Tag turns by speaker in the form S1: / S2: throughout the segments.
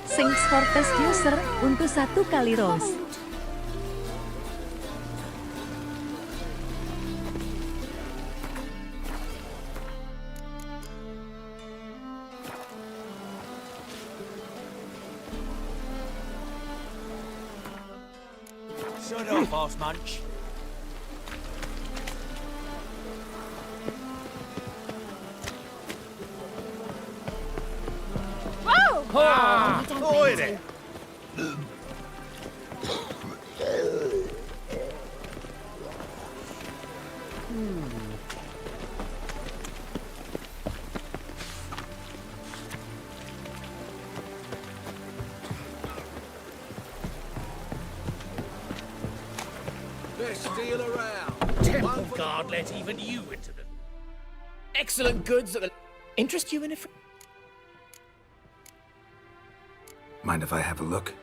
S1: Thanks for test user untuk 1 kali rose.
S2: Shut up, Boss Munch.
S3: Oi there!
S4: Best deal around.
S3: Temple Guard let even you into them. Excellent goods that'll interest you in a
S5: Mind if I have a look?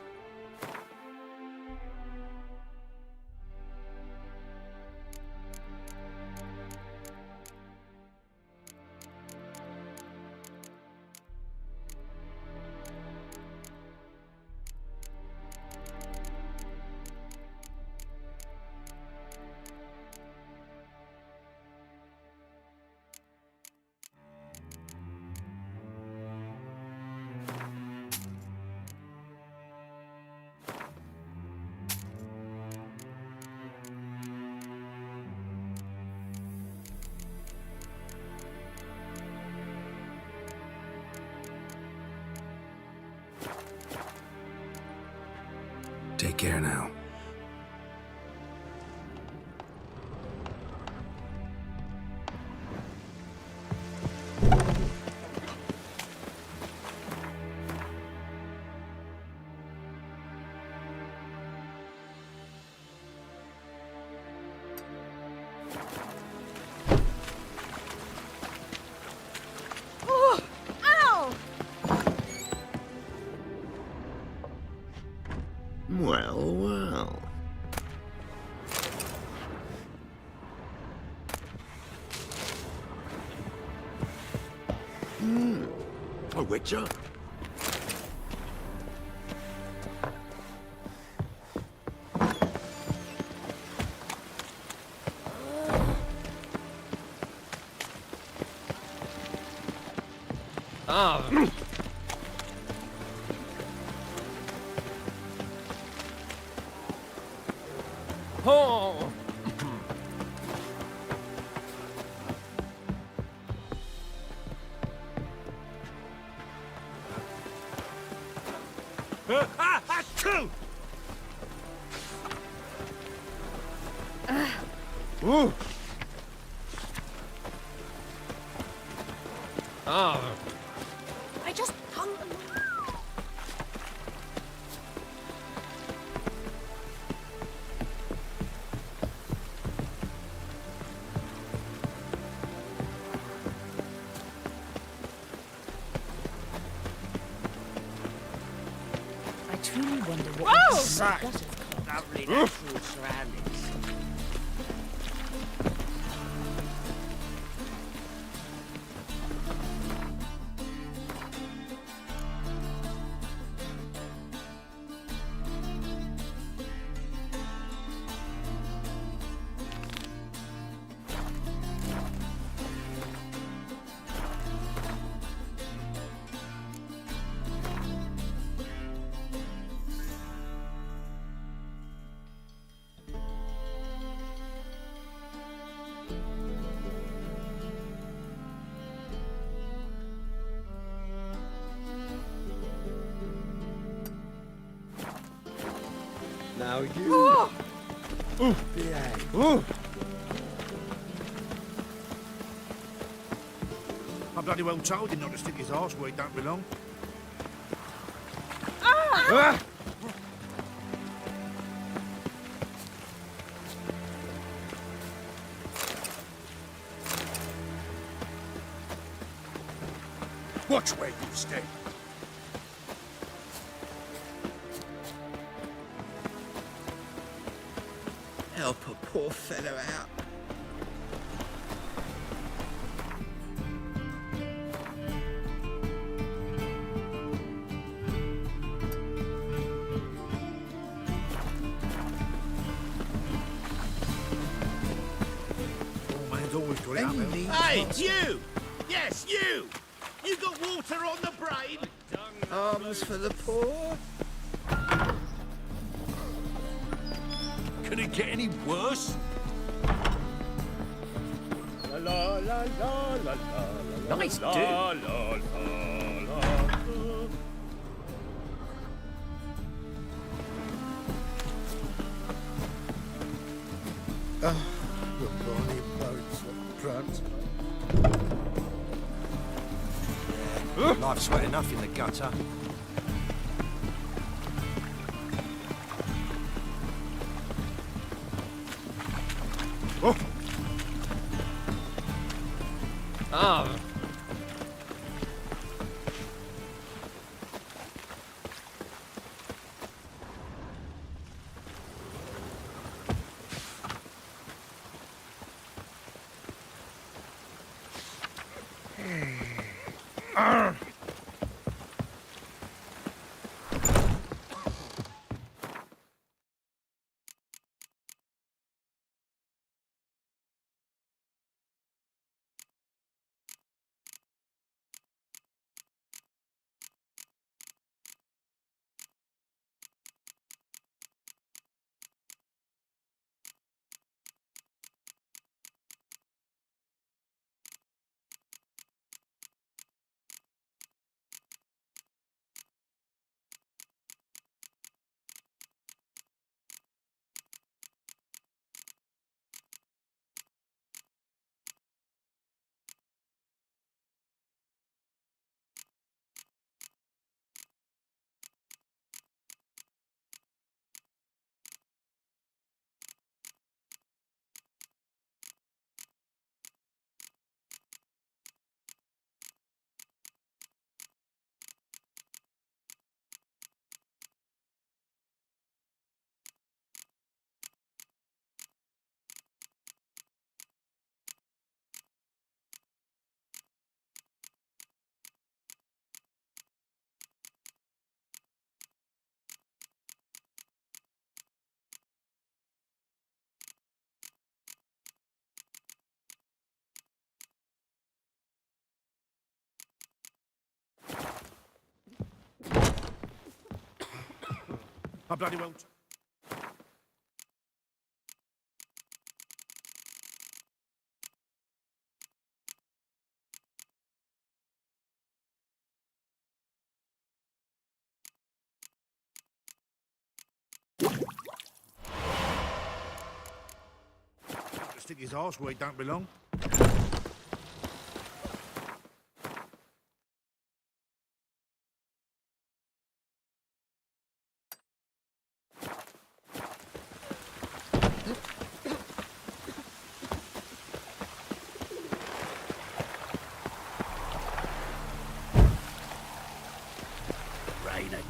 S5: Take care now.
S4: Well, well. A witcher?
S3: Achoo!
S1: I just hung. I truly wonder what
S3: Right.
S2: Lovely natural surroundings.
S4: Now you... behave.
S6: I'm bloody well told him not to stick his arse where he don't belong. Watch where you stay.
S4: Help a poor fellow out.
S6: Hey, you! Yes, you! You got water on the brain?
S4: Arms for the poor.
S6: Could it get any worse?
S3: Nice dude.
S6: The bonny boats of front.
S7: Life's wet enough in the gutter.
S3: Ah.
S6: I bloody well. Stick his arse where he don't belong. Rain again.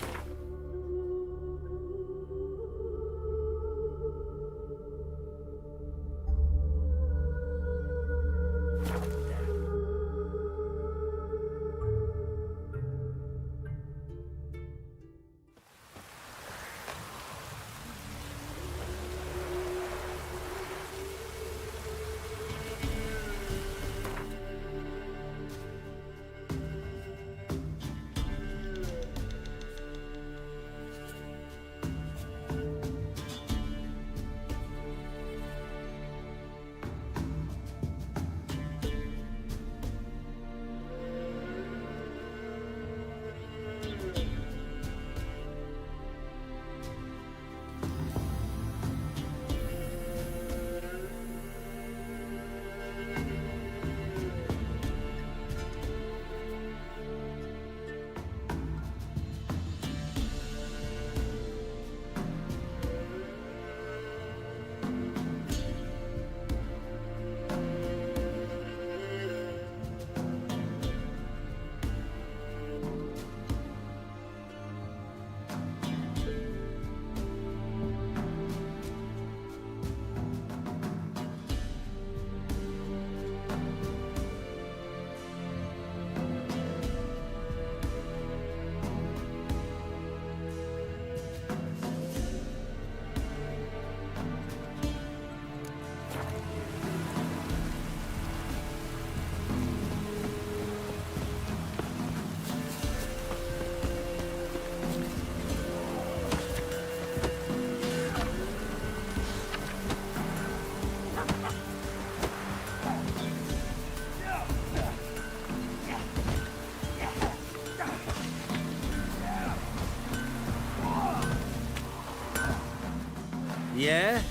S6: Yeah?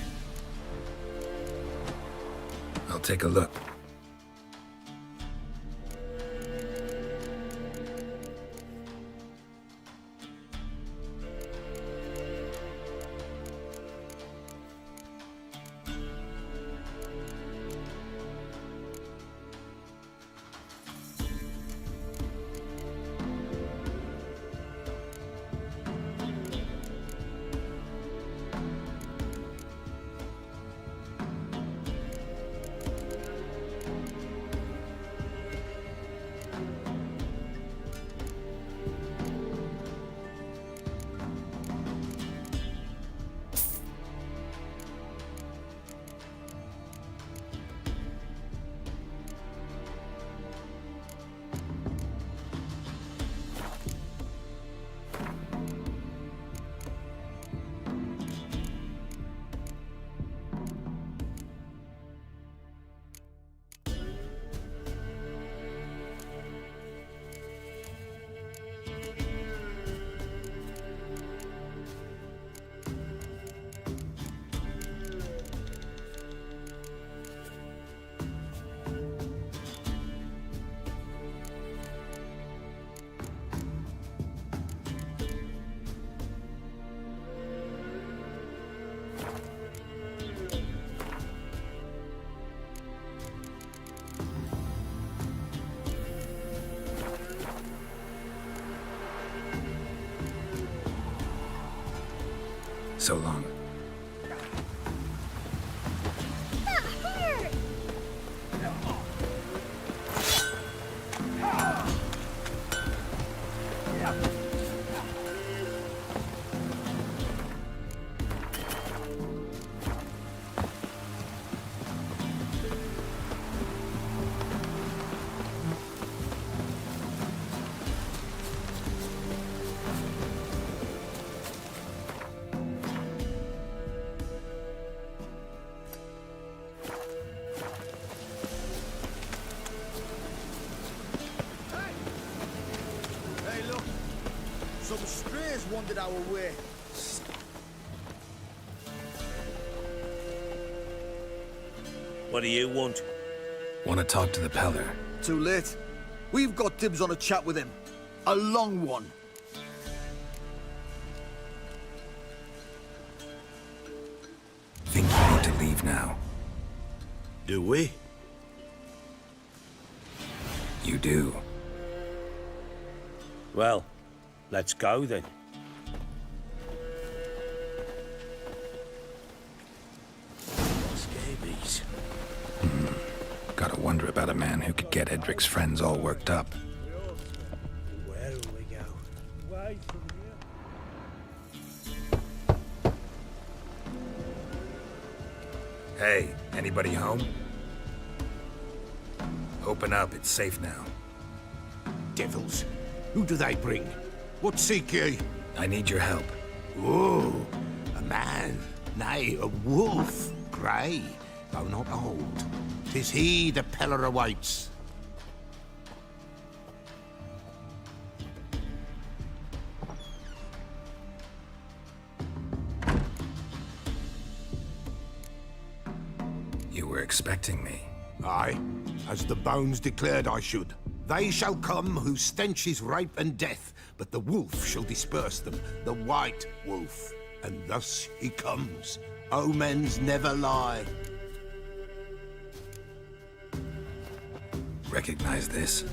S5: I'll take a look. So long.
S6: Hey, look. Some strays wandered our way.
S2: What do you want?
S5: Want to talk to the Peller?
S4: Too late. We've got dibs on a chat with him. A long one.
S5: Think you need to leave now?
S6: Do we?
S5: You do.
S2: Well, let's go then. Scabies.
S5: Gotta wonder about a man who could get Edric's friends all worked up.
S2: Where will we go? Way from here.
S5: Hey, anybody home? Open up, it's safe now.
S6: Devils. Who do they bring? What seek ye?
S5: I need your help.
S6: Oh, a man. Nay, a wolf. Grey, though not old. 'Tis he the Peller awaits.
S5: You were expecting me.
S6: Aye, as the bones declared I should. They shall come whose stench is rape and death, but the wolf shall disperse them, the white wolf. And thus he comes. Omens never lie.
S5: Recognize this?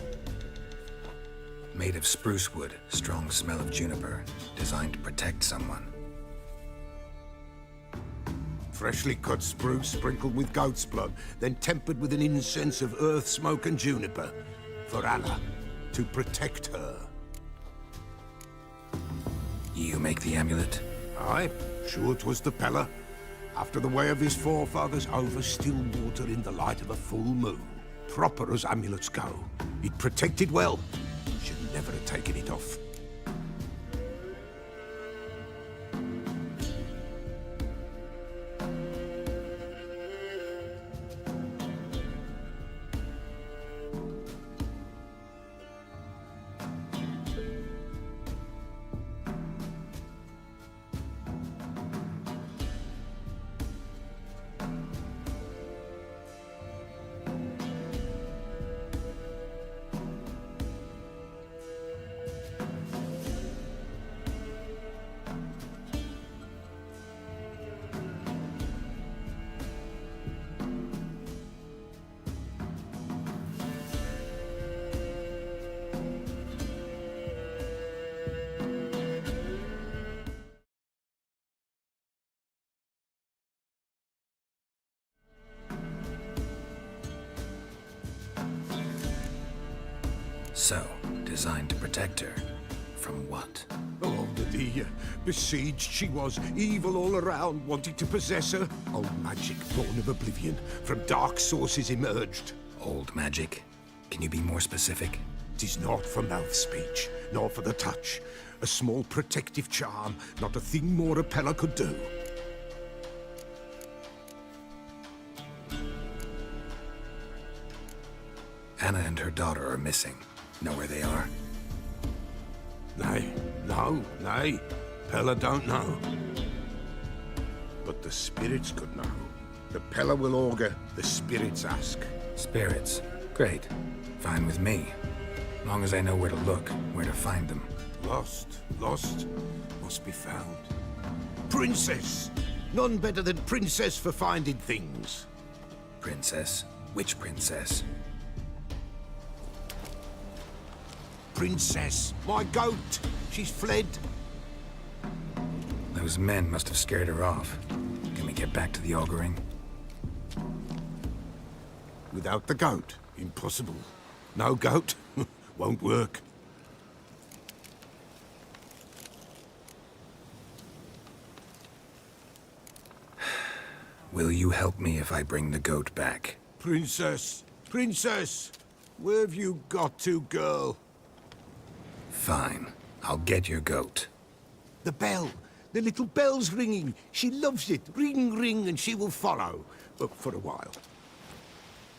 S5: Made of spruce wood, strong smell of juniper, designed to protect someone.
S6: Freshly cut spruce sprinkled with goat's blood, then tempered with an incense of earth, smoke and juniper. For Allah, to protect her.
S5: You make the amulet?
S6: Aye, sure 'twas the Peller. After the way of his forefathers, over still water in the light of a full moon. Proper as amulets go. It protected well. Should never have taken it off.
S5: So, designed to protect her. From what?
S6: Oh, the besieged she was, evil all around, wanting to possess her. Old magic born of oblivion, from dark sources emerged.
S5: Old magic? Can you be more specific?
S6: 'Tis not for mouth speech, nor for the touch. A small protective charm, not a thing more Apella could do.
S5: Anna and her daughter are missing. Know where they are?
S6: Nay, nay. Pella don't know. But the spirits could know. The Pella will augur, the spirits ask.
S5: Spirits. Great. Fine with me. Long as I know where to look, where to find them.
S6: Lost, must be found. Princess! None better than Princess for finding things.
S5: Princess? Which princess?
S6: Princess, my goat! She's fled.
S5: Those men must have scared her off. Can we get back to the auguring?
S6: Without the goat, impossible. No goat, won't work.
S5: Will you help me if I bring the goat back?
S6: Princess, where have you got to, girl?
S5: Fine. I'll get your goat.
S6: The bell. The little bell's ringing. She loves it. Ring, ring, and she will follow. But for a while.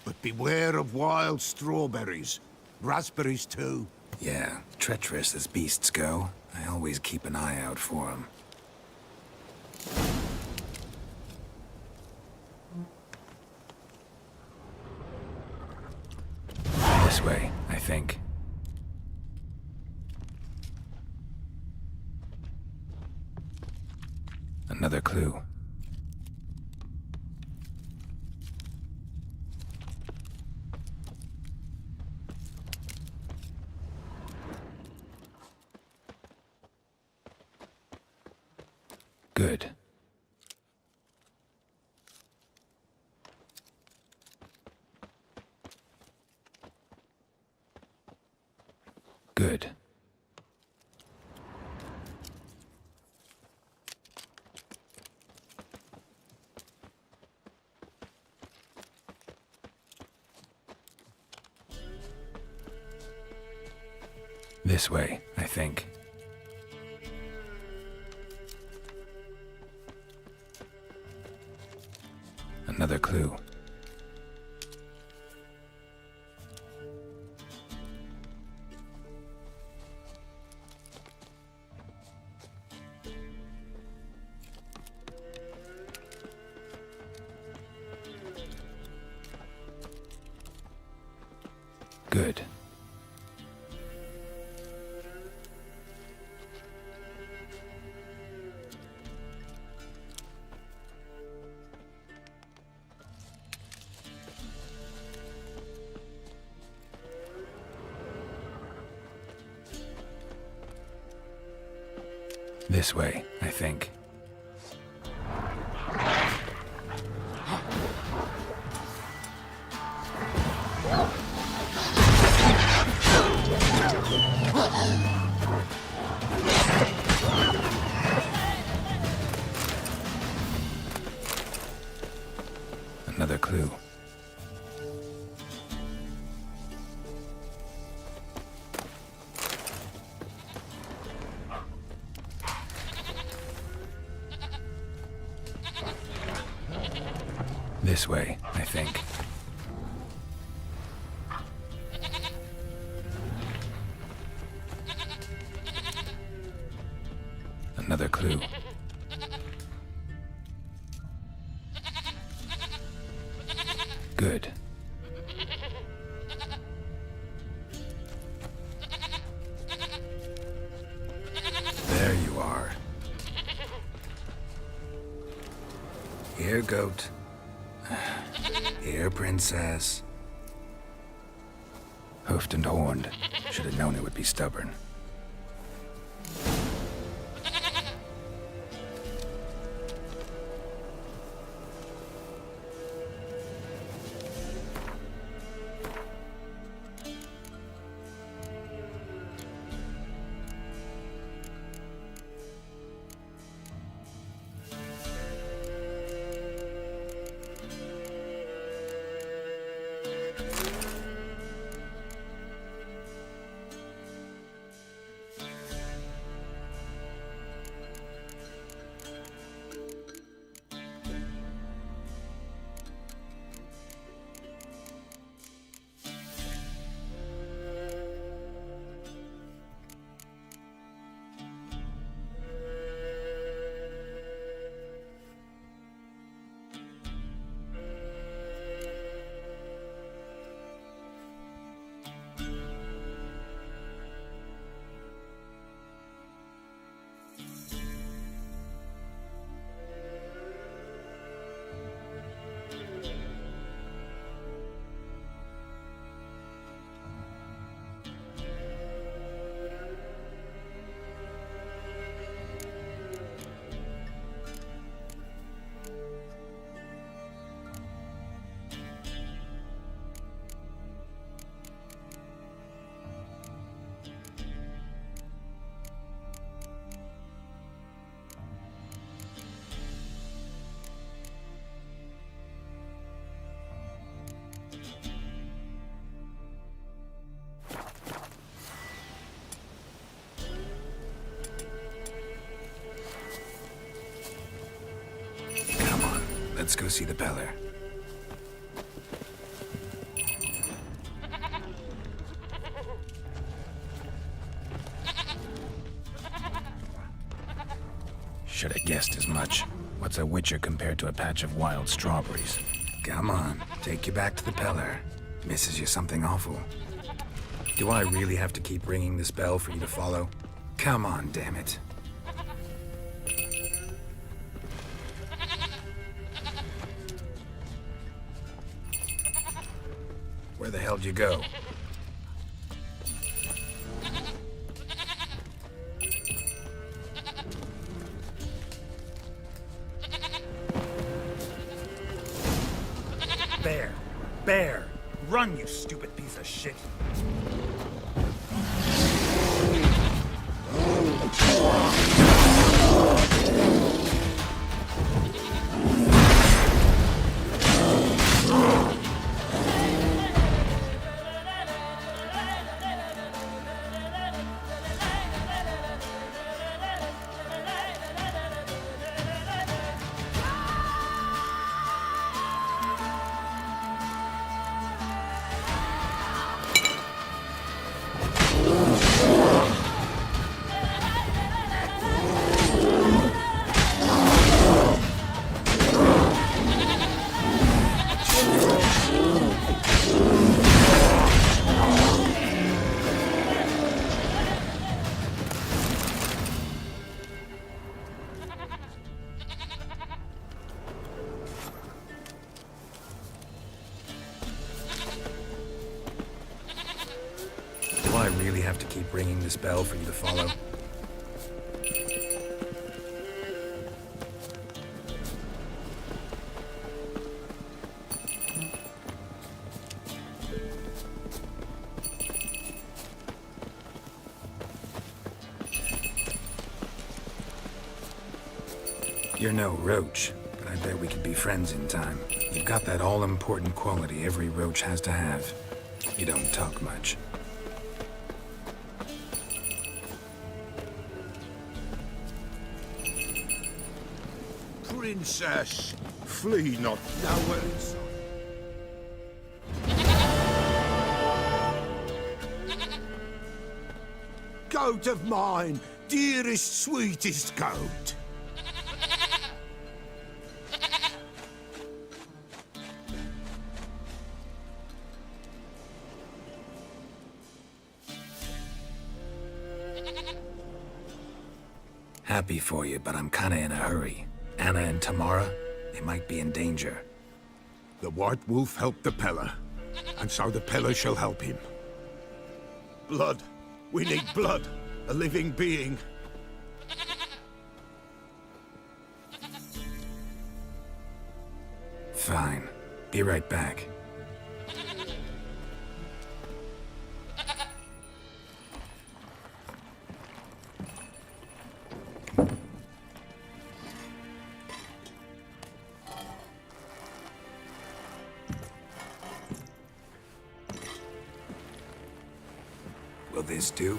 S6: But beware of wild strawberries. Raspberries, too.
S5: Yeah, treacherous as beasts go. I always keep an eye out for them. This way, I think. Another clue. Good. Good. This way, I think. Another clue. Good. This way, I think. Another clue. This way, I think. Another clue. Good. There you are. Here, goat. Here, princess. Hoofed and horned. Should have known it would be stubborn. Let's go see the Peller. Should have guessed as much. What's a witcher compared to a patch of wild strawberries? Come on, take you back to the Peller. Misses you something awful. Do I really have to keep ringing this bell for you to follow? Come on, damn it. Where the hell'd you go? Bear! Bear! Run, you stupid piece of shit! Do I really have to keep ringing this bell for you to follow? You're no roach, but I bet we could be friends in time. You've got that all-important quality every roach has to have. You don't talk much.
S6: Princess, flee not nowhere inside. Goat of mine, dearest, sweetest goat.
S5: Happy for you, but I'm kinda in a hurry. Anna and Tamara, they might be in danger.
S6: The White Wolf helped the Peller, and so the Peller shall help him. Blood. We need blood. A living being.
S5: Fine. Be right back. Will this do?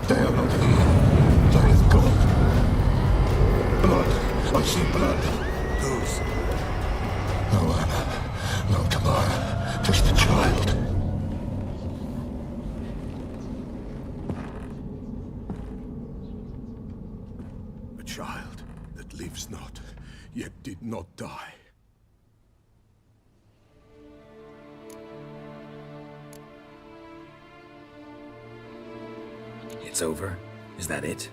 S6: They are not here. There is blood. Blood. I see blood.
S5: Whose?
S6: No Anna. No Tamara. Just a child. A child that lives not, yet did not die.
S5: It's over? Is that it?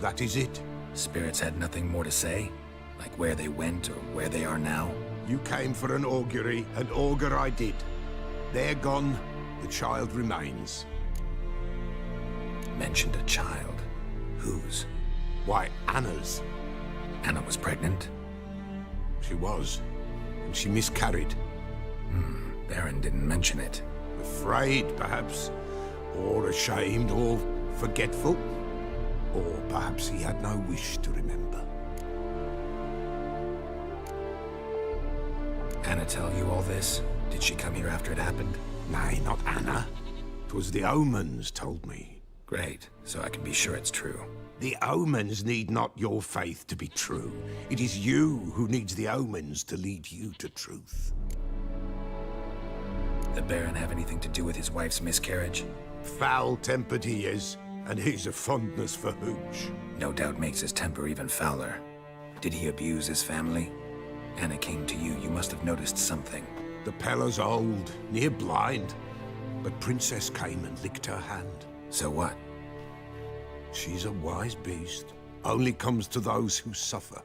S6: That is it.
S5: Spirits had nothing more to say? Like where they went or where they are now?
S6: You came for an augury, and augur I did. They're gone, the child remains.
S5: mentioned a child. Whose?
S6: Why, Anna's.
S5: Anna was pregnant?
S6: She was. And she miscarried.
S5: Baron didn't mention it.
S6: Afraid, perhaps. Or ashamed, or forgetful. Or perhaps he had no wish to remember.
S5: Anna tell you all this? Did she come here after it happened?
S6: Nay, not Anna. 'Twas the omens told me.
S5: Great, so I can be sure it's true.
S6: The omens need not your faith to be true. It is you who needs the omens to lead you to truth.
S5: The Baron have anything to do with his wife's miscarriage?
S6: Foul-tempered he is, and he's a fondness for hooch.
S5: No doubt makes his temper even fouler. Did he abuse his family? Anna came to you, you must have noticed something.
S6: The Pella's old, near blind, but Princess came and licked her hand.
S5: So what?
S6: She's a wise beast. Only comes to those who suffer.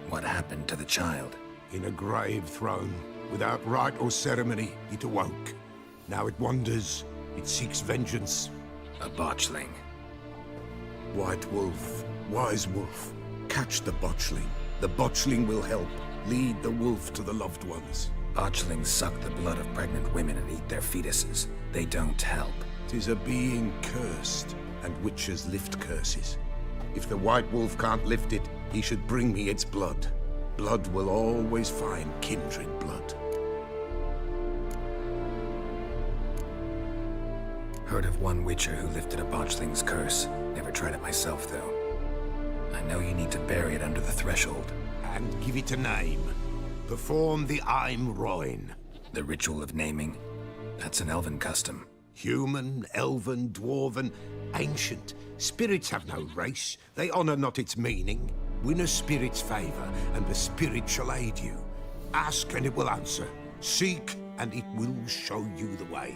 S5: What happened to the child?
S6: In a grave thrown, without rite or ceremony, it awoke. Now it wanders, it seeks vengeance.
S5: A botchling.
S6: White Wolf, wise wolf, catch the botchling. The botchling will help, lead the wolf to the loved ones.
S5: Botchlings suck the blood of pregnant women and eat their fetuses. They don't help.
S6: 'Tis a being cursed, and witches lift curses. If the White Wolf can't lift it, he should bring me its blood. Blood will always find kindred blood.
S5: Heard of one witcher who lifted a botchling's curse. Never tried it myself, though. I know you need to bury it under the threshold.
S6: And give it a name. Perform the Aim Roin.
S5: The ritual of naming? That's an elven custom.
S6: Human, elven, dwarven, ancient. Spirits have no race. They honor not its meaning. Win a spirit's favor, and the spirit shall aid you. Ask, and it will answer. Seek, and it will show you the way.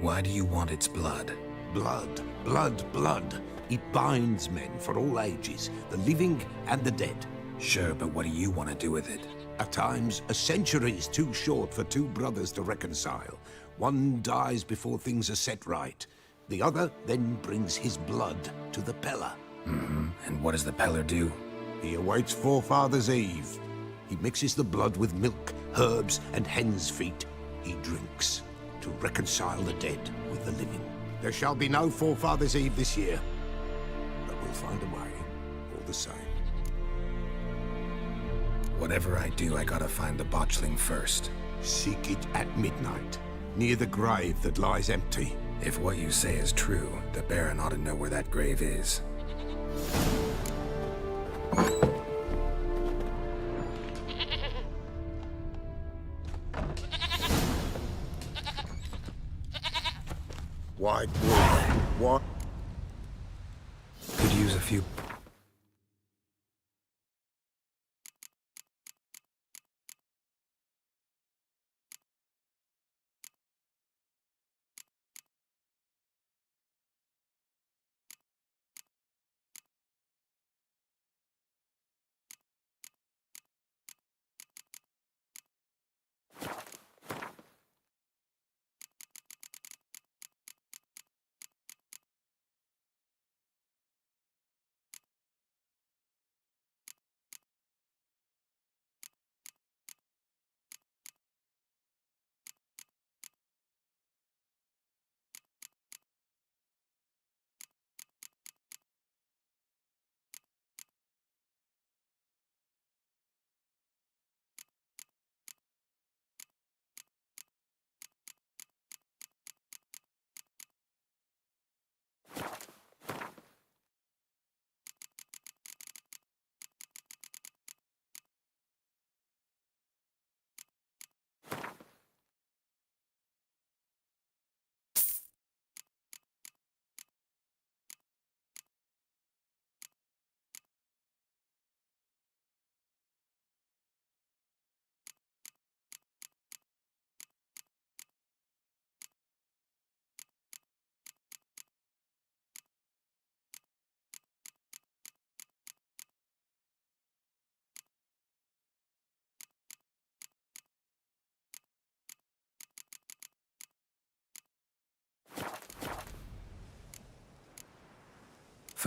S5: Why do you want its blood?
S6: Blood, blood, blood. It binds men for all ages, the living and the dead.
S5: Sure, but what do you want to do with it?
S6: At times, a century is too short for two brothers to reconcile. One dies before things are set right. The other then brings his blood to the Pella.
S5: And what does the Peller do?
S6: He awaits Forefathers' Eve. He mixes the blood with milk, herbs, and hen's feet. He drinks to reconcile the dead with the living. There shall be no Forefathers' Eve this year, but we'll find a way, all the same.
S5: Whatever I do, I gotta find the botchling first.
S6: Seek it at midnight, near the grave that lies empty.
S5: If what you say is true, the Baron ought to know where that grave is.
S6: White Wolf, what?
S5: Could use a few...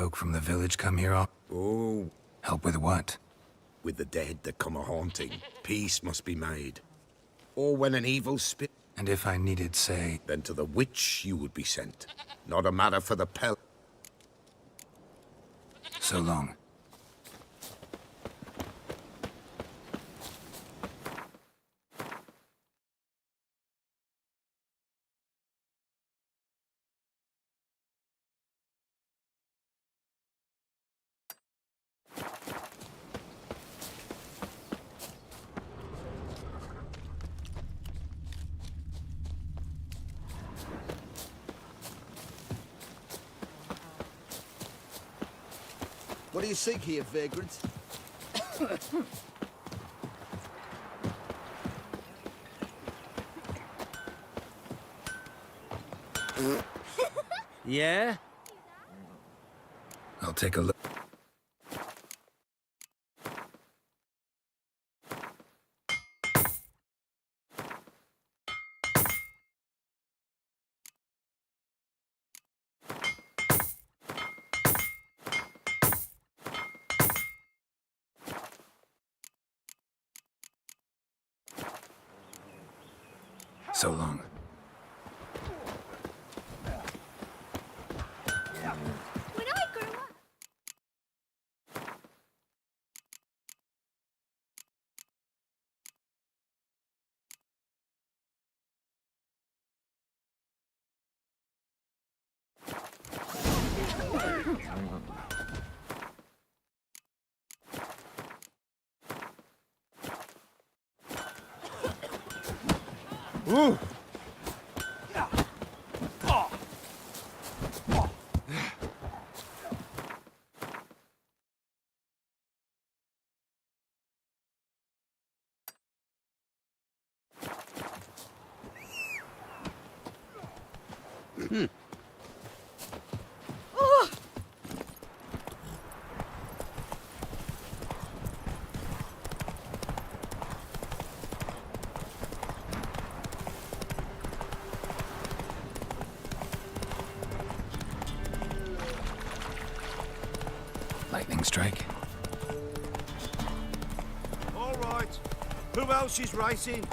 S5: folk from the village come here all...
S6: Oh,
S5: Help with what?
S6: with the dead that come a-haunting, peace must be made. Or when an evil spirit...
S5: And if I needed, say...
S6: Then to the witch you would be sent. Not a matter for the pel...
S5: So long.
S4: What do you seek here, vagrant?
S2: Yeah?
S5: I'll take a look. So long.
S7: When I grow up.
S5: Lightning strike.
S2: All right. Who else is racing?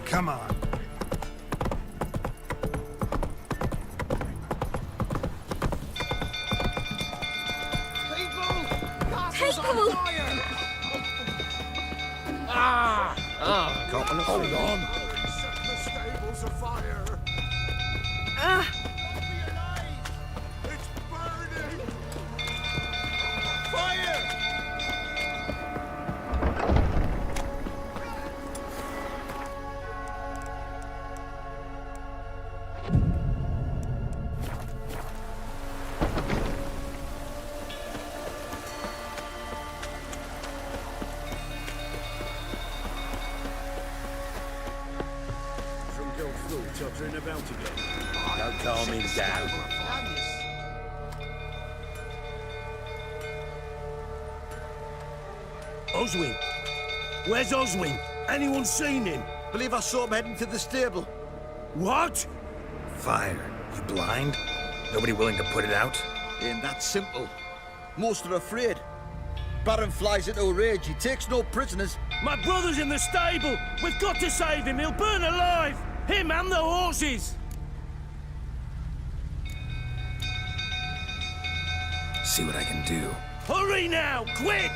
S5: Come on.
S6: Hold on. Set the stables afire. It's burning! Fire!
S2: Tottering about again. Don't calm him down. Oswin! Where's Oswin? Anyone seen him?
S4: Believe I saw him heading to the stable.
S2: What?
S5: Fire. You blind? Nobody willing to put it out?
S4: Ain't that simple. Most are afraid. Baron flies into a rage. He takes no prisoners.
S2: My brother's in the stable! We've got to save him! He'll burn alive! Him and the horses!
S5: See what I can do.
S2: Hurry now! Quick!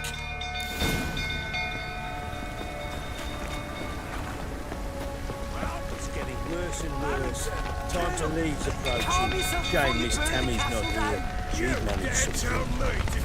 S2: It's getting worse and worse. Time to leave's approaching. Shame Miss Tammy's not here. She'd manage something.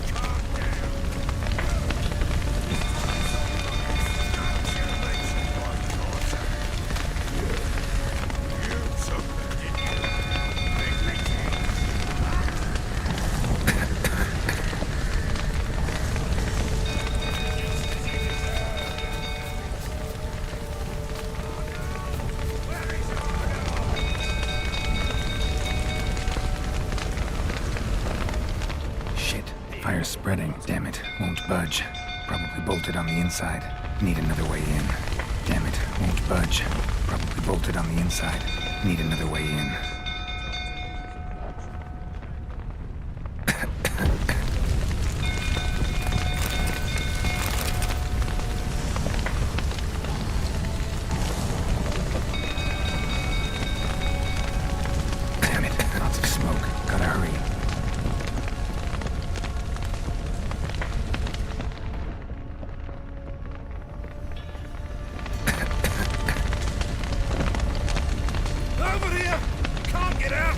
S5: Fire's spreading. Damn it, won't budge. Probably bolted on the inside. Need another way in. Damn it, won't budge. Probably bolted on the inside. Need another way in. Damn it, lots of smoke. Gotta hurry.
S6: Over here! Can't get out!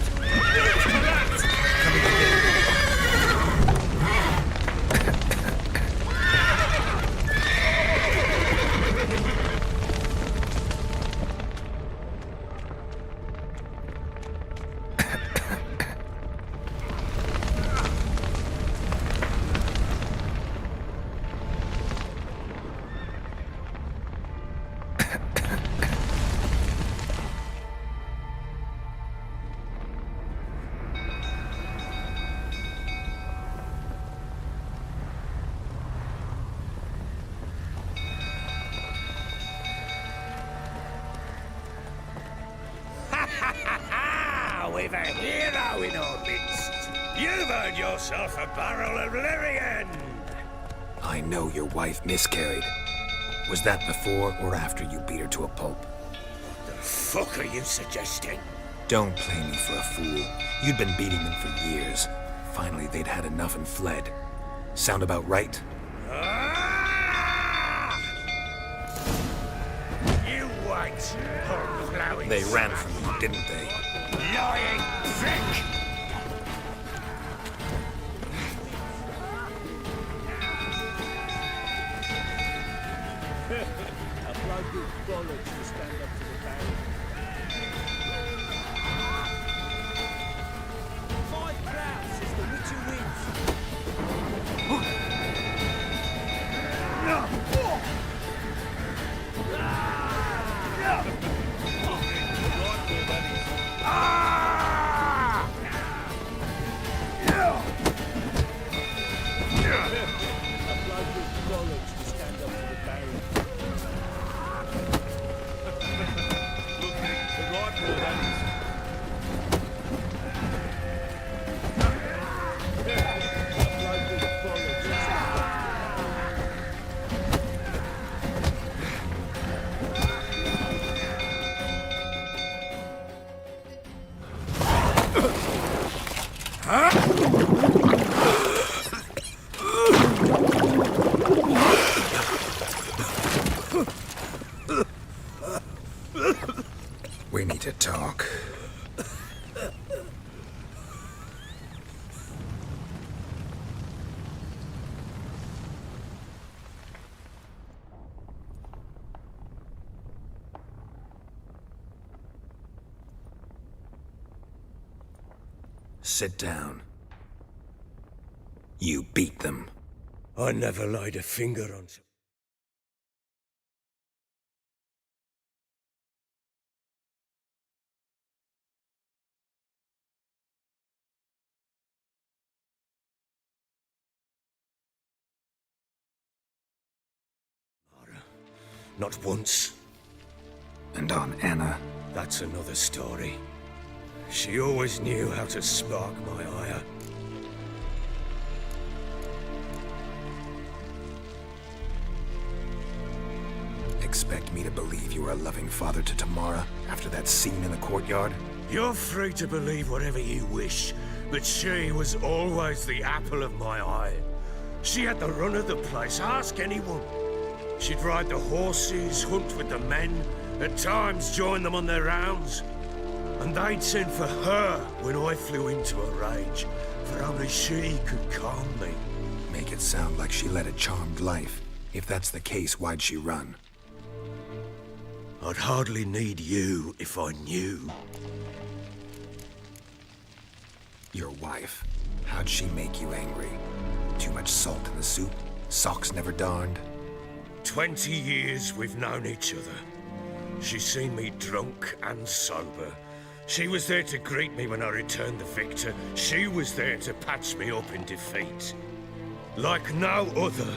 S2: We've a hero in our midst. You've earned yourself a barrel of Lyrian.
S5: I know your wife miscarried. Was that before or after you beat her to a pulp?
S2: The fuck are you suggesting?
S5: Don't play me for a fool. You'd been beating them for years. Finally, they'd had enough and fled. Sound about right?
S2: Ah! You white plowing.
S5: They ran from you, didn't they?
S2: Lying prick! A bloke with bollocks to stand up to the barrel. 5 crowns is the Witcher wins. A bloke with bollocks to stand up to the barrel. The rifle, that is. A bloke with bollocks to stand up to the barrel.
S5: We need to talk. Sit down. You beat them.
S2: I never laid a finger on some. Not once.
S5: And on Anna.
S2: That's another story. She always knew how to spark my ire.
S5: Expect me to believe you were a loving father to Tamara after that scene in the courtyard?
S2: You're free to believe whatever you wish, but she was always the apple of my eye. She had the run of the place, ask anyone. She'd ride the horses, hunt with the men, at times join them on their rounds. And they'd send for her when I flew into a rage, for only she could calm me.
S5: Make it sound like she led a charmed life. If that's the case, why'd she run?
S2: I'd hardly need you if I knew.
S5: Your wife. How'd she make you angry? Too much salt in the soup? Socks never darned?
S2: 20 years we've known each other. She's seen me drunk and sober. She was there to greet me when I returned the victor. She was there to patch me up in defeat. Like no other,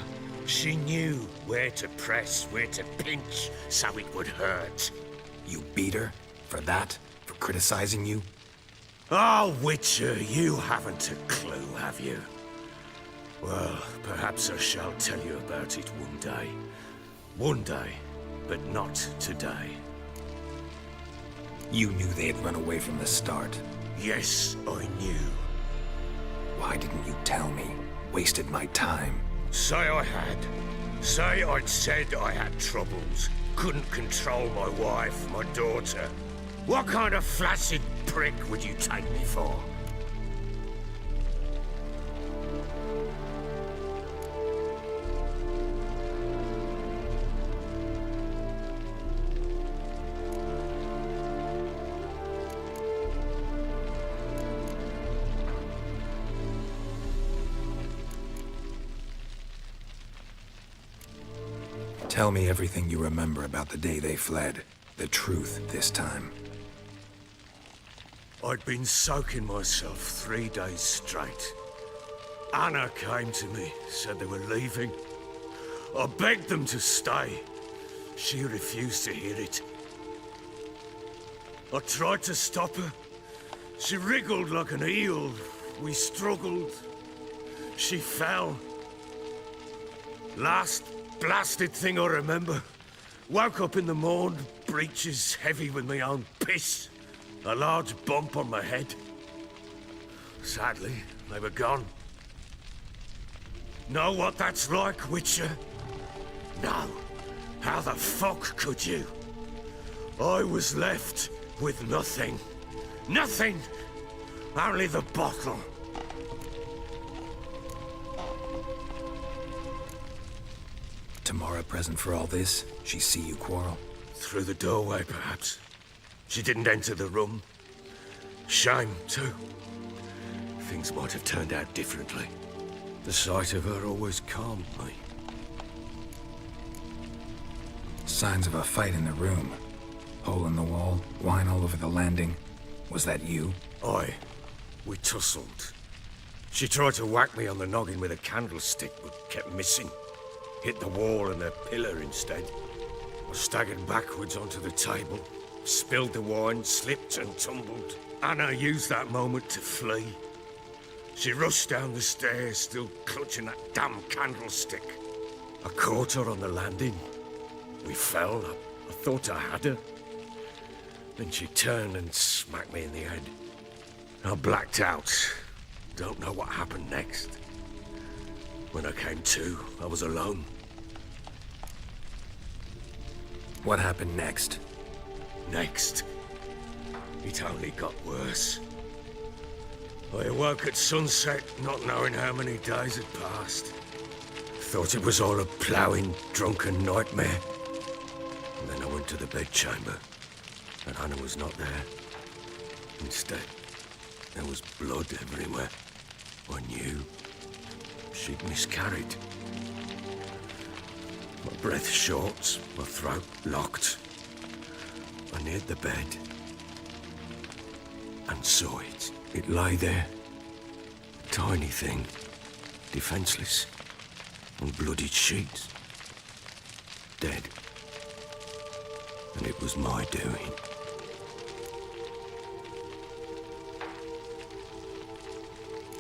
S2: she knew where to press, where to pinch, so it would hurt.
S5: You beat her? For that? For criticizing you?
S2: Oh, Witcher, you haven't a clue, have you? Well, perhaps I shall tell you about it one day. One day, but not today.
S5: You knew they had run away from the start.
S2: Yes, I knew.
S5: Why didn't you tell me? Wasted my time.
S2: Say I had. Say I'd said I had troubles. Couldn't control my wife, my daughter. What kind of flaccid prick would you take me for?
S5: Tell me everything you remember about the day they fled. The truth this time.
S2: I'd been soaking myself 3 days straight. Anna came to me, said they were leaving. I begged them to stay. She refused to hear it. I tried to stop her. She wriggled like an eel. We struggled. She fell. Last blasted thing I remember. Woke up in the morn, breeches heavy with my own piss. A large bump on my head. Sadly, they were gone. Know what that's like, Witcher? No. How the fuck could you? I was left with nothing. Nothing! Only the bottle.
S5: Tamara present for all this? She see you quarrel?
S2: Through the doorway, perhaps. She didn't enter the room. Shame, too. Things might have turned out differently. The sight of her always calmed me.
S5: Signs of a fight in the room. Hole in the wall, wine all over the landing. Was that you?
S2: Aye. We tussled. She tried to whack me on the noggin with a candlestick, but kept missing. Hit the wall and a pillar instead. I staggered backwards onto the table, spilled the wine, slipped and tumbled. Anna used that moment to flee. She rushed down the stairs, still clutching that damn candlestick. I caught her on the landing. We fell. I thought I had her. Then she turned and smacked me in the head. I blacked out. Don't know what happened next. When I came to, I was alone.
S5: What happened next?
S2: Next, it only got worse. I awoke at sunset, not knowing how many days had passed. Thought it was all a ploughing, drunken nightmare. And then I went to the bedchamber, and Anna was not there. Instead, there was blood everywhere. I knew she'd miscarried. My breath short, my throat locked. I neared the bed and saw it. It lay there, a tiny thing, defenseless, on bloodied sheets, dead. And it was my doing.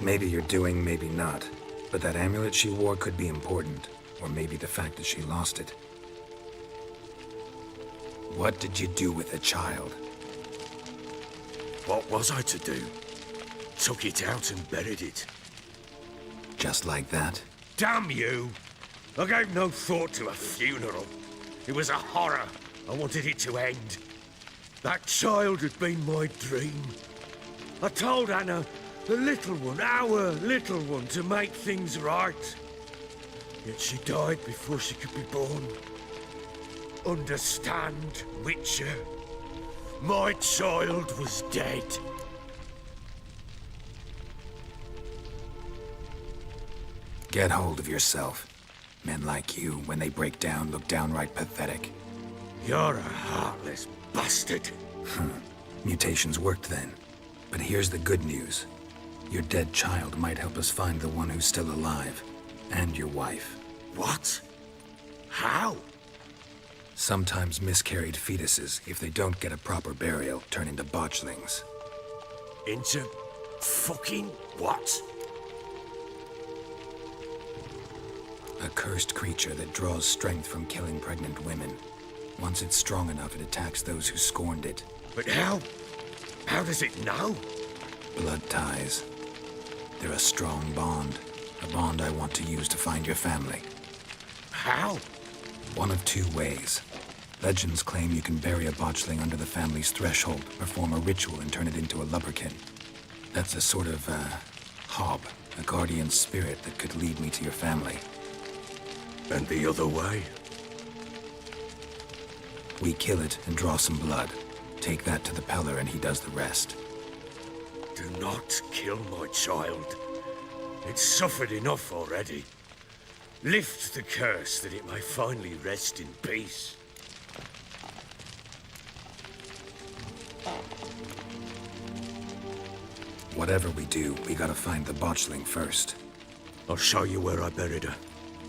S5: Maybe you're doing, maybe not. But that amulet she wore could be important. Or maybe the fact that she lost it. What did you do with the child?
S2: What was I to do? Took it out and buried it.
S5: Just like that?
S2: Damn you! I gave no thought to a funeral. It was a horror. I wanted it to end. That child had been my dream. I told Anna, the little one, our little one, to make things right. Yet she died before she could be born. Understand, Witcher? My child was dead.
S5: Get hold of yourself. Men like you, when they break down, look downright pathetic.
S2: You're a heartless bastard.
S5: Mutations worked then. But here's the good news. Your dead child might help us find the one who's still alive. And your wife.
S2: What? How?
S5: Sometimes miscarried fetuses, if they don't get a proper burial, turn into botchlings.
S2: Into fucking what?
S5: A cursed creature that draws strength from killing pregnant women. Once it's strong enough, it attacks those who scorned it.
S2: But how? How does it know?
S5: Blood ties. They're a strong bond. A bond I want to use to find your family.
S2: How?
S5: One of two ways. Legends claim you can bury a botchling under the family's threshold, perform a ritual, and turn it into a lubberkin. That's a sort of, hob, a guardian spirit that could lead me to your family.
S2: And the other way?
S5: We kill it and draw some blood. Take that to the Peller and he does the rest.
S2: Do not kill my child. It's suffered enough already. Lift the curse that it may finally rest in peace.
S5: Whatever we do, we gotta find the botchling first.
S2: I'll show you where I buried her,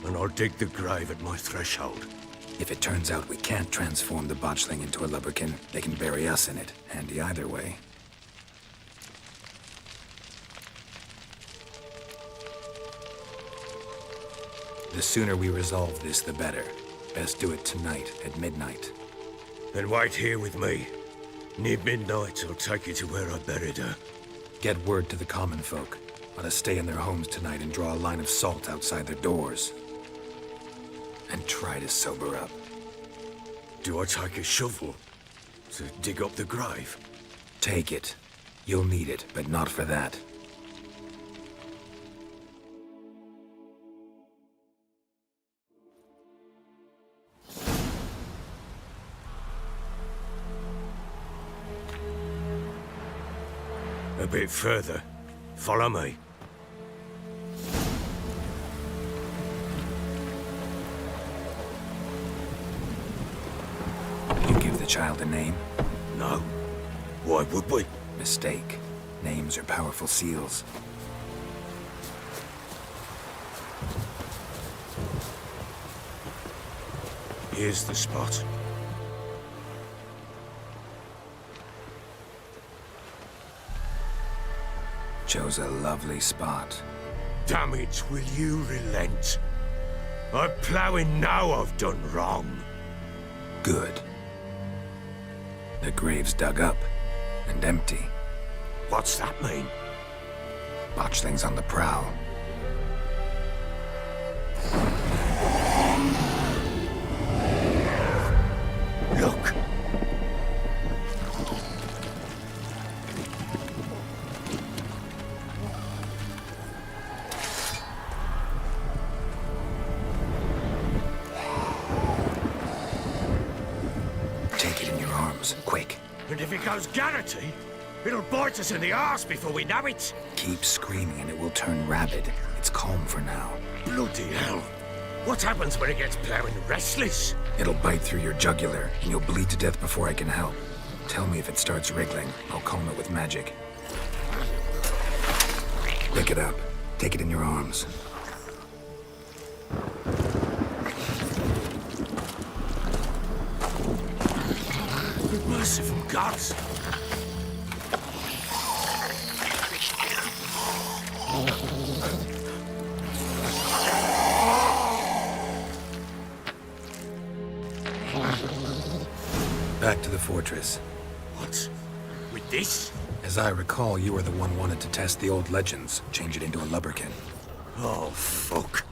S2: and I'll dig the grave at my threshold.
S5: If it turns out we can't transform the botchling into a lubberkin, they can bury us in it. Handy either way. The sooner we resolve this, the better. Best do it tonight, at midnight.
S2: Then wait here with me. Near midnight, I'll take you to where I buried her.
S5: Get word to the common folk. Let us stay in their homes tonight and draw a line of salt outside their doors. And try to sober up.
S2: Do I take a shovel to dig up the grave?
S5: Take it. You'll need it, but not for that.
S2: A bit further. Follow me.
S5: You give the child a name?
S2: No. Why would we?
S5: Mistake. Names are powerful seals.
S2: Here's the spot.
S5: Chose a lovely spot.
S2: Damn it, will you relent? I'm ploughing now I've done wrong.
S5: Good. The grave's dug up and empty.
S2: What's that mean?
S5: Botchling's on the prowl.
S2: Look!
S5: Take it in your arms, quick.
S2: And if it goes Garrity, it'll bite us in the arse before we know it.
S5: Keep screaming and it will turn rabid. It's calm for now.
S2: Bloody hell. What happens when it gets ploughing restless?
S5: It'll bite through your jugular, and you'll bleed to death before I can help. Tell me if it starts wriggling. I'll calm it with magic. Pick it up. Take it in your arms.
S2: Merciful gods!
S5: Back to the fortress.
S2: What? With this?
S5: As I recall, you were the one wanted to test the old legends, change it into a lubberkin.
S2: Oh, fuck.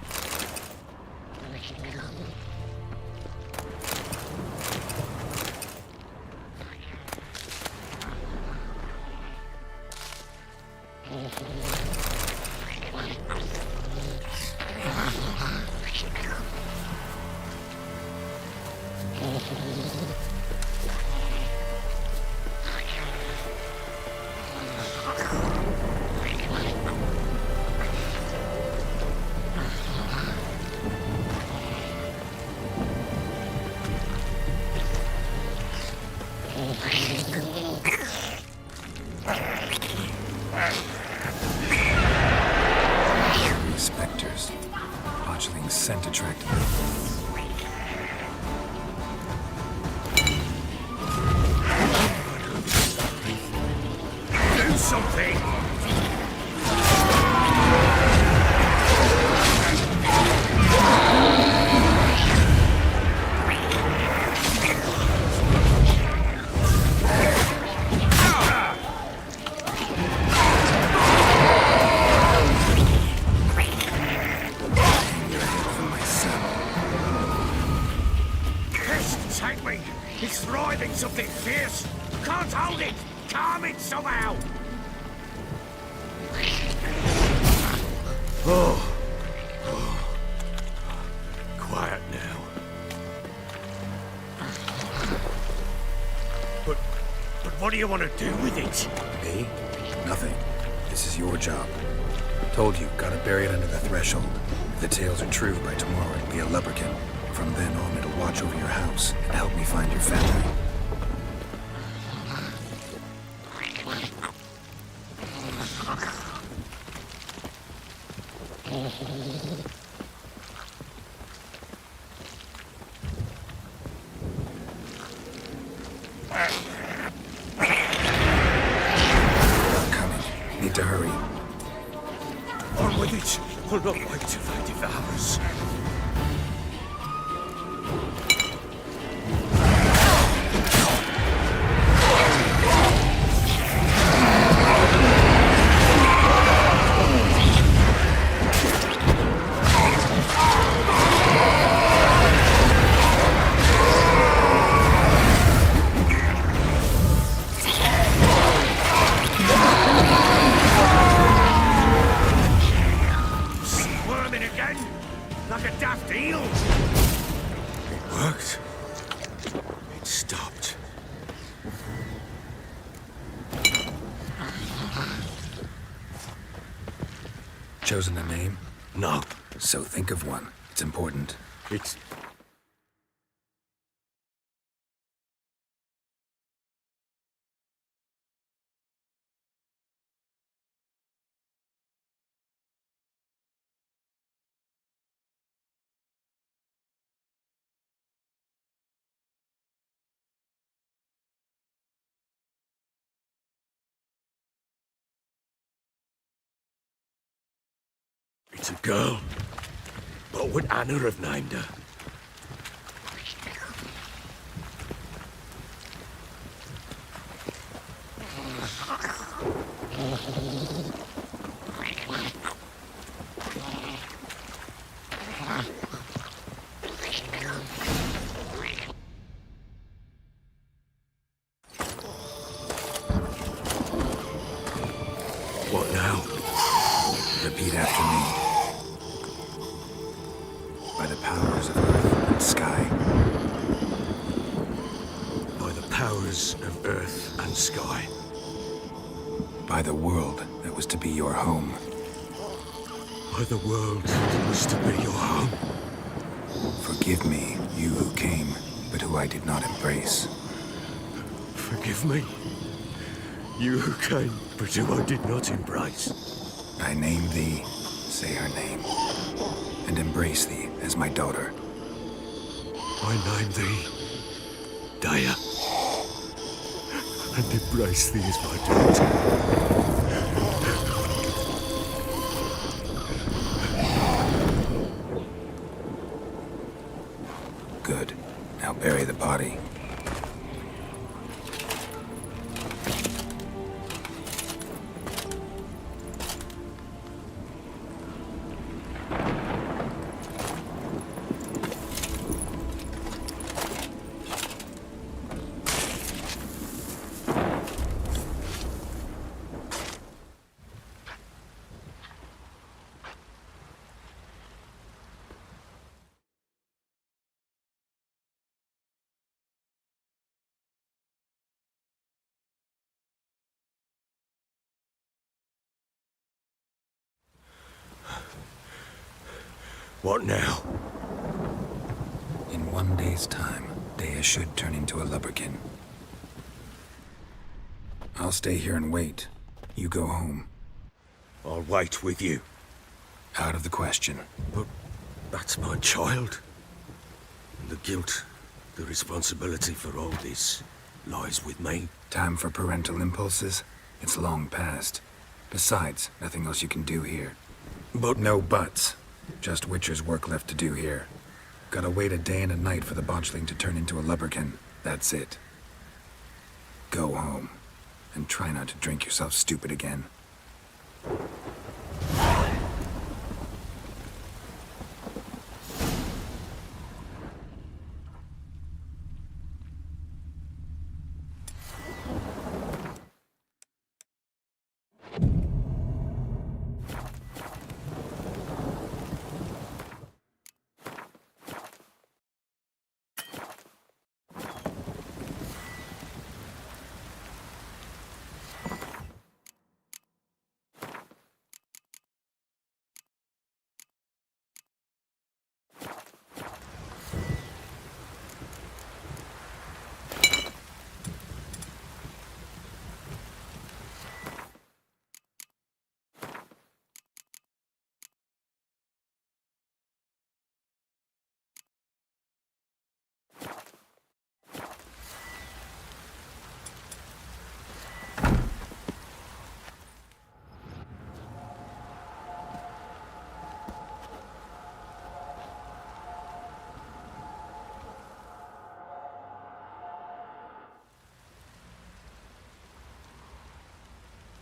S5: fledgling's scent attracted me.
S2: Do something! Pest, take me! It's writhing something fierce! Can't hold it! Calm it somehow! Oh. Quiet now. But what do you want to do with it?
S5: Me? Nothing. This is your job. Told you, gotta bury it under the threshold. If the tales are true, by tomorrow it'll be a lubberkin. From then on, it'll watch over your house and help me find your family. I'm coming. Need to hurry.
S2: On with it! I'll not wait till they devour us. Squirming again, like a daft eel. It worked. It stopped.
S5: Chosen a name?
S2: No,
S5: So think of one. It's important.
S2: it's... It's a girl. What would Anna have named her? What now?
S5: Repeat after me. By the powers of earth and sky.
S2: By the powers of earth and sky.
S5: By the world that was to be your home.
S2: By the world that was to be your home.
S5: Forgive me, you who came, but who I did not embrace.
S2: Forgive me. You who came, but who I did not embrace.
S5: I name thee, say her name, and embrace thee as my daughter.
S2: I name thee Daya, and embrace thee as my daughter.
S5: Good. Now bury the body.
S2: What now?
S5: In 1 day's time, Daya should turn into a lubberkin. I'll stay here and wait. You go home.
S2: I'll wait with you.
S5: Out of the question.
S2: That's my child. And the guilt, the responsibility for all this lies with me.
S5: Time for parental impulses? It's long past. Besides, nothing else you can do here.
S2: But
S5: No buts. Just Witcher's work left to do here. Gotta wait a day and a night for the botchling to turn into a lubberkin. That's it. Go home. And try not to drink yourself stupid again.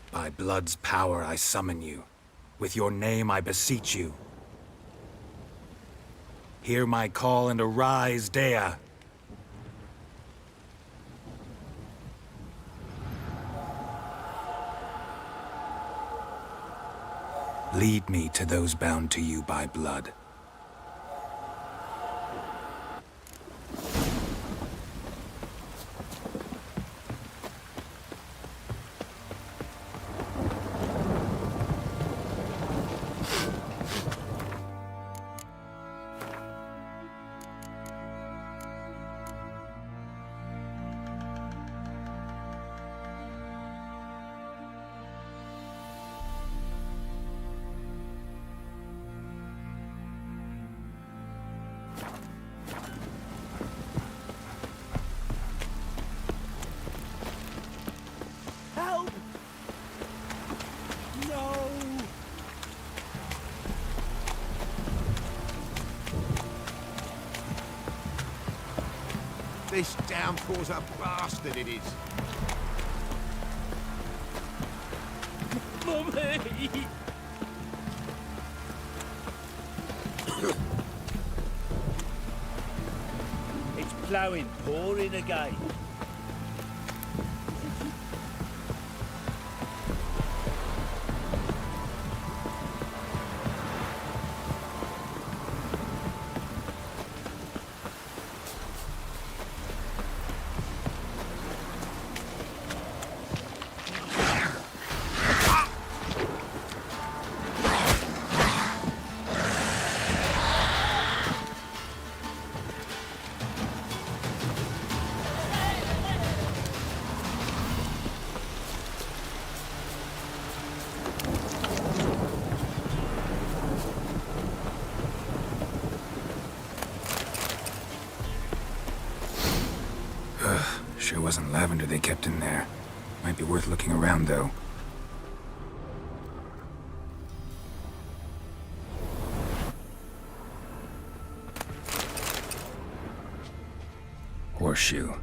S5: By blood's power I summon you. With your name I beseech you. Hear my call and arise, Dea. Lead me to those bound to you by blood.
S3: Help! No!
S6: This downpour's a bastard, it is.
S3: Mummy! It's ploughing, pouring again.
S5: Sure wasn't lavender they kept in there. Might be worth looking around, though. Horseshoe.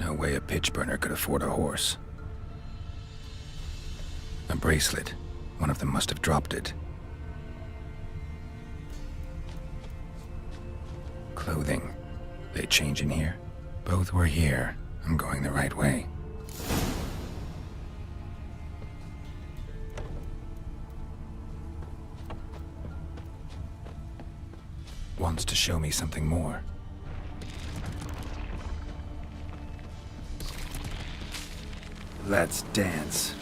S5: No way a pitch burner could afford a horse. A bracelet. One of them must have dropped it. Clothing. They change in here? Both were here. I'm going the right way. Wants to show me something more. Let's dance.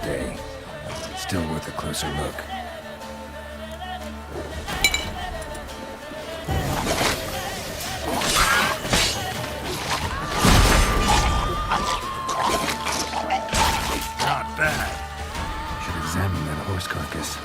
S5: day. Still worth a closer look. Not bad. Should examine that horse carcass.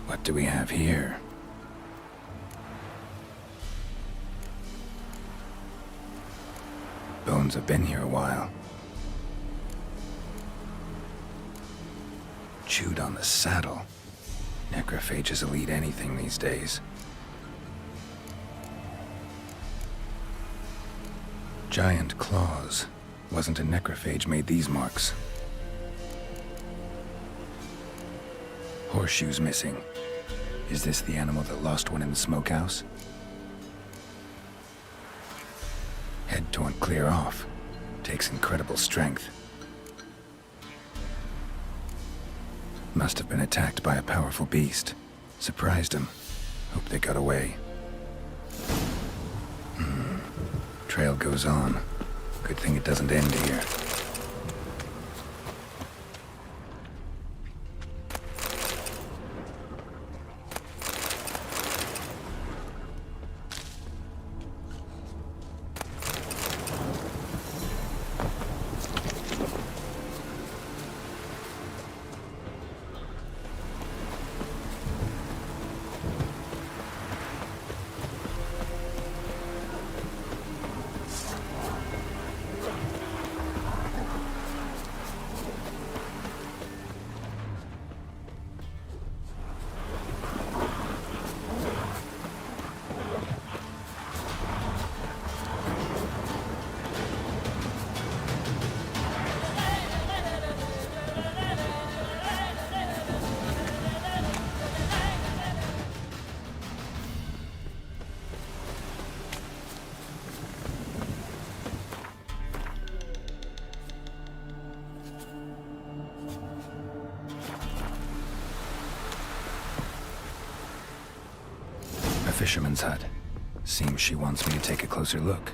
S5: What do we have here? Bones have been here a while. Chewed on the saddle. Necrophages will eat anything these days. Giant claws. Wasn't a necrophage made these marks. Horseshoes missing. Is this the animal that lost one in the smokehouse? Head torn clear off. Takes incredible strength. Must have been attacked by a powerful beast. Surprised him. Hope they got away. Trail goes on. Good thing it doesn't end here. Fisherman's hut. Seems she wants me to take a closer look.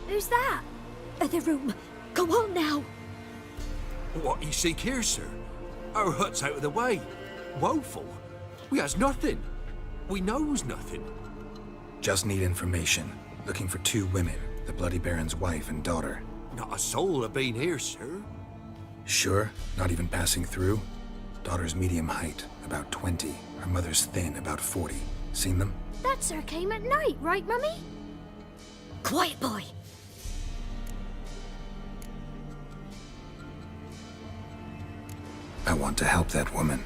S7: Who's that? Other room. Go on now.
S8: What you seek here, sir? Our hut's out of the way. Woeful. We has nothing. We knows nothing.
S5: Just need information. Looking for two women. The Bloody Baron's wife and daughter.
S8: Not a soul have been here, sir.
S5: Sure? Not even passing through? Daughter's medium height, about 20. Her mother's thin, about 40. Seen them?
S7: That sir came at night, right, Mummy? Quiet, boy.
S5: I want to help that woman.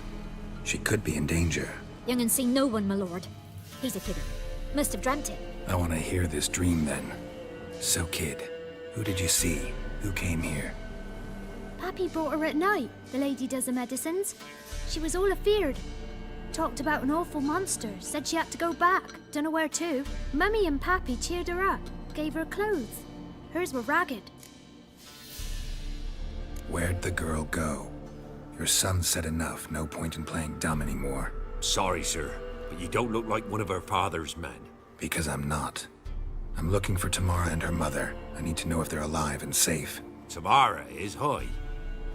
S5: She could be in danger.
S7: Young and seen no one, my lord. He's a kidder. Must have dreamt it.
S5: I want to hear this dream then. So, kid, who did you see? Who came here?
S7: Pappy brought her at night. The lady does the medicines. She was all afeared. Talked about an awful monster. Said she had to go back. Dunno where to. Mummy and Pappy cheered her up. Gave her clothes. Hers were ragged.
S5: Where'd the girl go? Your son said enough. No point in playing dumb anymore.
S8: Sorry, sir, but you don't look like one of her father's men.
S5: Because I'm not. I'm looking for Tamara and her mother. I need to know if they're alive and safe.
S8: Tamara is, hi.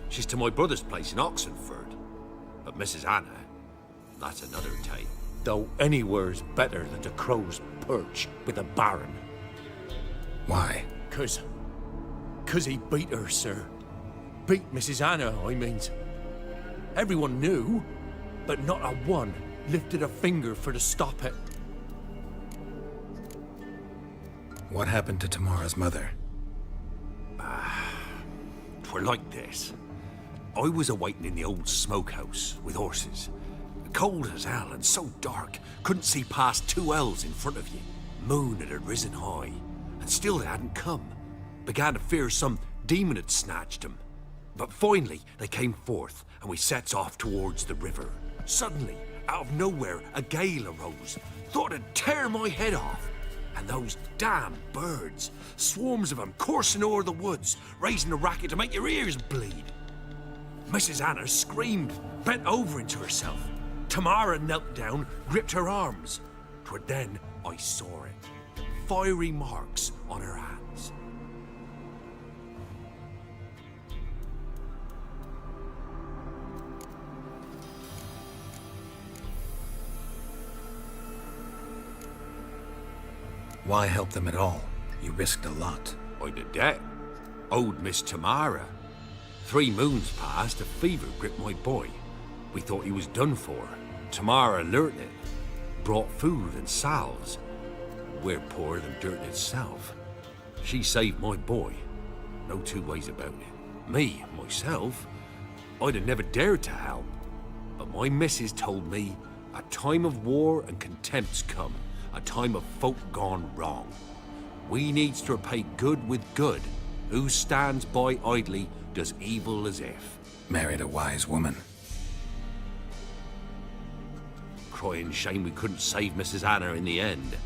S8: She's to my brother's place in Oxenford. But Mrs. Anna, that's another tale. Though anywhere's better than the Crow's Perch with a baron.
S5: Why?
S8: Cause Because he beat her, sir. Beat Mrs. Anna, I means. Everyone knew, but not a one lifted a finger for to stop it.
S5: What happened to Tamara's mother?
S8: Twere like this. I was awaiting in the old smokehouse with horses. Cold as hell and so dark, couldn't see past 2 ells in front of you. Moon had risen high, and still they hadn't come. Began to fear some demon had snatched them. But finally, they came forth, and we sets off towards the river. Suddenly, out of nowhere, a gale arose. Thought it'd tear my head off. And those damn birds, swarms of them coursing o'er the woods, raising a racket to make your ears bleed. Mrs. Anna screamed, bent over into herself. Tamara knelt down, gripped her arms. 'Twere then I saw it. Fiery marks on her hands.
S5: Why help them at all? You risked a lot.
S8: I'd a debt. Owed Miss Tamara. 3 moons passed, a fever gripped my boy. We thought he was done for. Tamara learnt it. Brought food and salves. We're poorer than dirt itself. She saved my boy. No 2 ways about it. Me, myself, I'd have never dared to help. But my missus told me a time of war and contempt's come. A time of folk gone wrong. We needs to repay good with good. Who stands by idly does evil as if.
S5: Married a wise woman.
S8: Crying shame we couldn't save Mrs. Anna in the end.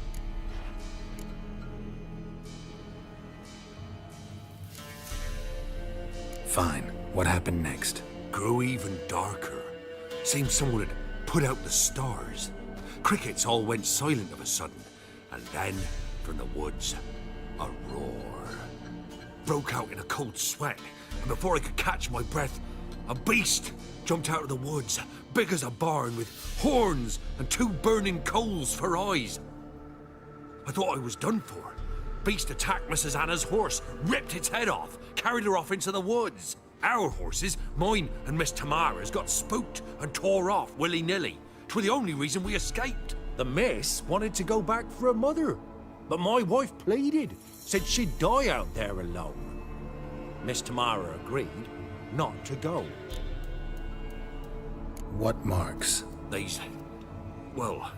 S5: Fine. What happened next?
S8: Grew even darker. Seemed someone had put out the stars. Crickets all went silent of a sudden, and then, from the woods, a roar. Broke out in a cold sweat, and before I could catch my breath, a beast jumped out of the woods, big as a barn, with horns and 2 burning coals for eyes. I thought I was done for. Beast attacked Mrs. Anna's horse, ripped its head off, carried her off into the woods. Our horses, mine and Miss Tamara's, got spooked and tore off willy-nilly. 'Twere the only reason we escaped. The miss wanted to go back for her mother, but my wife pleaded, said she'd die out there alone. Miss Tamara agreed not to go.
S5: What marks?
S8: They's, well,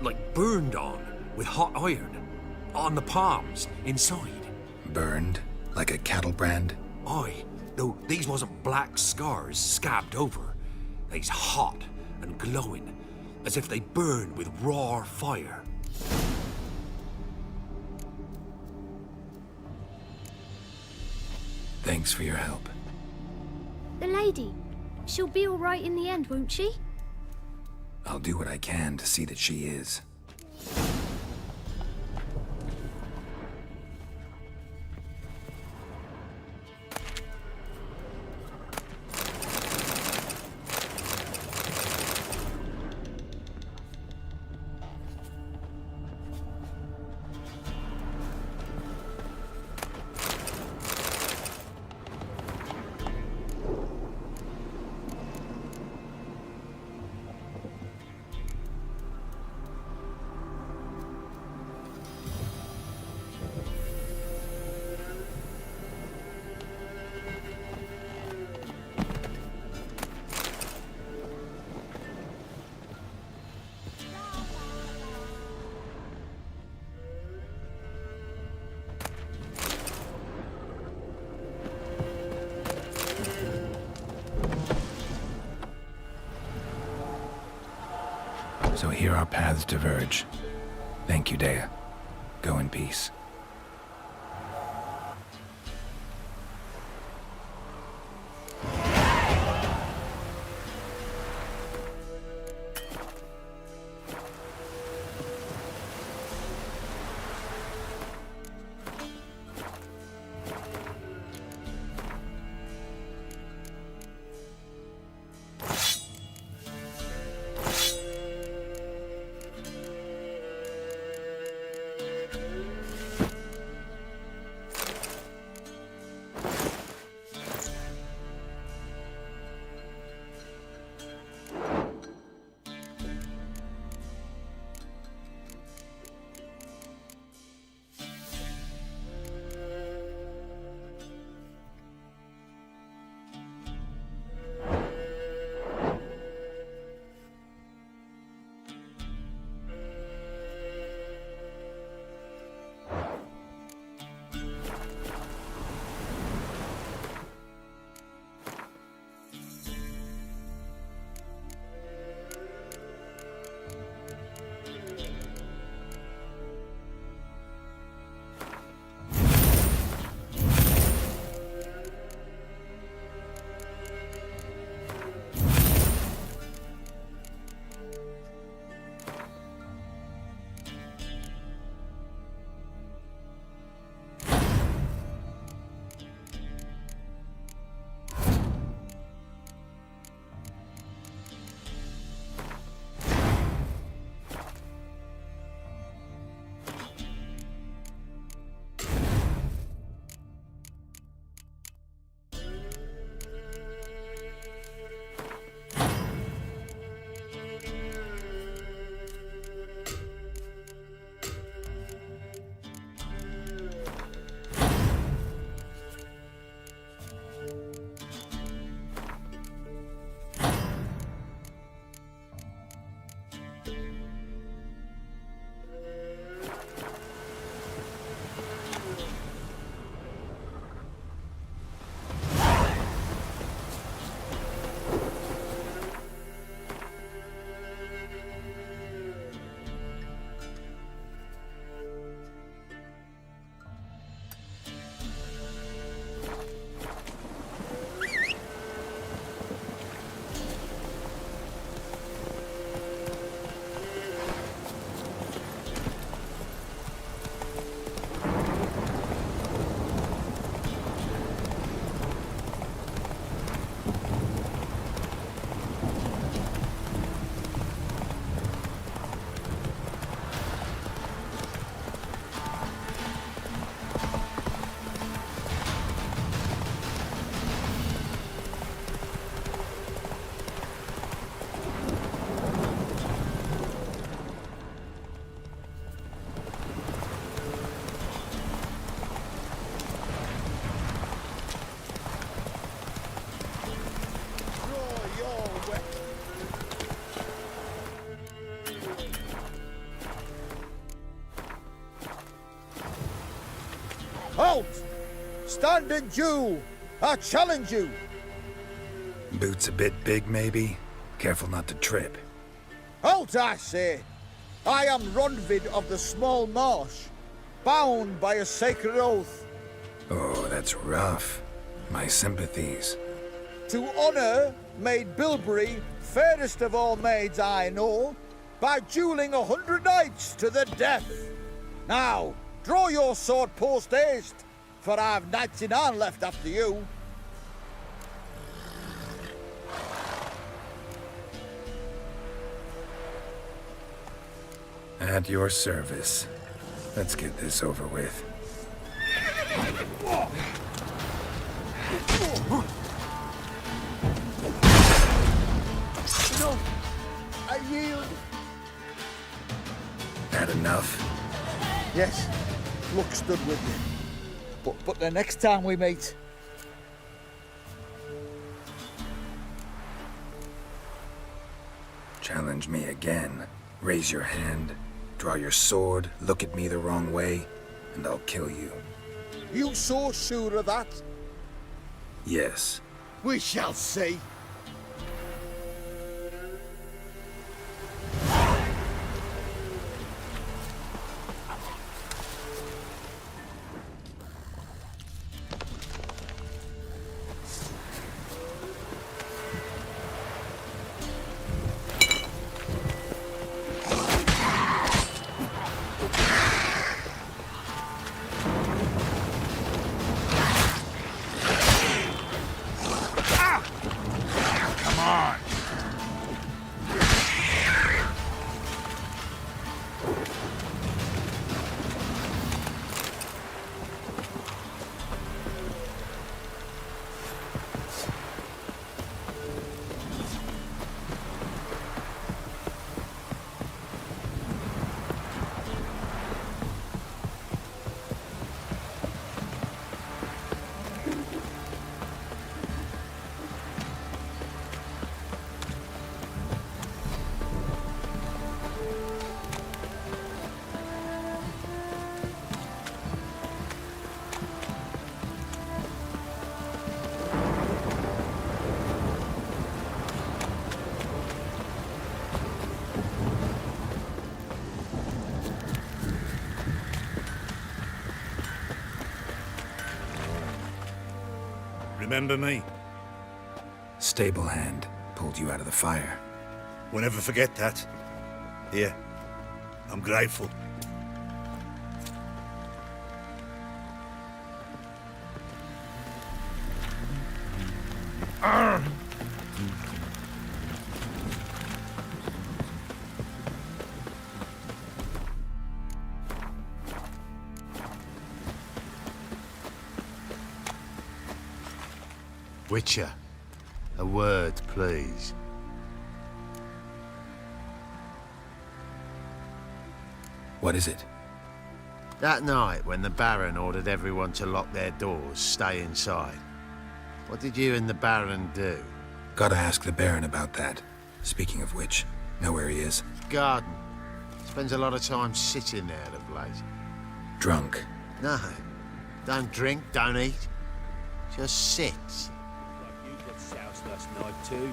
S8: like burned on with hot iron. On the palms, inside.
S5: Burned? Like a cattle brand?
S8: Aye, though these wasn't black scars scabbed over. They's hot and glowing, as if they burned with raw fire.
S5: Thanks for your help.
S7: The lady. She'll be all right in the end, won't she?
S5: I'll do what I can to see that she is. So here our paths diverge. Thank you, Dea. Go in peace.
S4: stand and duel. I challenge you.
S5: Boots a bit big, maybe? Careful not to trip.
S4: Halt, I say. I am Ronvid of the Small Marsh, bound by a sacred oath.
S5: Oh, that's rough. My sympathies.
S4: To honour Maid Bilberry, fairest of all maids I know, by duelling 100 knights to the death. Now, draw your sword post haste, for I've 99 left after you.
S5: At your service. Let's get this over with.
S4: No, I yield.
S5: Had enough?
S4: Yes, luck stood with you. But the next time we meet...
S5: Challenge me again. Raise your hand, draw your sword, look at me the wrong way, and I'll kill you.
S4: You so sure of that?
S5: Yes.
S4: We shall see.
S8: Remember me?
S5: Stable hand pulled you out of the fire.
S8: We'll never forget that. Here, I'm grateful.
S9: Witcher, a word, please.
S5: What is it?
S9: That night when the Baron ordered everyone to lock their doors, stay inside, what did you and the Baron do?
S5: Gotta ask the Baron about that. Speaking of which, know where he is?
S9: Garden. Spends a lot of time sitting there of late.
S5: Drunk.
S9: No, don't drink, don't eat. Just sits.
S3: Like you got soused last night too.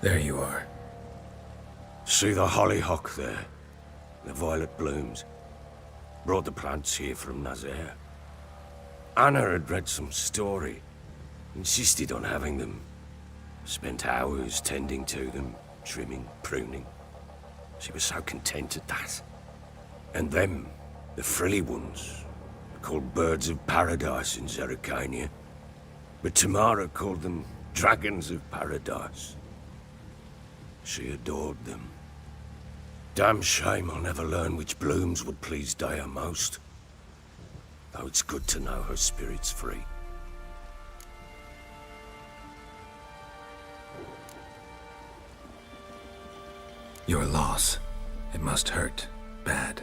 S5: There you are.
S2: See the hollyhock there? The violet blooms. Brought the plants here from Nazaire. Anna had read some story. Insisted on having them. Spent hours tending to them, trimming, pruning. She was so content at that. And them, the frilly ones, called birds of paradise in Zerrikania. But Tamara called them dragons of paradise. She adored them. Damn shame I'll never learn which blooms would please Dea most. Though it's good to know her spirit's free.
S5: Your loss. It must hurt. Bad.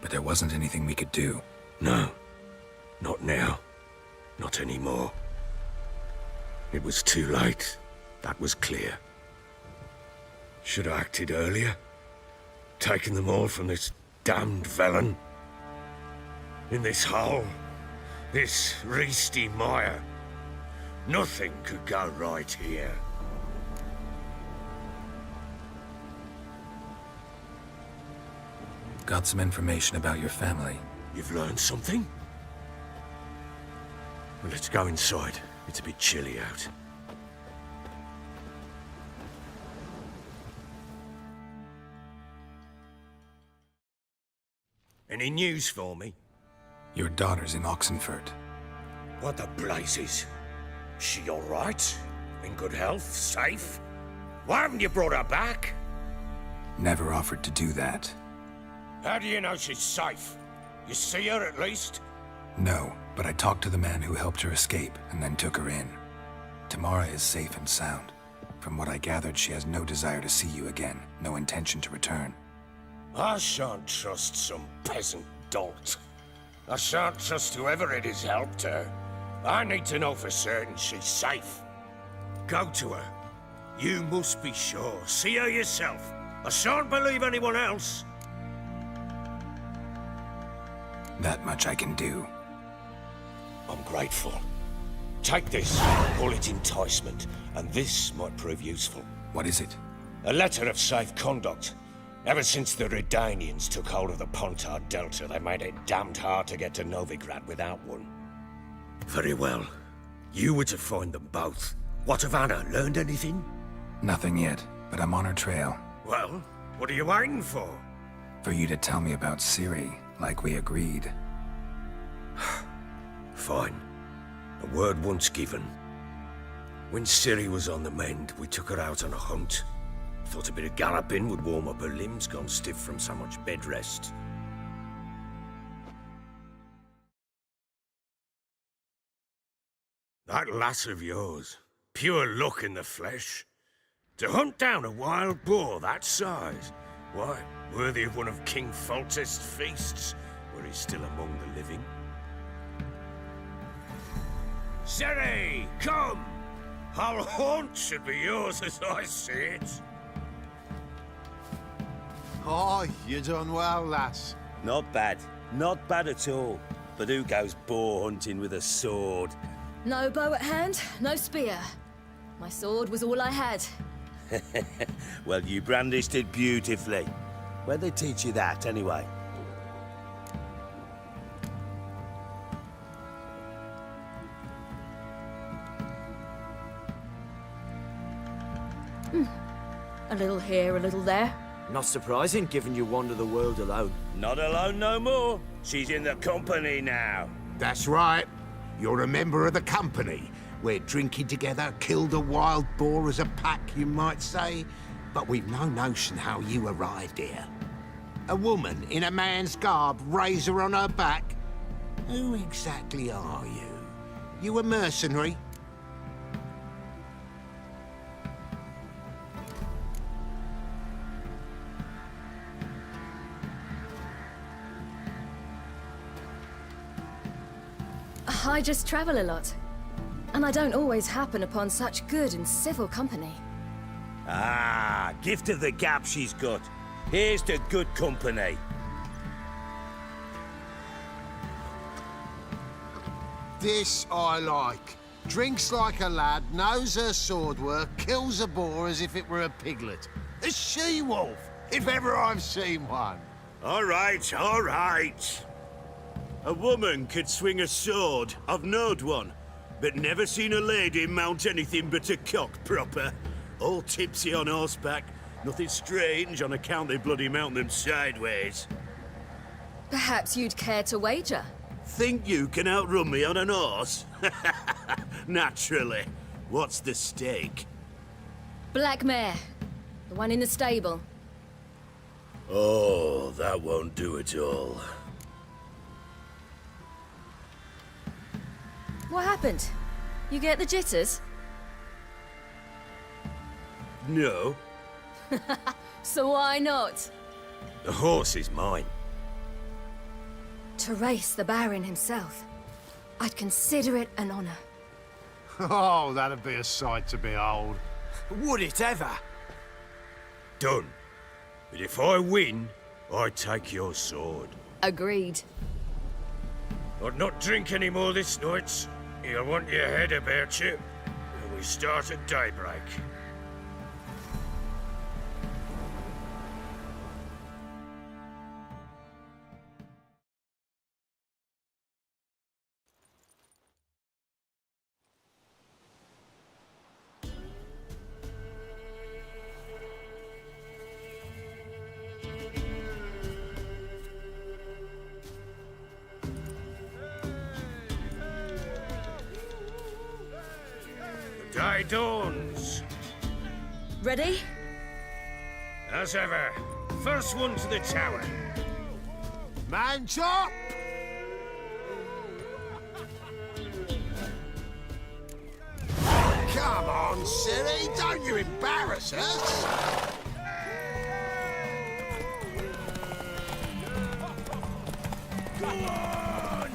S5: But there wasn't anything we could do.
S2: No. Not now. Not anymore. It was too late. That was clear. Should have acted earlier. Taken them all from this damned felon. In this hole. This Reesty mire. Nothing could go right here.
S5: Got some information about your family.
S2: You've learned something? Well, let's go inside. It's a bit chilly out. Any news for me?
S5: Your daughter's in Oxenfurt.
S2: What the blazes? She all right? In good health? Safe? Why haven't you brought her back?
S5: Never offered to do that.
S2: How do you know she's safe? You see her at least?
S5: No, but I talked to the man who helped her escape and then took her in. Tamara is safe and sound. From what I gathered, she has no desire to see you again, no intention to return.
S2: I shan't trust some peasant dolt. I shan't trust whoever it is helped her. I need to know for certain she's safe. Go to her. You must be sure. See her yourself. I shan't believe anyone else.
S5: That much I can do.
S2: I'm grateful. Take this, call it enticement, and this might prove useful.
S5: What is it?
S2: A letter of safe conduct. Ever since the Redanians took hold of the Pontar Delta, they made it damned hard to get to Novigrad without one. Very well. You were to find them both. What of Anna? Learned anything?
S5: Nothing yet, but I'm on her trail.
S2: Well, what are you waiting for?
S5: For you to tell me about Ciri, like we agreed.
S2: Fine. A word once given. When Ciri was on the mend, we took her out on a hunt. Thought a bit of galloping would warm up her limbs, gone stiff from so much bed rest. That lass of yours, pure luck in the flesh. To hunt down a wild boar that size, why, worthy of one of King Foltest's feasts, where he's still among the living. Ciri, come! Our haunt should be yours as I see it.
S9: Oh, you done well, lass.
S10: Not bad. Not bad at all. But who goes boar hunting with a sword?
S1: No bow at hand, no spear. My sword was all I had.
S10: Well, you brandished it beautifully. Where'd they teach you that, anyway?
S1: A little here, a little there.
S3: Not surprising, given you wander the world alone.
S10: Not alone no more. She's in the company now.
S6: That's right. You're a member of the company. We're drinking together, killed a wild boar as a pack, you might say. But we've no notion how you arrived here. A woman in a man's garb, razor on her back. Who exactly are you? You a mercenary?
S1: I just travel a lot. And I don't always happen upon such good and civil company.
S10: Ah, gift of the gab she's got. Here's to good company.
S9: This I like. Drinks like a lad, knows her sword work, kills a boar as if it were a piglet. A she-wolf, if ever I've seen one.
S10: All right, all right. A woman could swing a sword. I've knowed one. But never seen a lady mount anything but a cock proper. All tipsy on horseback. Nothing strange on account they bloody mount them sideways.
S1: Perhaps you'd care to wager?
S10: Think you can outrun me on an horse? Naturally. What's the stake?
S1: Black mare. The one in the stable.
S2: Oh, that won't do at all.
S1: What happened? You get the jitters?
S2: No.
S1: So why not?
S2: The horse is mine.
S1: To race the Baron himself. I'd consider it an honor.
S9: Oh, that'd be a sight to behold.
S3: Would it ever?
S2: done. But if I win, I take your sword.
S1: Agreed.
S2: I'd not drink any more this night. You'll want your head about you. And we start at daybreak. The day dawns.
S1: Ready?
S2: As ever, first one to the tower.
S9: Man chop! Come on, silly, don't you embarrass us!
S2: Go on!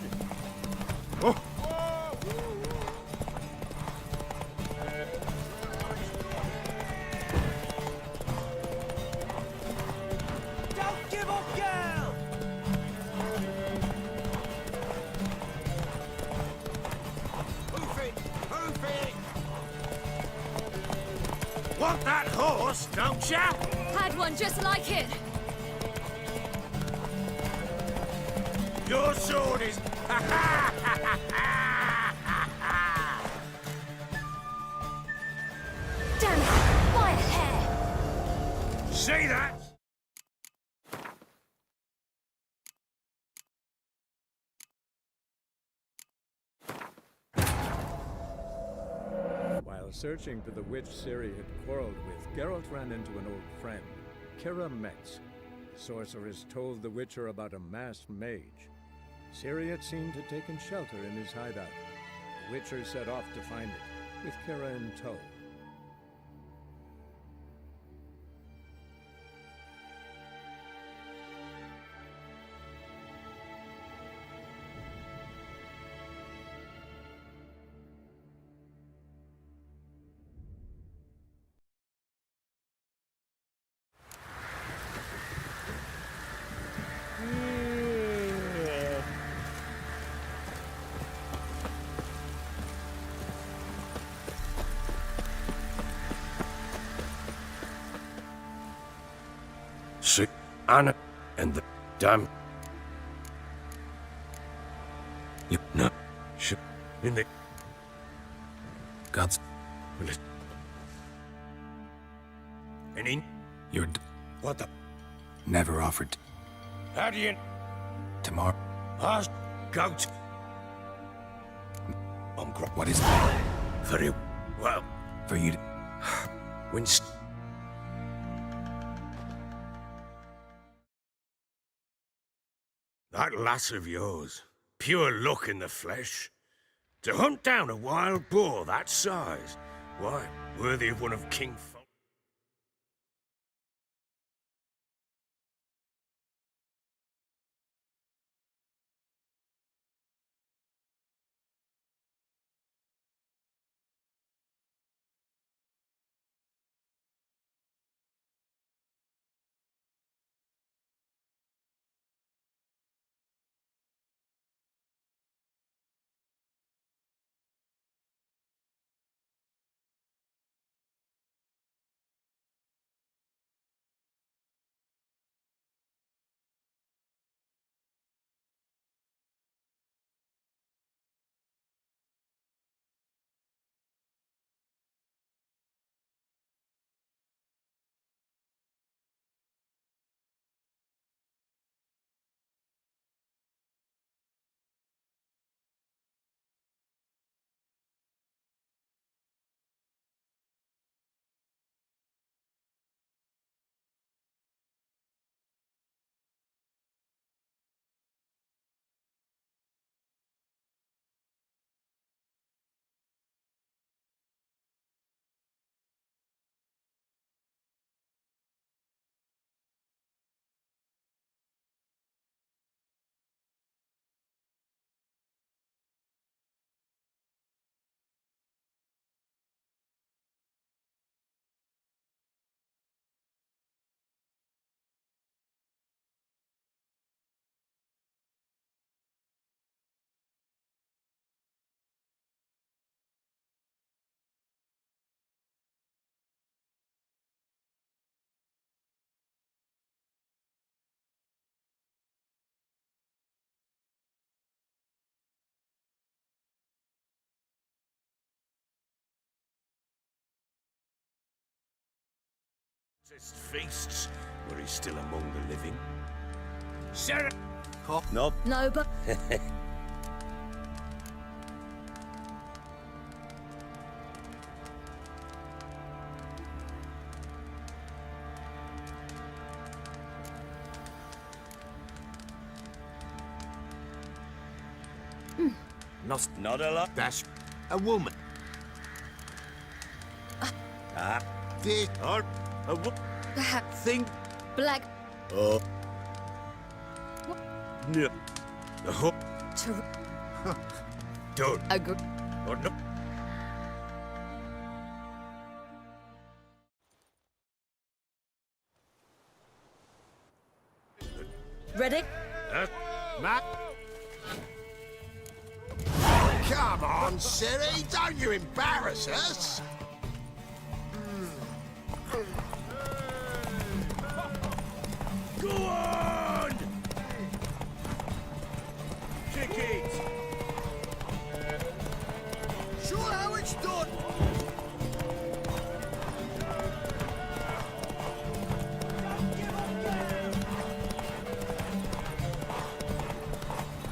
S3: Don't give up, girl!
S9: Hoof it! Hoof it!
S2: Want that horse, don't ya?
S1: Had one just like it.
S2: Your sword is...
S1: Damn it! By a hair!
S2: See that?
S11: While searching for the witch Ciri had quarreled with, Geralt ran into an old friend, Kira Metz. The sorceress told the Witcher about a masked mage. Ciri had seemed to have taken shelter in his hideout. The Witcher set off to find it, with Kira in tow.
S2: See, Anna and the damn... You know, shit in the...
S5: God's...
S2: And in...
S5: You're
S2: What the...
S5: never offered
S2: How do you...
S5: tomorrow.
S2: Ask... Goat...
S5: What is that?
S2: For you... Well...
S5: For you to...
S2: When... That lass of yours, pure luck in the flesh. To hunt down a wild boar that size, why, worthy of one of King Feasts, were he still among the living?
S10: Sarah!
S2: No.
S1: No, but
S10: Not a lot.
S6: That's a woman. This
S10: Or a
S1: perhaps
S10: thing.
S1: black
S10: Oh. No. Oh.
S1: to
S2: Done.
S1: agree.
S2: Or no.
S1: Ready?
S6: Matt. Come on, Siri, don't you embarrass us.
S2: Go on! Kick it!
S4: Sure how it's done.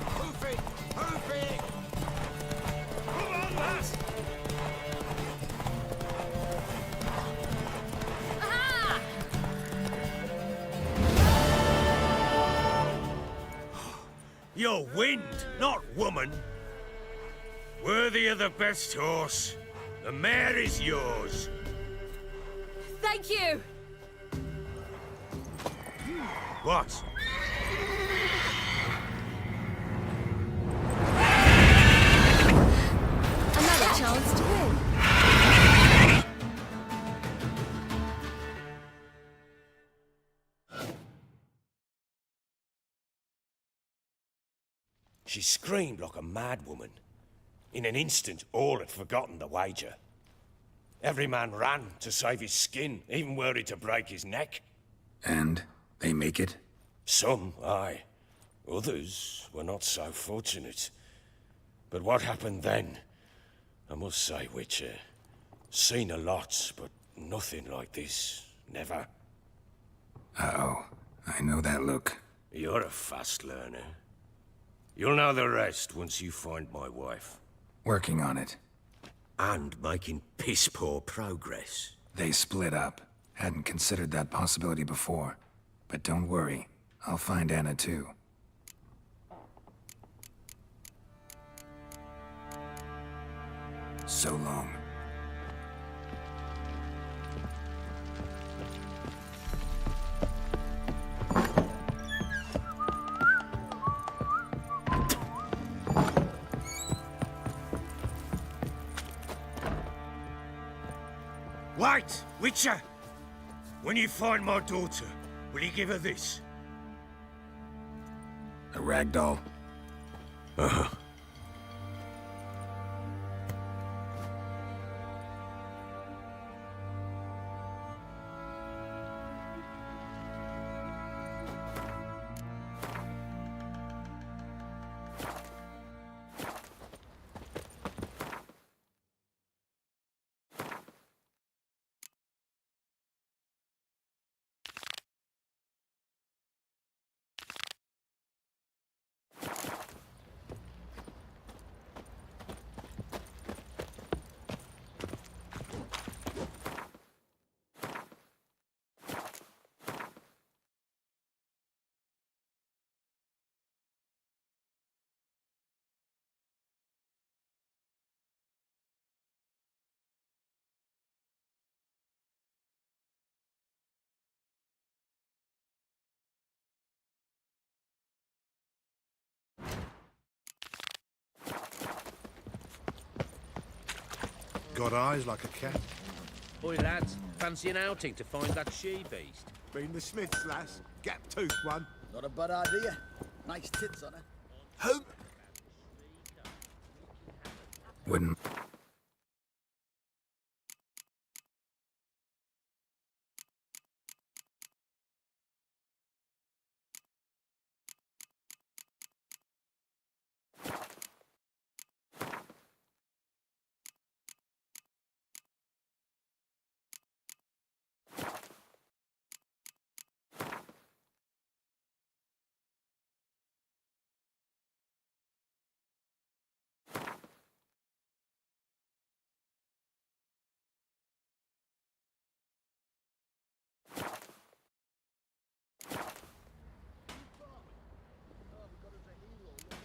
S6: Hoof it! Hoof it!
S2: Come on, lass! You're wind, not woman. Worthy of the best horse. The mare is yours.
S1: Thank you.
S2: What?
S1: Another chance to win.
S2: She screamed like a mad woman. In an instant, all had forgotten the wager. Every man ran to save his skin, even were he to break his neck.
S5: And they make it?
S2: Some, aye. Others were not so fortunate. But what happened then? I must say, Witcher, seen a lot, but nothing like this. Never.
S5: Uh-oh. I know that look.
S2: You're a fast learner. You'll know the rest once you find my wife.
S5: Working on it.
S2: And making piss-poor progress.
S5: They split up. Hadn't considered that possibility before. But don't worry. I'll find Anna too. So long.
S2: Wait, Witcher! When you find my daughter, will you give her this?
S5: A ragdoll?
S2: Uh-huh.
S6: Got eyes like a cat.
S3: Oi, lads, fancy an outing to find that she-beast?
S6: Been the Smiths, lass. Gap-toothed one.
S4: Not a bad idea. Nice tits on her.
S6: Who?
S5: Wouldn't...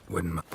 S5: Wouldn't mind.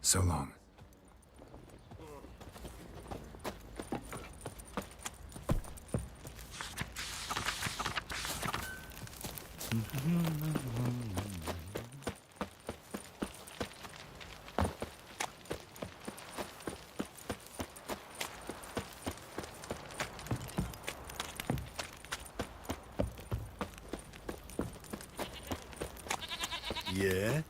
S5: So long.
S6: Yeah?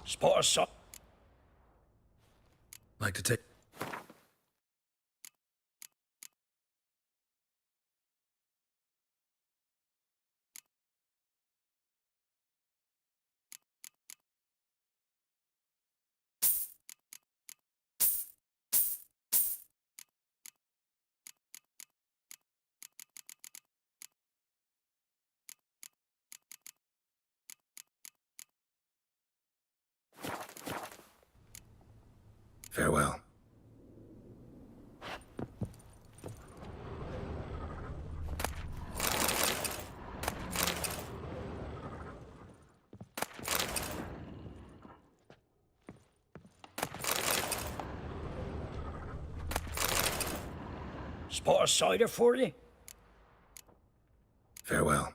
S3: Spot a shot.
S5: Like to take... Farewell.
S3: Spot a cider for you.
S5: Farewell.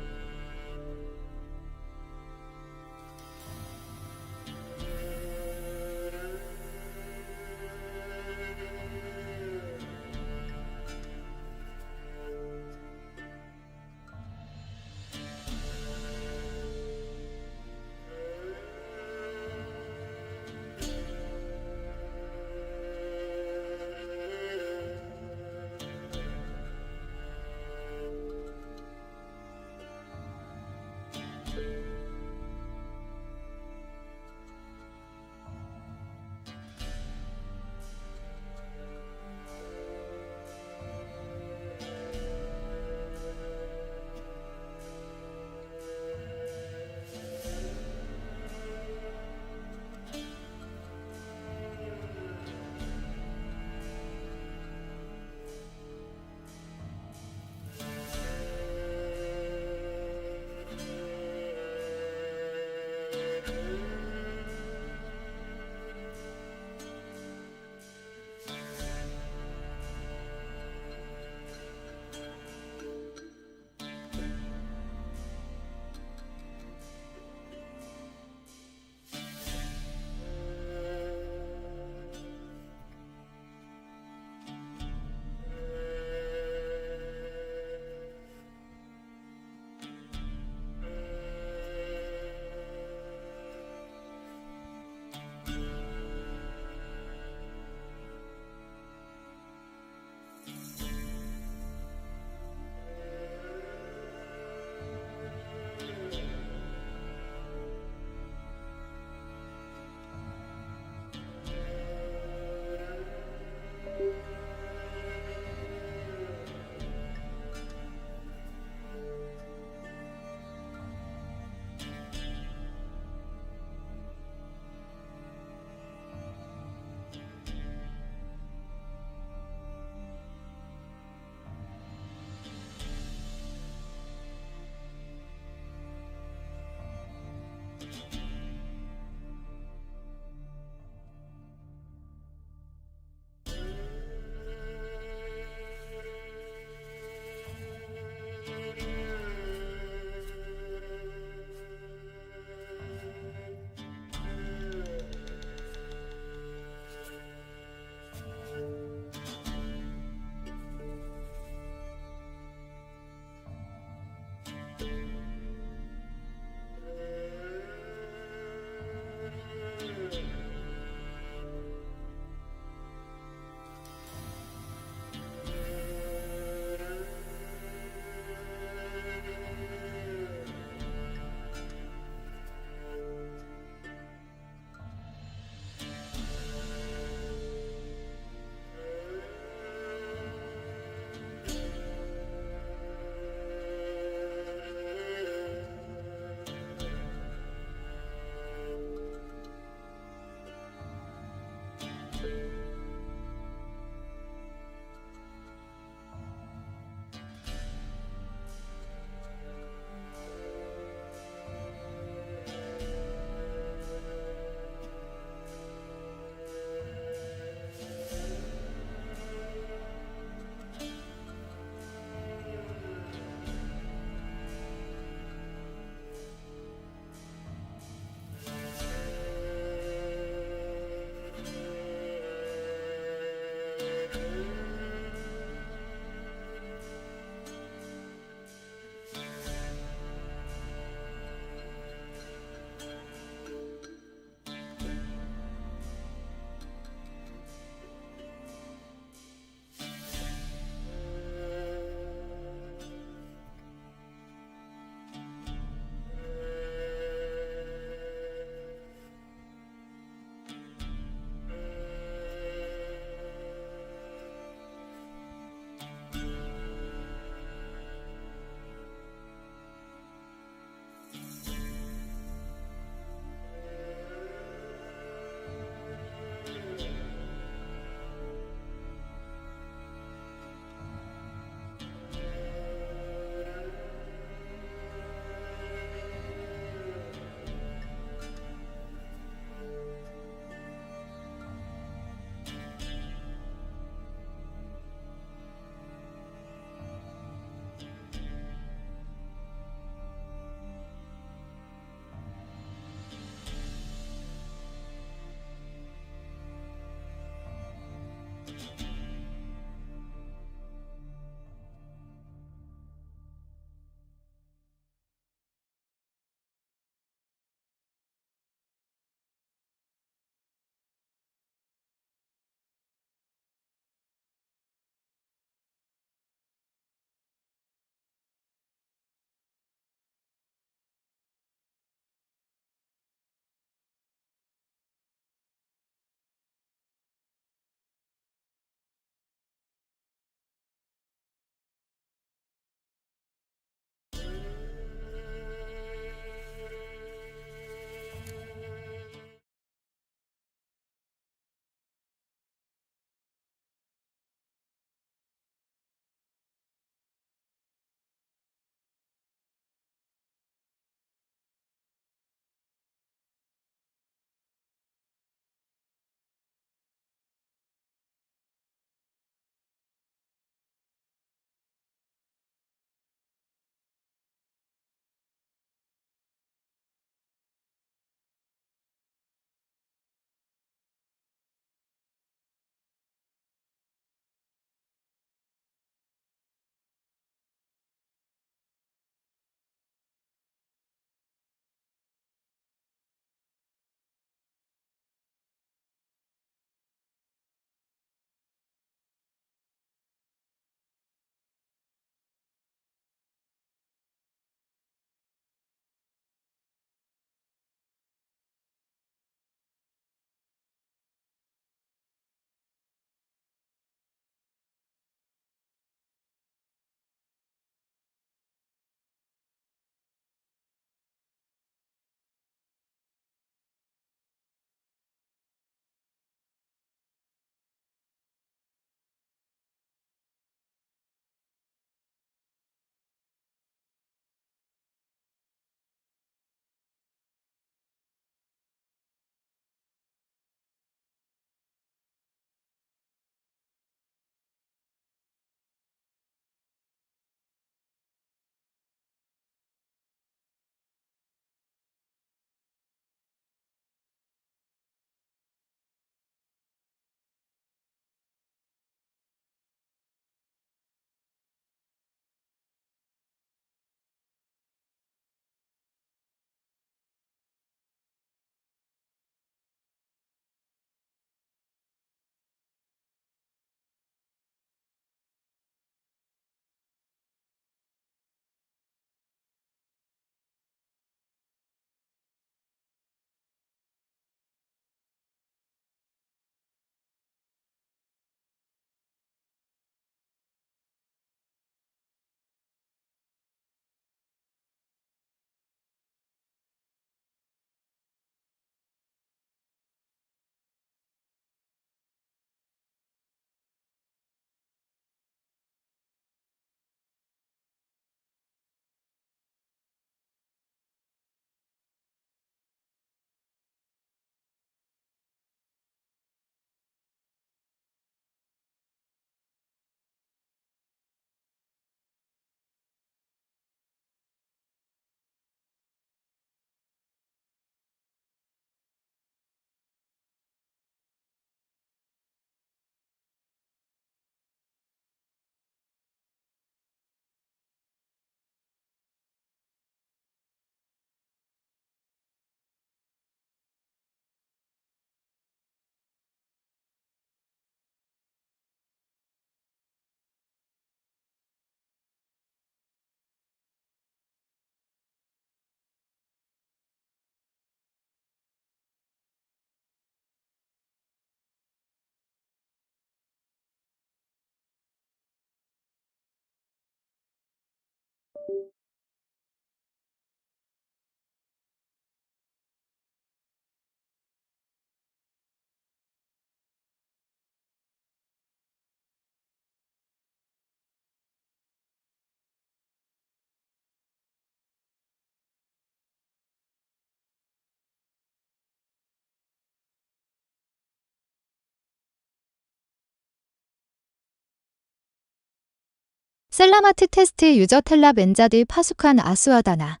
S12: 셀라마트 테스트 유저 텔라 멘자드 파수칸 아수아다나.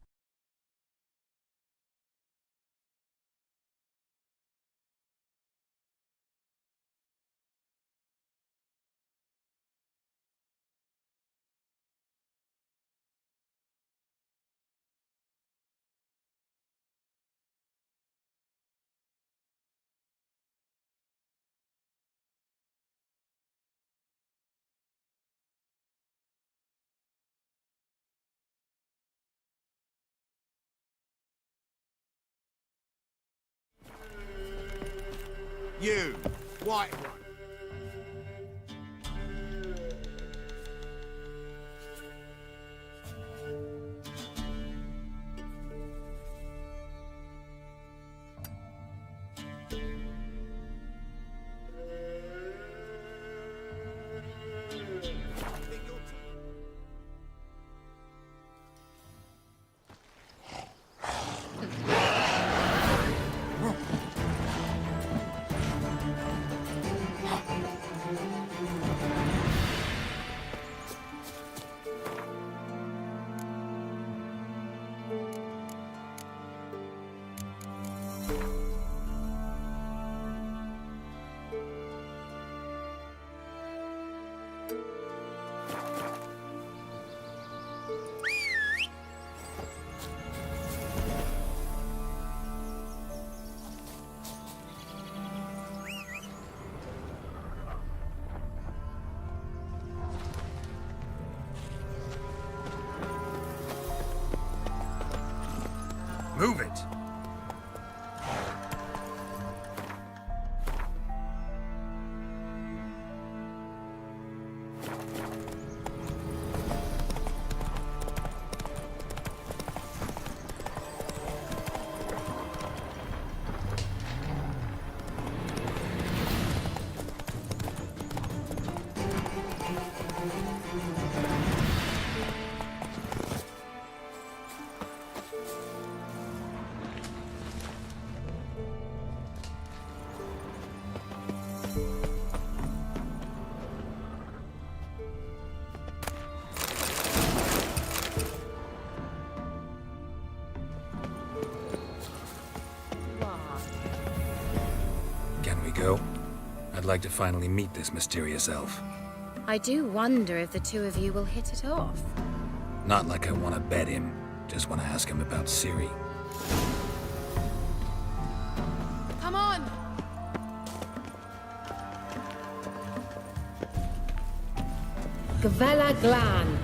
S9: You, white one.
S5: Move it! Can we go? I'd like to finally meet this mysterious elf.
S1: I do wonder if the two of you will hit it off.
S5: Not like I want to bet him, just want to ask him about Ciri.
S1: Come on! Gvella Glan.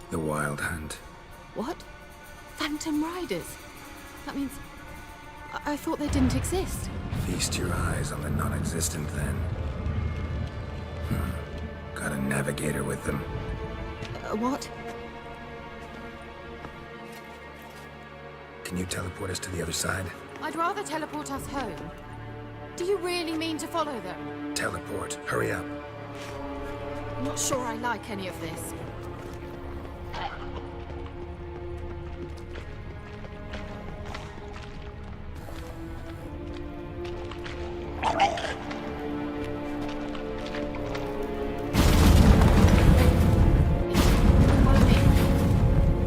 S5: The Wild Hunt.
S13: What? Phantom Riders? That means... I thought they didn't exist.
S5: Feast your eyes on the non-existent then. Got a navigator with them.
S13: What?
S5: Can you teleport us to the other side?
S13: I'd rather teleport us home. Do you really mean to follow them?
S5: Teleport. Hurry up.
S13: I'm not sure I like any of this.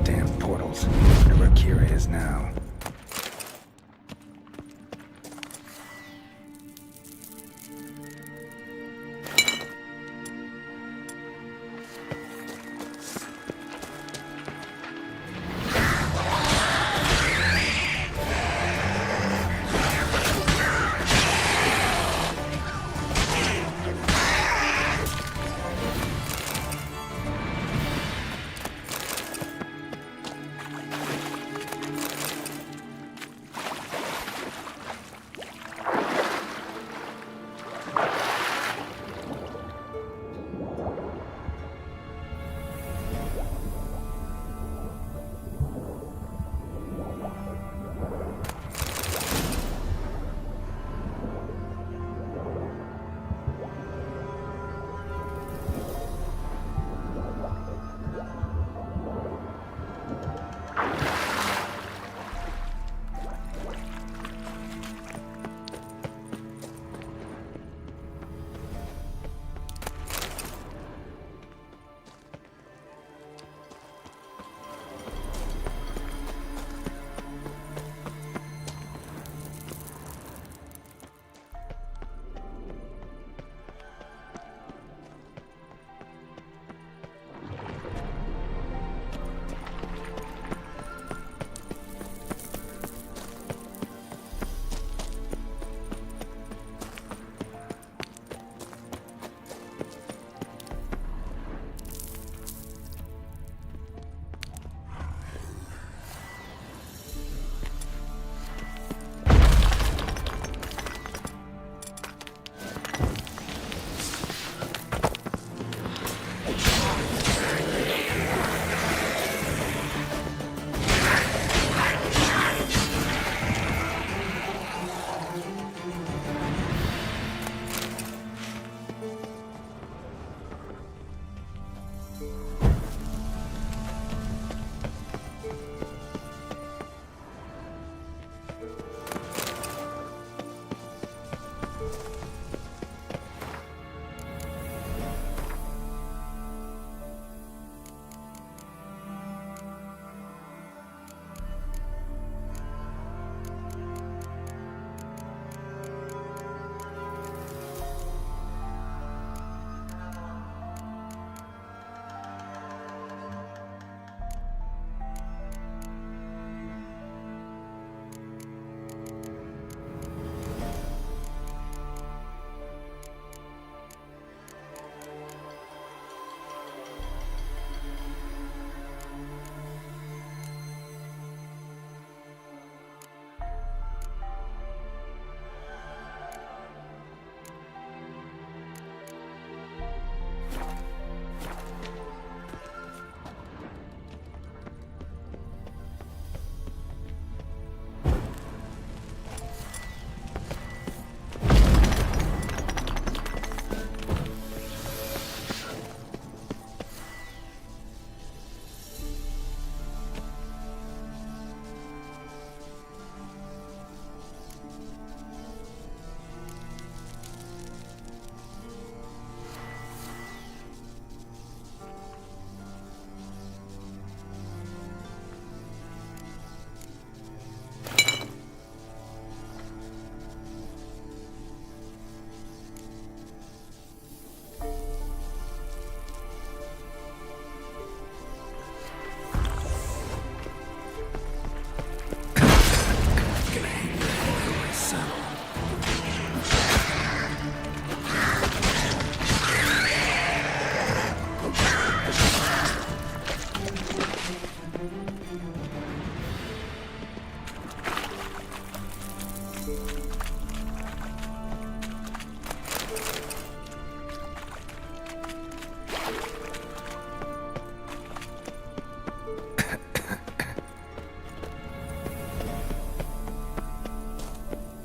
S5: Damn portals. Wonder where Kira is now.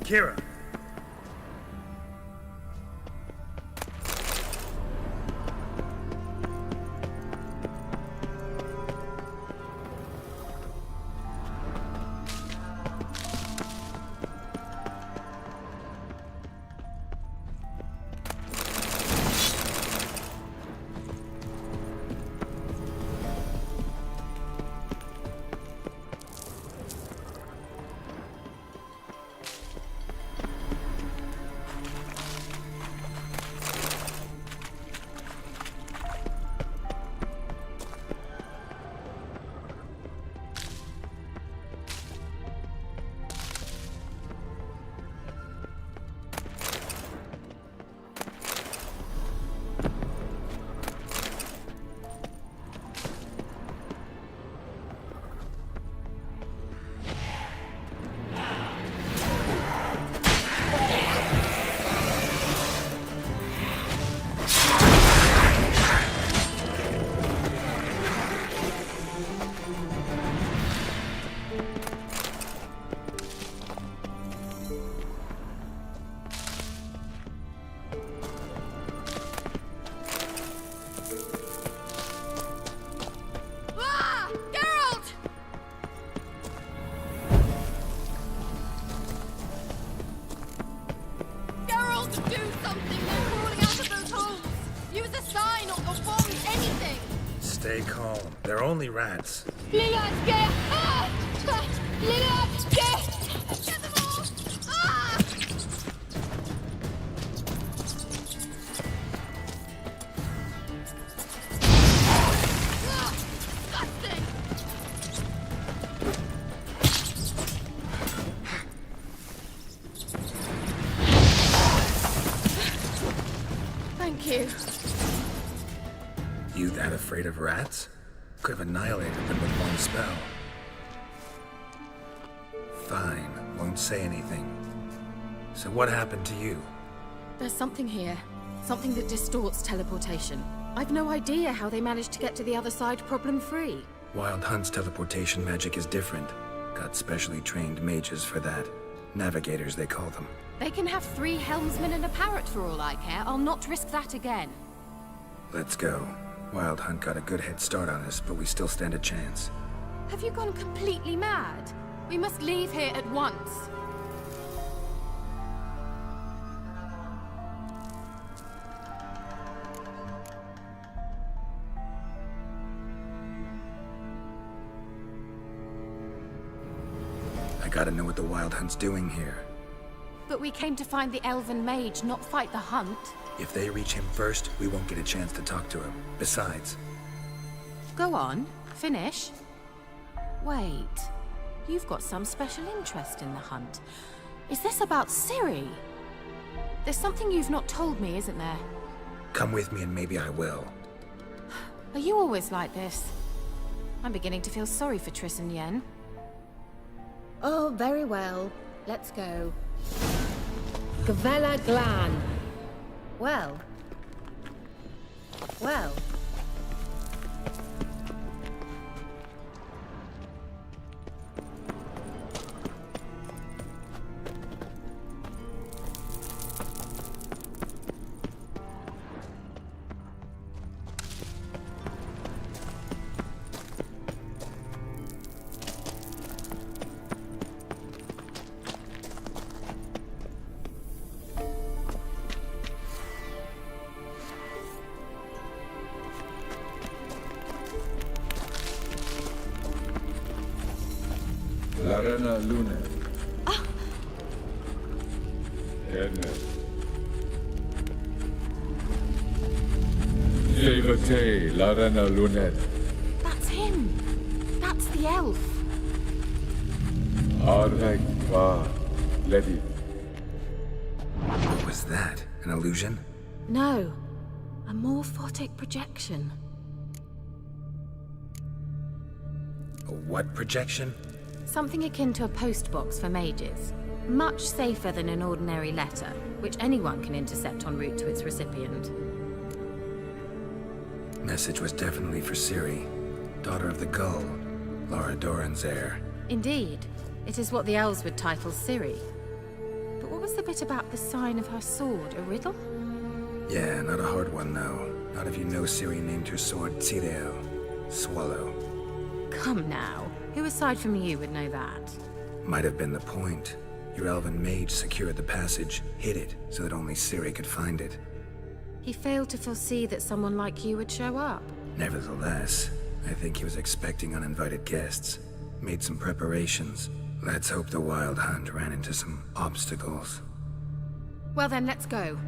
S2: Kira.
S13: Do something! They're crawling out of those holes! Use a sign or bomb, anything!
S5: Stay calm. They're only rats.
S13: Lillard's get! Ah! Lillard's get! Get them all! Ah! Disgusting! Thank you.
S5: You that afraid of rats? Could have annihilated them with one spell. Fine, won't say anything. So what happened to you?
S13: There's something here. Something that distorts teleportation. I've no idea how they managed to get to the other side problem-free.
S5: Wild Hunt's teleportation magic is different. Got specially trained mages for that. Navigators, they call them.
S13: They can have 3 helmsmen and a parrot for all I care. I'll not risk that again.
S5: Let's go. Wild Hunt got a good head start on us, but we still stand a chance.
S13: Have you gone completely mad? We must leave here at once.
S5: I gotta know what the Wild Hunt's doing here.
S13: But we came to find the Elven Mage, not fight the hunt.
S5: If they reach him first, we won't get a chance to talk to him. Besides...
S13: Go on, finish. Wait, you've got some special interest in the hunt. Is this about Ciri? There's something you've not told me, isn't there?
S5: Come with me and maybe I will.
S13: Are you always like this? I'm beginning to feel sorry for Triss and Yen.
S1: Oh, very well. Let's go. Gavella Glan. Well. Well.
S14: Larena Lunet. Ernest. Levate, Larena Lunet.
S13: That's him. That's the elf.
S14: Arvek va Ledi.
S5: What was that? An illusion?
S13: No. A morphotic projection.
S5: A what projection?
S13: Something akin to a postbox for mages. Much safer than an ordinary letter, which anyone can intercept en route to its recipient.
S5: Message was definitely for Ciri, daughter of the Gull, Lara Doran's heir.
S13: Indeed. It is what the elves would title Ciri. But what was the bit about the sign of her sword? A riddle?
S5: Yeah, not a hard one, though. Not if you know Ciri named her sword Cireo, Swallow.
S13: Come now. Who aside from you would know that?
S5: Might have been the point. Your elven mage secured the passage, hid it, so that only Ciri could find it.
S13: He failed to foresee that someone like you would show up.
S5: Nevertheless, I think he was expecting uninvited guests. Made some preparations. Let's hope the Wild Hunt ran into some obstacles.
S13: Well then, let's go.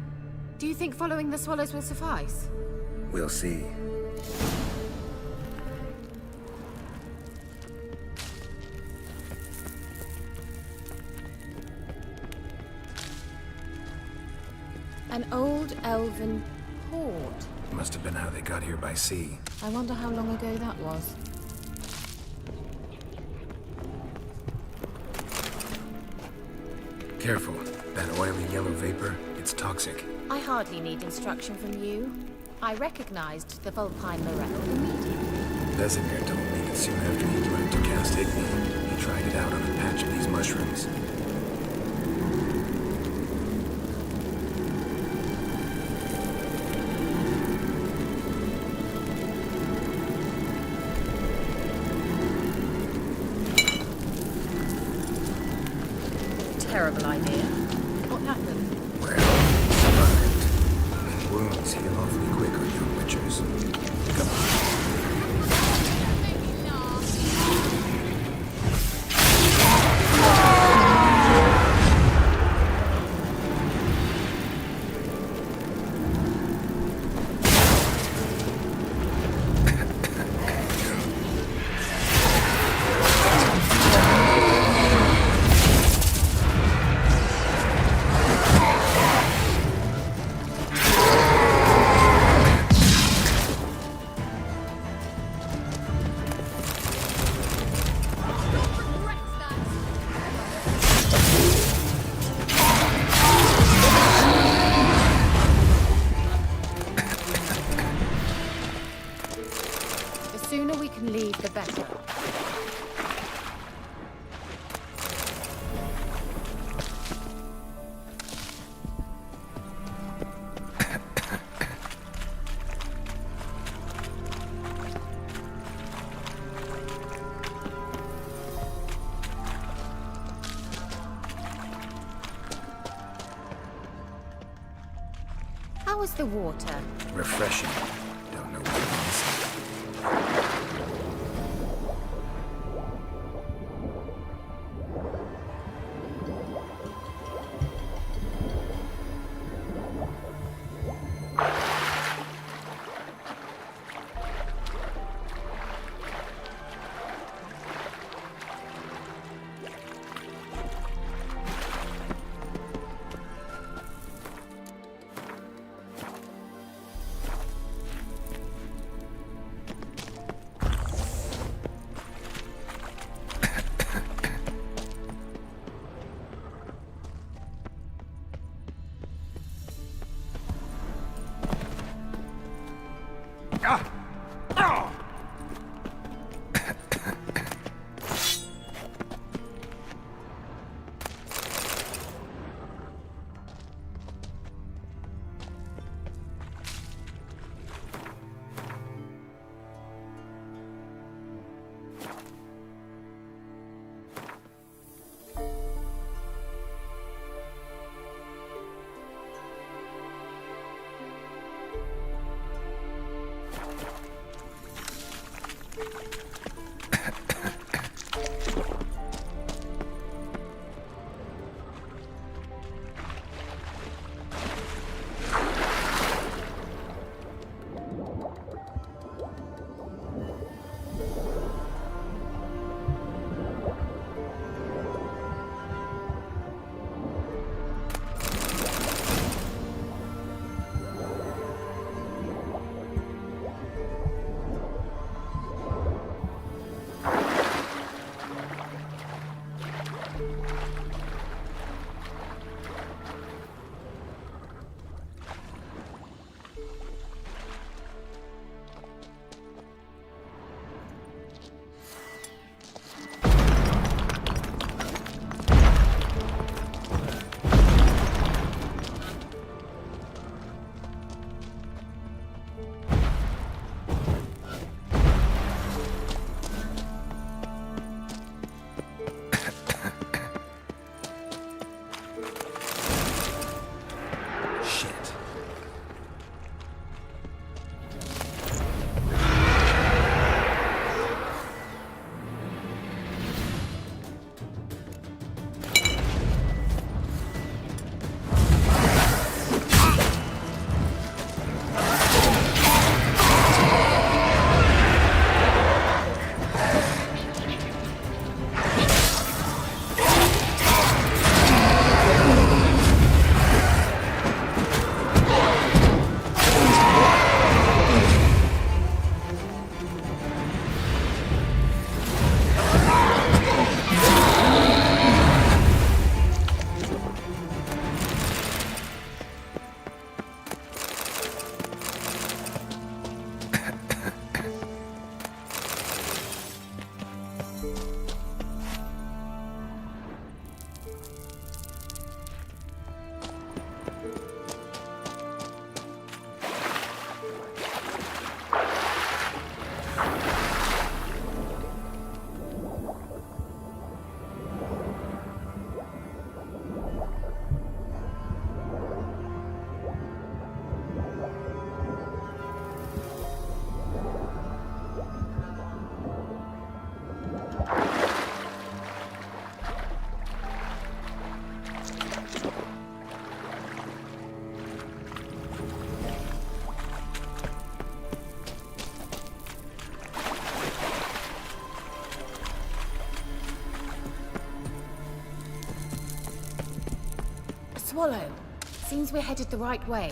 S13: Do you think following the swallows will suffice?
S5: We'll see.
S13: An old elven port.
S5: Must have been how they got here by sea.
S13: I wonder how long ago that was.
S5: Careful. That oily yellow vapor, it's toxic.
S13: I hardly need instruction from you. I recognized the Vulpine Morel immediately.
S5: Vesemir told me that soon after he'd learned to cast Igni, he tried it out on a patch of these mushrooms.
S13: Terrible idea. What happened?
S5: Well, some
S13: How is the water?
S5: Refreshing. Don't know what it is.
S13: Swallow. Seems we're headed the right way.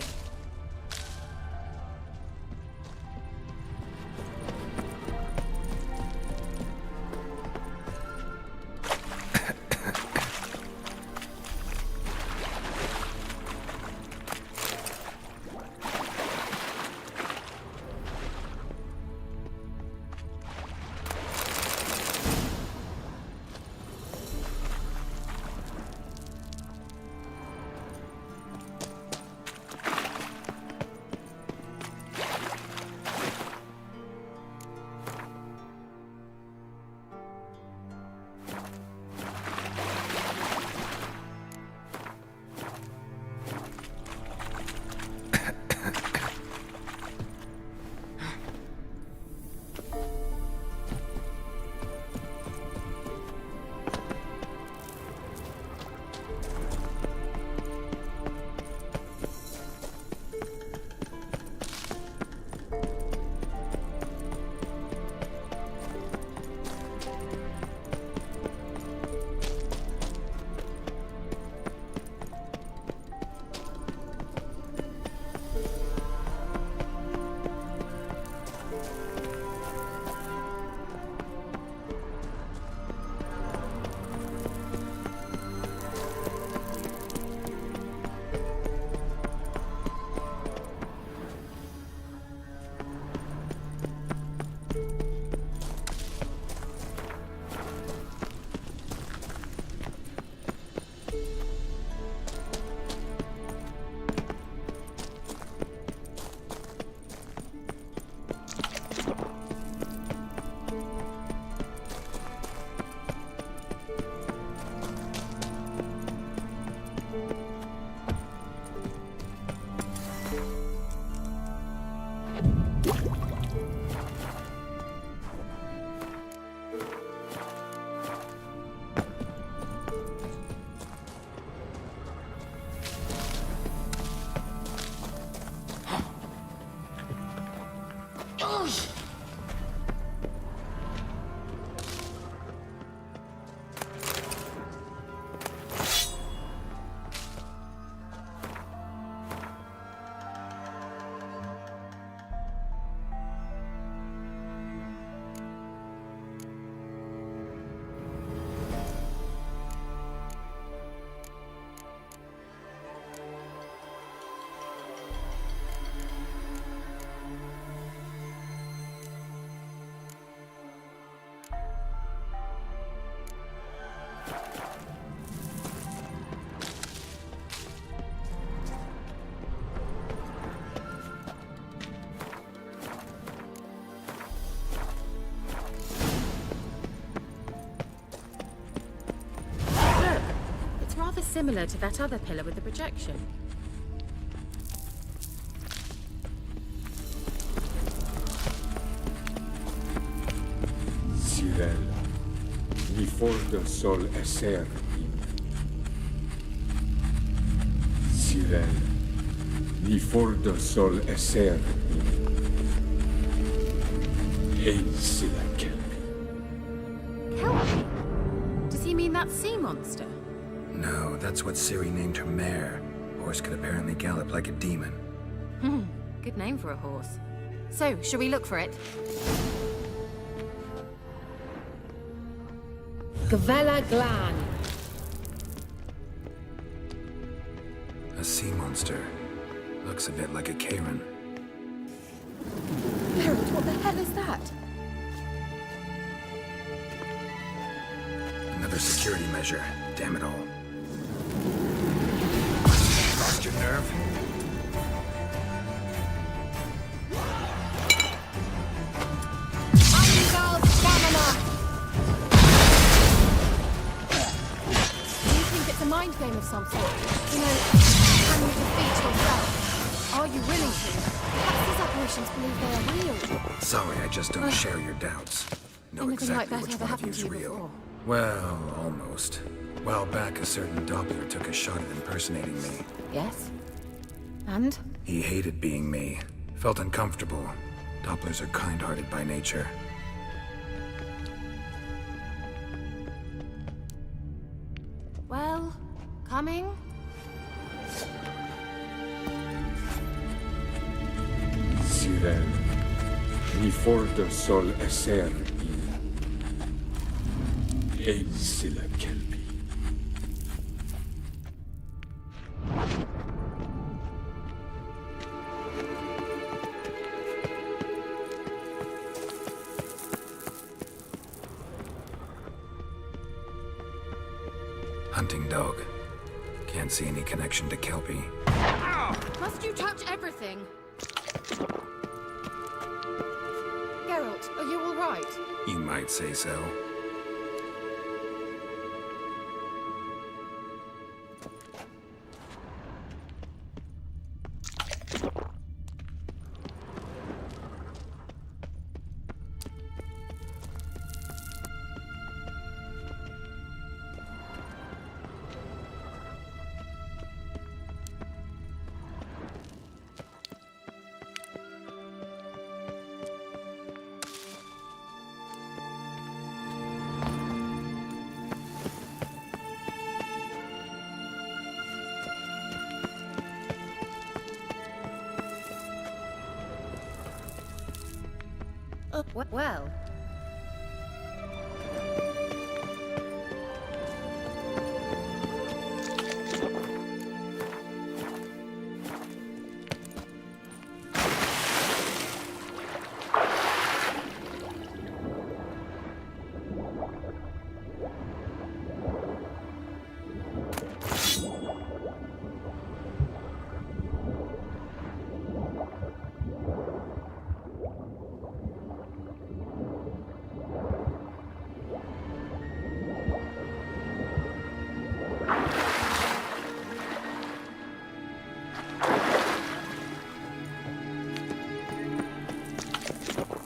S13: similar to that other pillar with the projection.
S14: Sirel, ni forte sol esser in. Sirel, ni forte sol esser in. Ein sila kelpi.
S13: Kelpie? Does he mean that sea monster?
S5: No, that's what Ciri named her mare. Horse could apparently gallop like a demon.
S13: Good name for a horse. So, shall we look for it? Gavella Glan.
S5: A sea monster. Looks a bit like a Karen.
S13: Geralt, what the hell is that?
S5: Another security measure. Damn it all. Lost your nerve?
S13: Do you think it's a mind game of some sort? You know, can you defeat yourself? Are you willing to? Perhaps these apparitions believe they are real.
S5: Sorry, I just don't share your doubts. Know
S13: Anything like
S5: exactly
S13: that
S5: which
S13: ever
S5: one of
S13: happened
S5: you's
S13: to you
S5: real.
S13: before?
S5: Well, almost. A while back, a certain Doppler took a shot at impersonating me.
S13: Yes. And?
S5: He hated being me. Felt uncomfortable. Dopplers are kind-hearted by nature.
S13: Well, coming?
S14: Sirel, ni forte sol esser in. Ein sila kelpi.
S5: Hunting dog. Can't see any connection to Kelpie.
S13: Must you touch everything? Geralt, are you all right?
S5: You might say so.
S13: Well.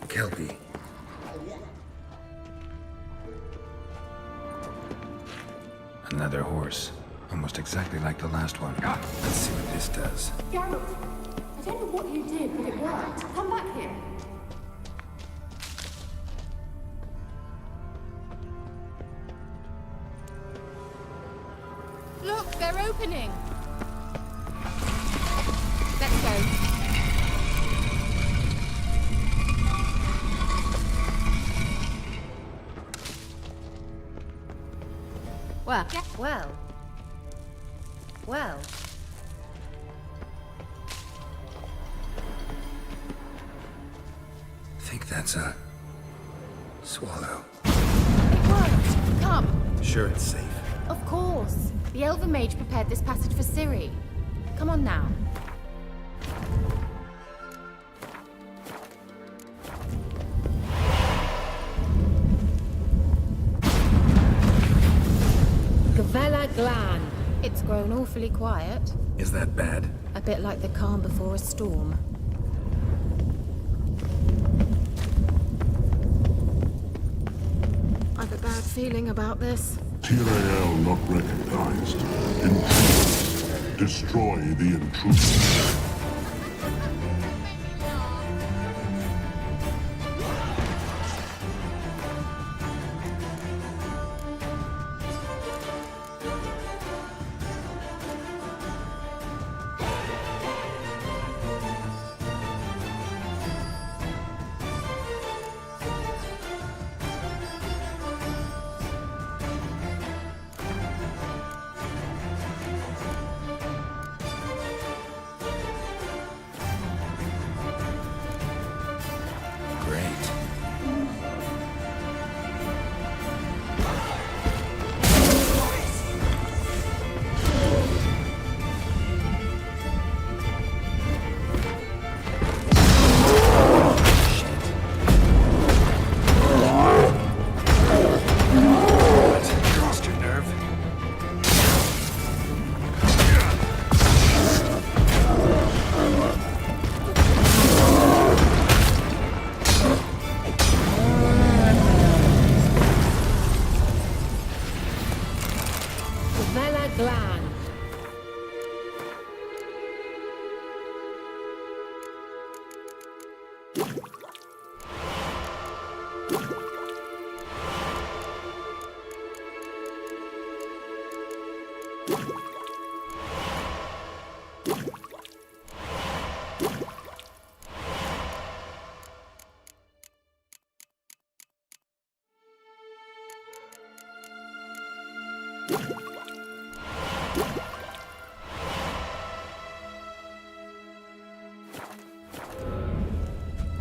S5: Kelpie. Another horse. Almost exactly like the last one. Let's see what this does.
S13: Geralt, I don't know what you did, but it worked. Come back here. Look, they're opening. Let's go. Well.
S5: Think that's a swallow.
S13: It worked. Come.
S5: Sure it's safe.
S13: Of course. The Elven Mage prepared this passage for Ciri. Come on now. Gavella Glan. It's grown awfully quiet.
S5: Is that bad?
S13: A bit like the calm before a storm. I've a bad feeling about this.
S15: Tyrael not recognized. Intruder. Destroy the intruder.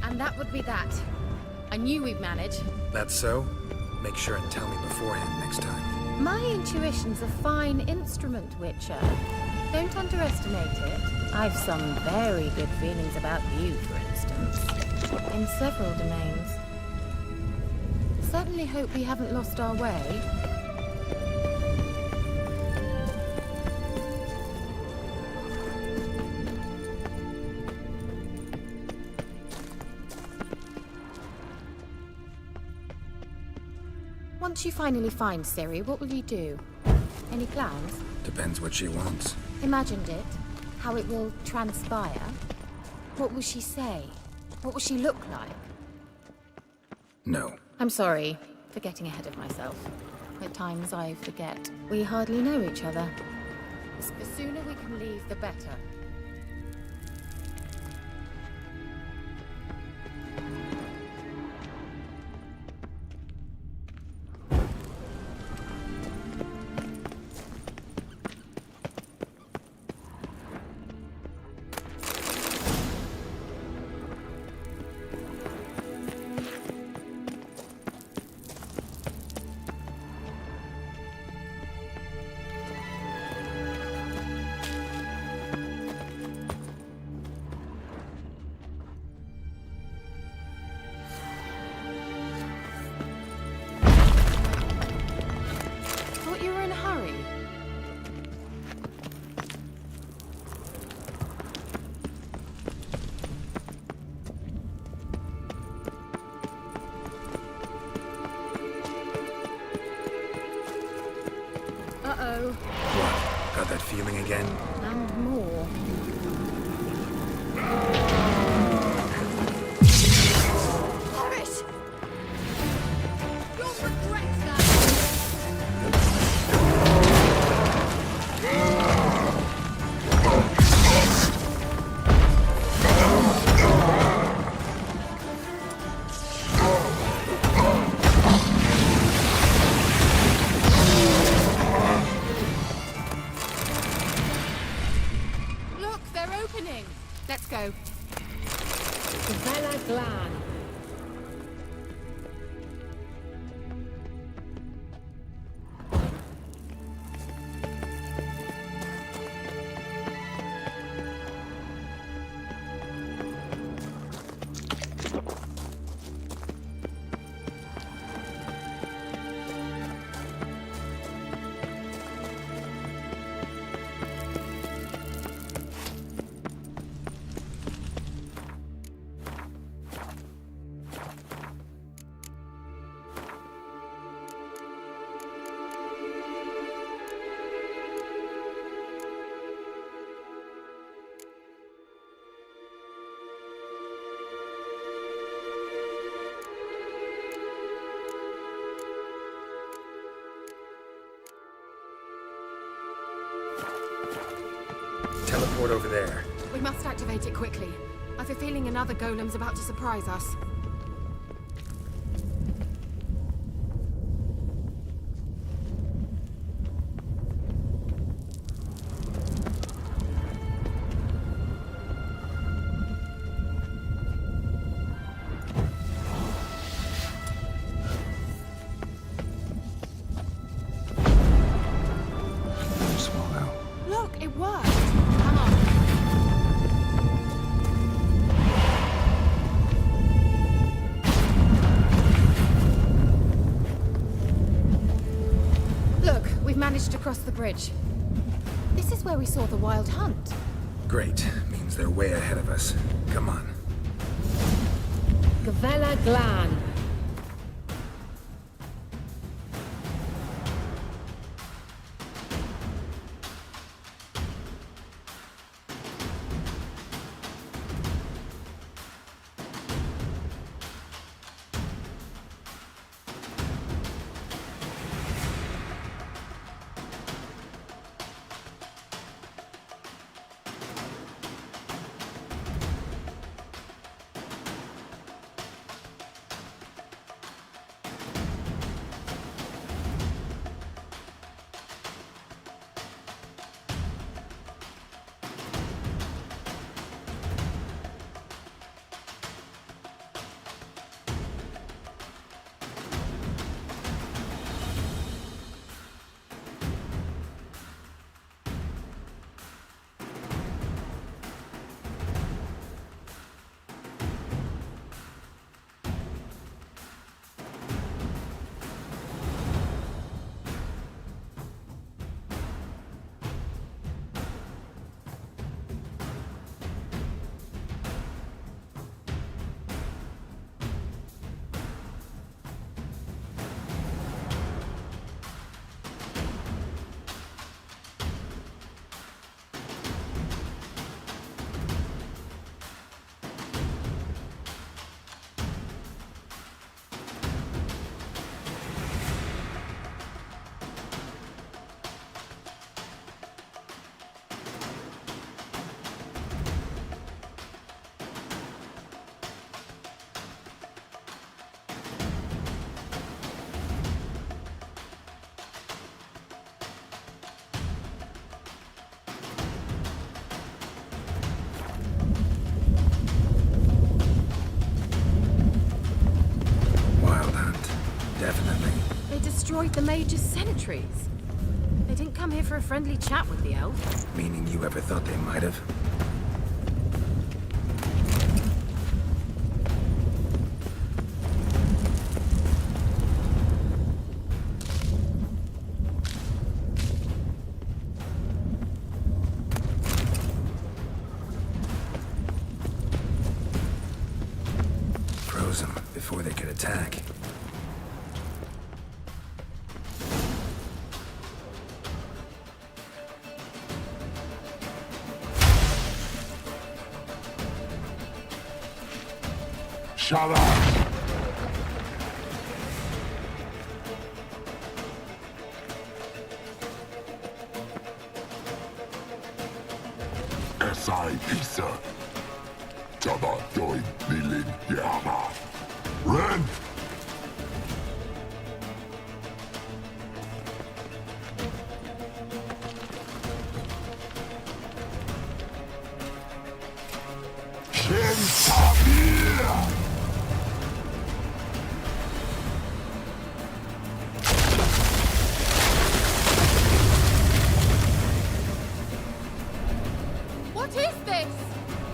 S13: And that would be that. I knew we'd manage.
S5: That's so? Make sure and tell me beforehand next time.
S13: My intuition's a fine instrument, Witcher. Don't underestimate it. I've some very good feelings about you, for instance. In several domains. Certainly hope we haven't lost our way. Once you finally find Ciri, what will you do? Any plans?
S5: Depends what she wants.
S13: Imagined it. How it will transpire. What will she say? What will she look like?
S5: No.
S13: I'm sorry for getting ahead of myself. At times I forget. We hardly know each other. The sooner we can leave, the better.
S1: Uh-oh.
S5: What? Got that feeling again?
S13: And more.
S1: Horace! You'll regret that!
S13: Let's go.
S1: Vela Glan.
S13: must activate it quickly. I have a feeling another golem's about to surprise us. Look, it worked. Come on. Look, we've managed to cross the bridge. This is where we saw the wild hunt.
S5: Great. Means they're way ahead of us. Come on.
S13: Gavella Glan. Destroyed the Mage's sentries. They didn't come here for a friendly chat with the elf.
S5: Meaning you ever thought they might have? Froze them before they could attack.
S15: Shut up! S.I. Pisa. Jabba doin nilin yama. Ren! Shin Sabir!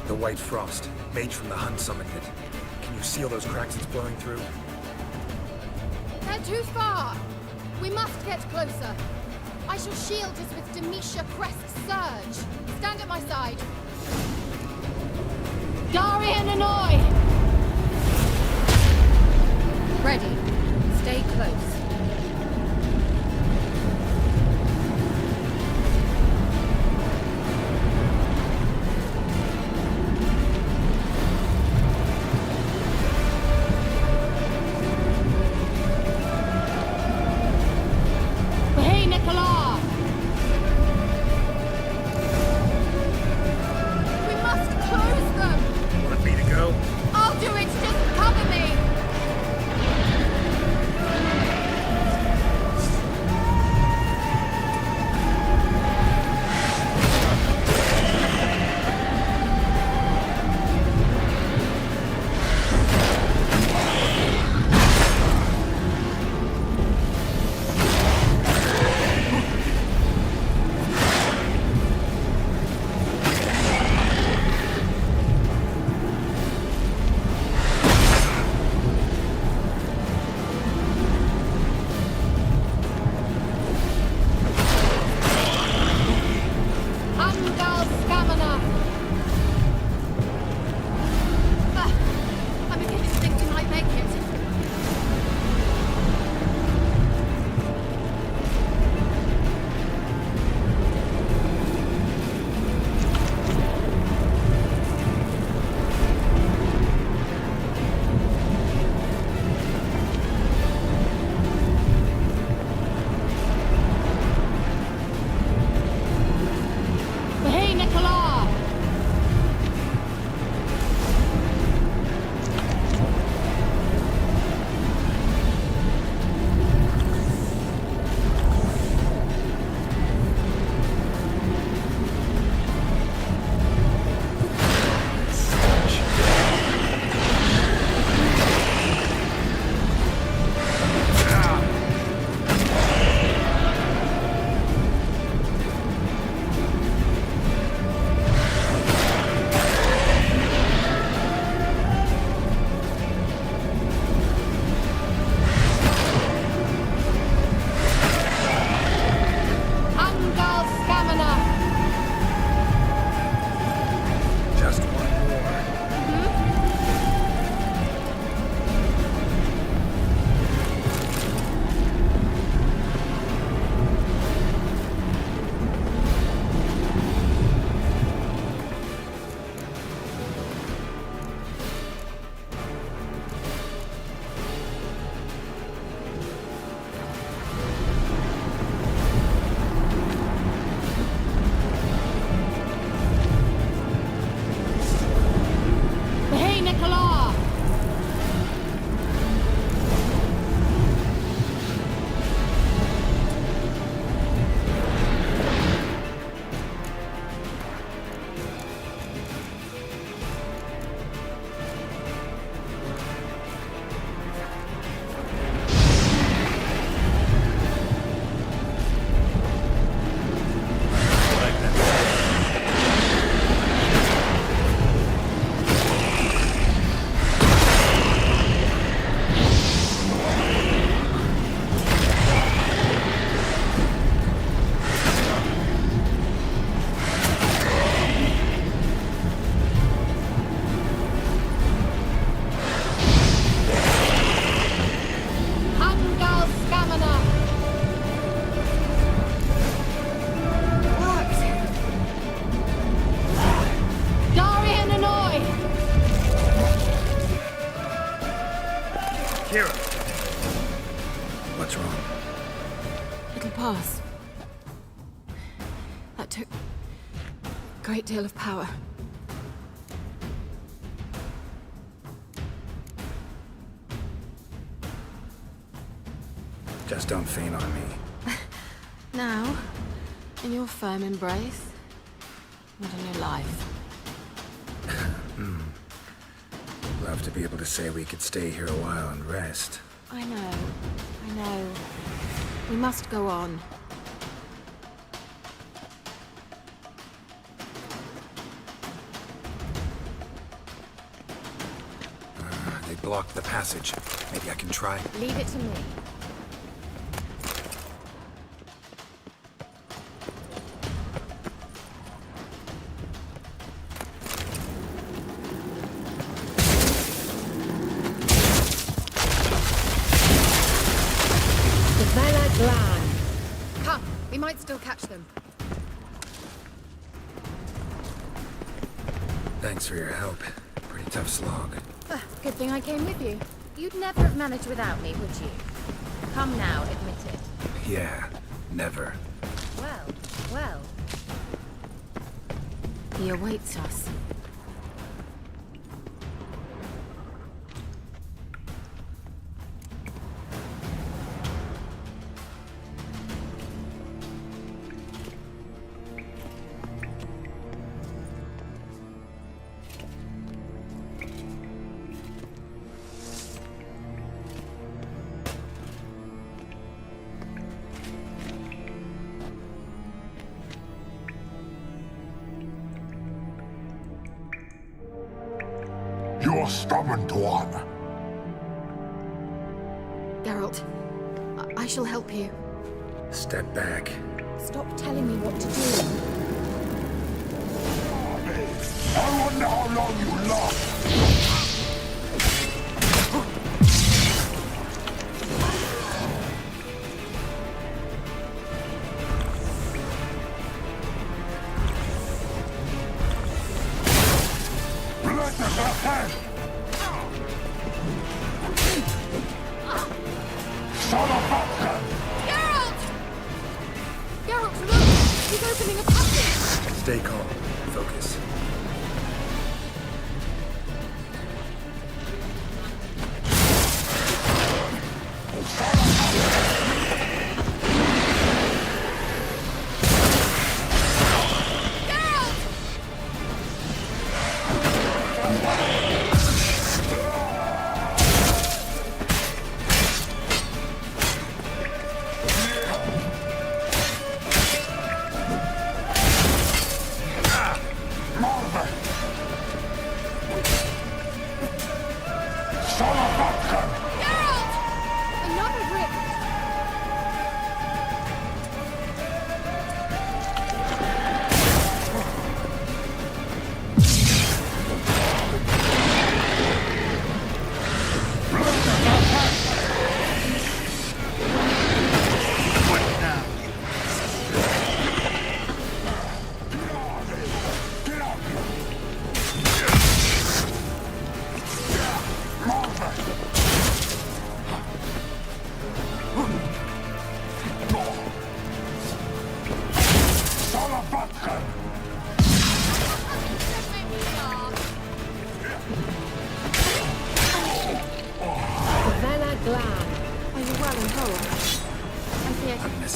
S5: The White Frost. Mage from the Hunt summoned it. Can you seal those cracks it's blowing through?
S7: They're too far. We must get closer. I shall shield us with Demetia Crest's surge. Stand at my side. Darian Annoy! Ready. Stay close. We must
S13: Kalar!
S5: What's wrong?
S13: It'll pass. That took a great deal of power.
S5: Just don't faint on me.
S13: Now, in your firm embrace, and in your life.
S5: Love to be able to say we could stay here a while and rest.
S13: I know. We must go on.
S5: They blocked the passage. Maybe I can try.
S1: Leave it to me. Come, we might still catch them.
S5: Thanks for your help. Pretty tough slog.
S1: Good thing I came with you. You'd never have managed without me, would you? Come now, admit it.
S5: Yeah, never.
S1: Well.
S13: He awaits us.
S15: You're stubborn, Tuan.
S13: Geralt, I shall help you.
S5: Step back.
S1: Stop telling me what to do.
S15: I wonder how long you last.
S13: Geralt, look! He's opening a passage!
S5: Stay calm. Focus.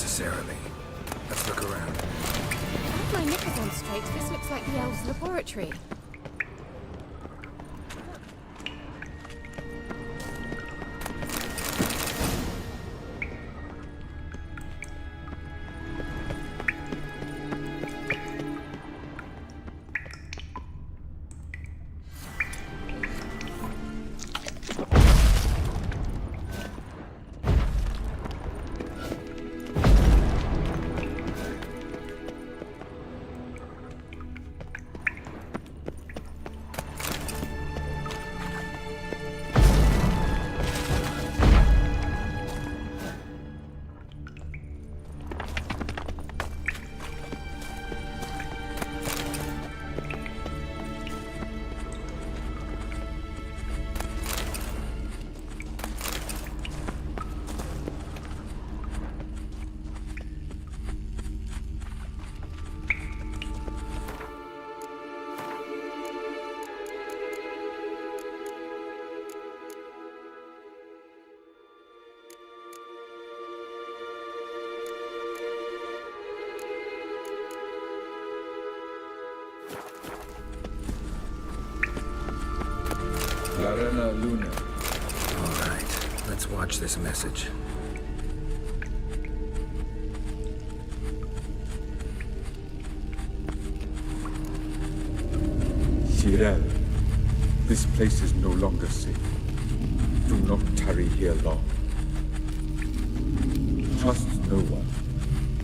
S5: necessarily. Let's look around.
S13: If my knickers on straight, this looks like the elves' laboratory.
S14: Arena Luna.
S5: All right, let's watch this message.
S14: Cyril, this place is no longer safe. Do not tarry here long. Trust no one.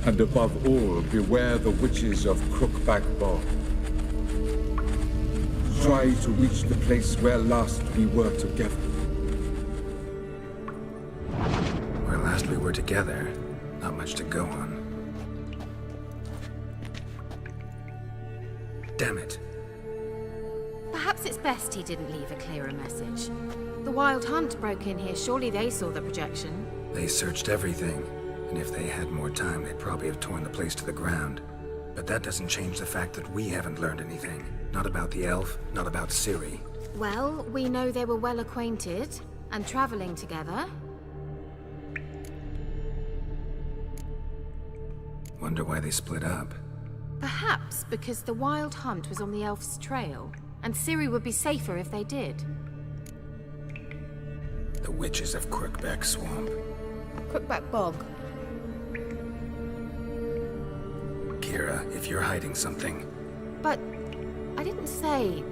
S14: And above all, beware the witches of Crookback Bog. Try to reach the place where last we were together.
S5: Where last we were together, not much to go on. Damn it.
S13: Perhaps it's best he didn't leave a clearer message. The Wild Hunt broke in here. Surely they saw the projection.
S5: They searched everything, and if they had more time, they'd probably have torn the place to the ground. But that doesn't change the fact that we haven't learned anything. Not about the elf, not about Ciri.
S13: Well, we know they were well acquainted and traveling together.
S5: Wonder why they split up.
S13: Perhaps because the Wild Hunt was on the elf's trail, and Ciri would be safer if they did.
S5: The witches of Crookback Swamp.
S13: Crookback Bog.
S5: Kira, if you're hiding something...
S13: But I didn't say...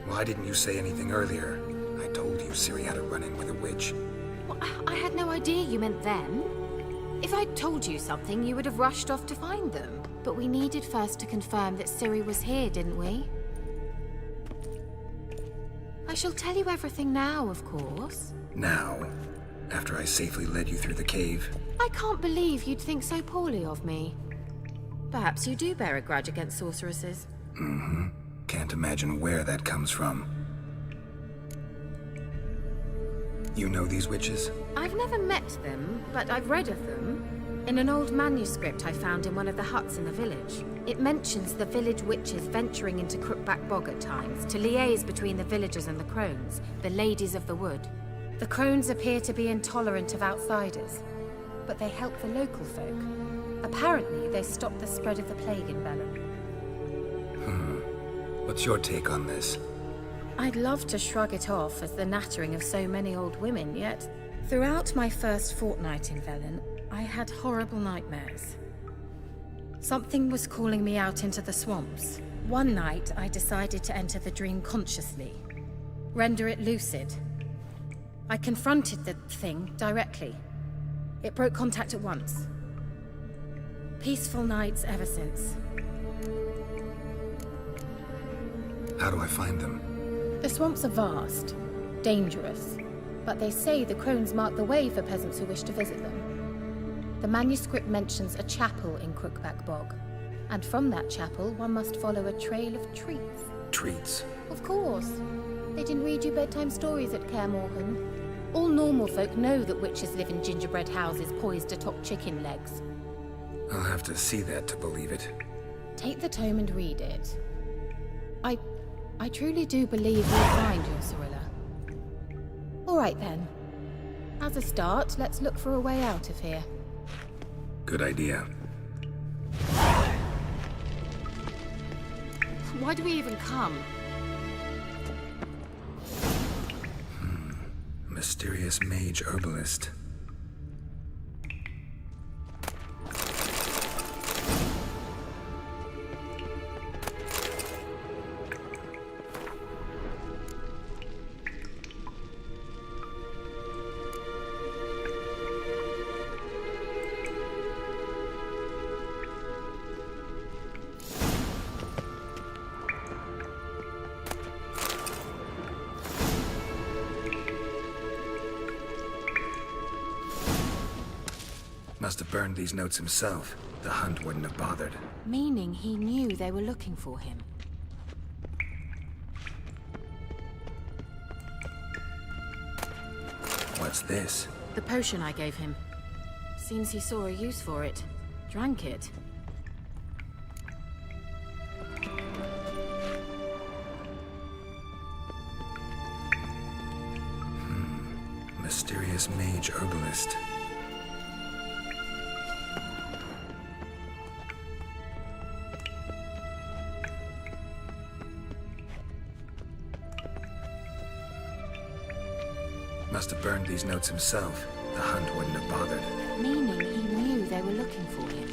S5: Why didn't you say anything earlier? I told you Ciri had a run-in with a witch.
S13: Well, I had no idea you meant them. If I'd told you something, you would have rushed off to find them. But we needed first to confirm that Ciri was here, didn't we? I shall tell you everything now, of course.
S5: Now? After I safely led you through the cave?
S13: I can't believe you'd think so poorly of me. Perhaps you do bear a grudge against sorceresses.
S5: Mm-hmm. Can't imagine where that comes from. You know these witches?
S13: I've never met them, but I've read of them. In an old manuscript I found in one of the huts in the village, it mentions the village witches venturing into Crookback Bog at times to liaise between the villagers and the crones, the ladies of the wood. The crones appear to be intolerant of outsiders, but they help the local folk. Apparently, they stopped the spread of the plague in Velen.
S5: What's your take on this?
S13: I'd love to shrug it off as the nattering of so many old women, yet throughout my first fortnight in Velen, I had horrible nightmares. Something was calling me out into the swamps. One night, I decided to enter the dream consciously, render it lucid. I confronted the thing directly. It broke contact at once. Peaceful nights ever since.
S5: How do I find them?
S13: The swamps are vast, dangerous, but they say the crones mark the way for peasants who wish to visit them. The manuscript mentions a chapel in Crookback Bog, and from that chapel one must follow a trail of treats.
S5: Treats?
S13: Of course. They didn't read you bedtime stories at Kaer Morhen. All normal folk know that witches live in gingerbread houses poised atop chicken legs.
S5: I'll have to see that to believe it.
S13: Take the tome and read it. I truly do believe you'll find your Cirilla. All right then. As a start, let's look for a way out of here.
S5: Good idea.
S13: Why do we even come?
S5: Mysterious mage herbalist. Must have burned these notes himself. The Hunt wouldn't have bothered.
S13: Meaning he knew they were looking for him.
S5: What's this?
S13: The potion I gave him. Seems he saw a use for it. Drank it.
S5: Mysterious mage herbalist. Must have burned these notes himself. The Hunt wouldn't have bothered.
S13: Meaning he knew they were looking for him.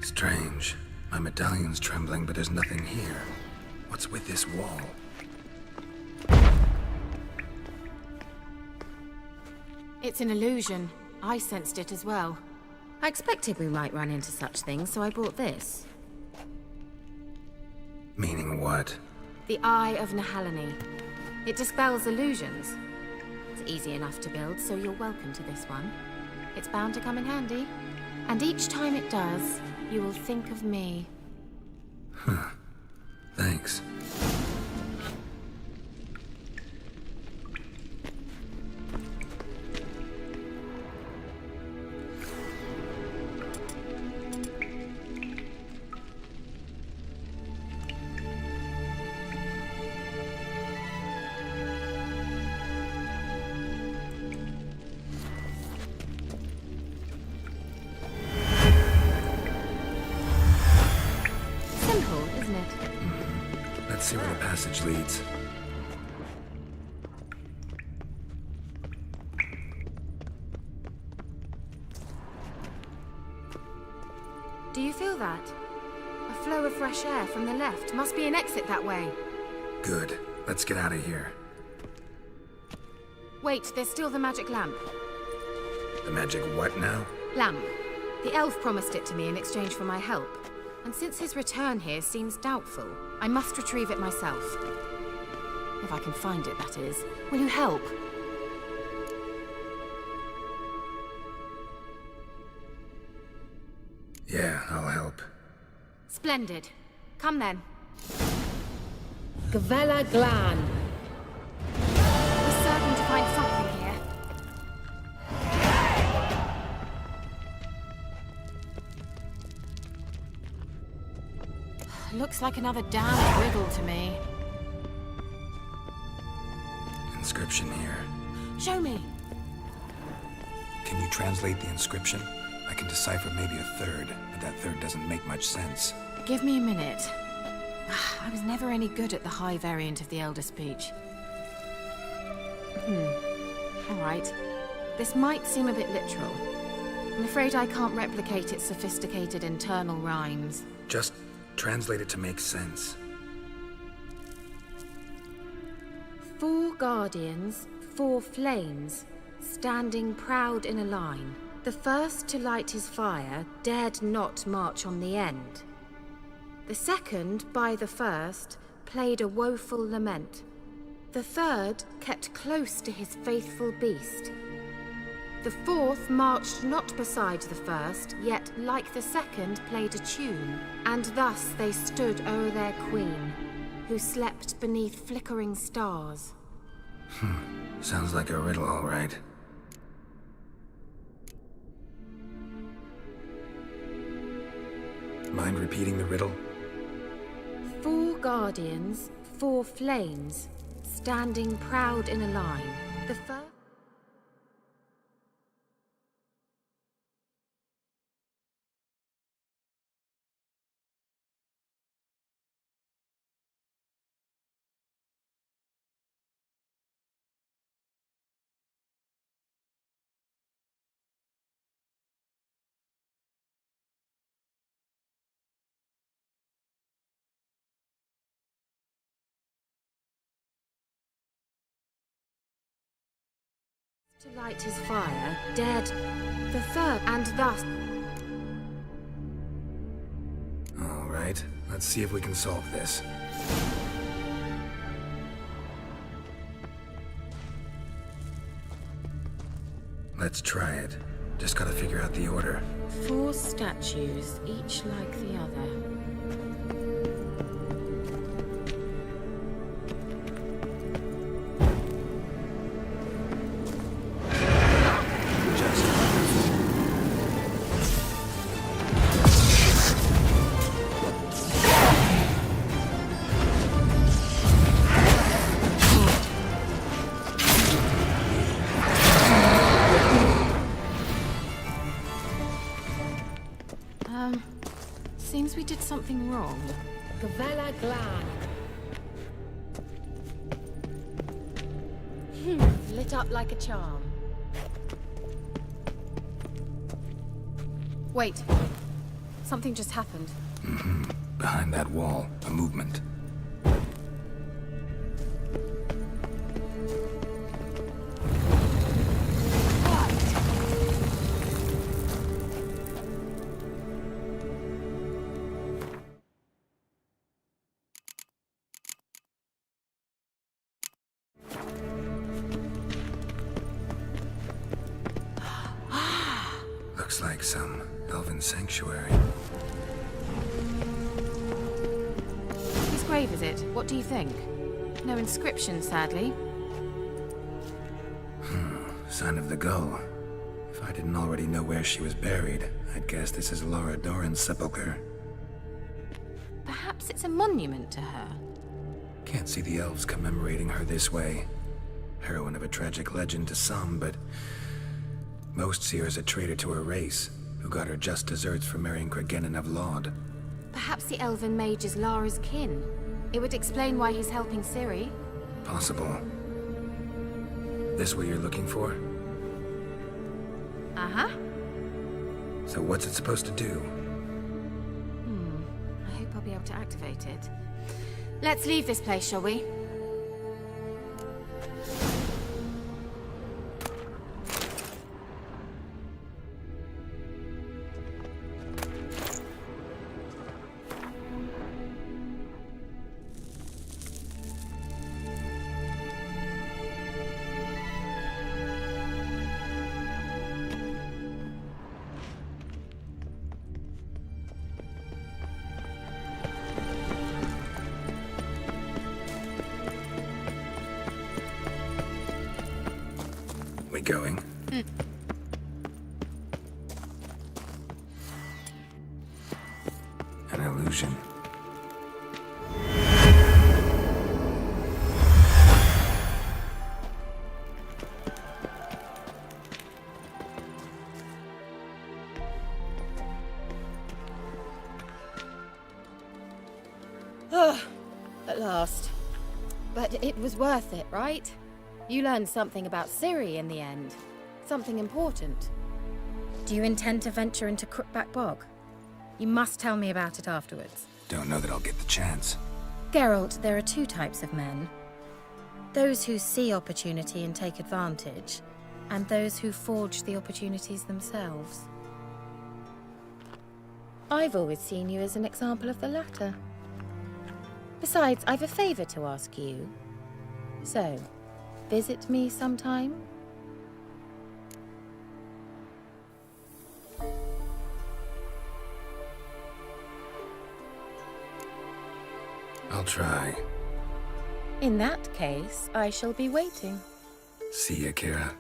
S5: Strange. My medallion's trembling, but there's nothing here. What's with this wall?
S13: It's an illusion. I sensed it as well. I expected we might run into such things, so I brought this.
S5: Meaning what?
S13: The Eye of Nehaleni. It dispels illusions. It's easy enough to build, so you're welcome to this one. It's bound to come in handy. And each time it does, you will think of me.
S5: Huh. Thanks. Let's see where the passage leads.
S13: Do you feel that? A flow of fresh air from the left. Must be an exit that way.
S5: Good. Let's get out of here.
S13: Wait, there's still the magic lamp.
S5: The magic what now?
S13: Lamp. The elf promised it to me in exchange for my help. And since his return here seems doubtful, I must retrieve it myself. If I can find it, that is. Will you help?
S5: Yeah, I'll help.
S13: Splendid. Come then.
S16: Gavella Glan.
S13: We're certain to find something here. Looks like another damned riddle to me.
S5: Inscription here.
S13: Show me.
S5: Can you translate the inscription? I can decipher maybe a third, but that third doesn't make much sense.
S13: Give me a minute. I was never any good at the high variant of the Elder Speech. All right. This might seem a bit literal. I'm afraid I can't replicate its sophisticated internal rhymes.
S5: Just translate it to make sense.
S13: 4 guardians, 4 flames, standing proud in a line. The first to light his fire dared not march on the end. The second, by the first, played a woeful lament. The third kept close to his faithful beast. The fourth marched not beside the first, yet, like the second, played a tune. And thus they stood o'er their queen, who slept beneath flickering stars.
S5: Sounds like a riddle, all right. Mind repeating the riddle?
S13: 4 guardians, 4 flames, standing proud in a line. The first... to light his fire, dared the third, and thus...
S5: All right, let's see if we can solve this. Let's try it. Just gotta figure out the order.
S13: 4 statues, each like the other. Seems we did something wrong.
S1: Gavella Glan.
S13: Lit up like a charm. Wait. Something just happened.
S5: Behind that wall, a movement. Looks like some elven sanctuary.
S13: Whose grave is it? What do you think? No inscription, sadly.
S5: Sign of the gull. If I didn't already know where she was buried, I'd guess this is Laura Doran's sepulcher.
S13: Perhaps it's a monument to her.
S5: Can't see the elves commemorating her this way. Heroine of a tragic legend to some, but most see her as a traitor to her race, who got her just desserts for marrying Cregennan of Laud.
S13: Perhaps the elven mage is Lara's kin. It would explain why he's helping Ciri.
S5: Possible. This what you're looking for?
S13: Uh-huh.
S5: So what's it supposed to do?
S13: I hope I'll be able to activate it. Let's leave this place, shall we?
S5: We going? An illusion.
S13: At last. But it was worth it, right? You learned something about Ciri in the end. Something important. Do you intend to venture into Crookback Bog? You must tell me about it afterwards.
S5: Don't know that I'll get the chance.
S13: Geralt, there are 2 types of men. Those who see opportunity and take advantage, and those who forge the opportunities themselves. I've always seen you as an example of the latter. Besides, I've a favor to ask you. So, visit me sometime?
S5: I'll try.
S13: In that case, I shall be waiting.
S5: See ya, Kira.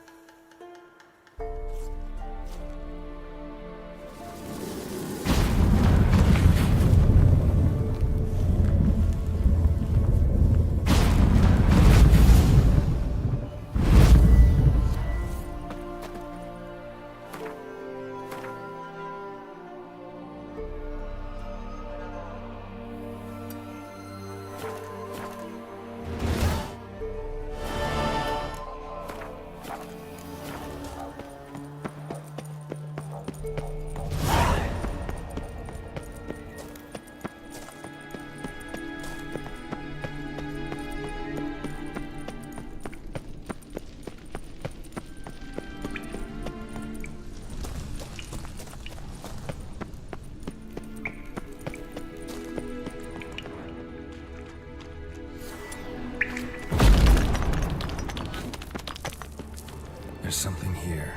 S5: here.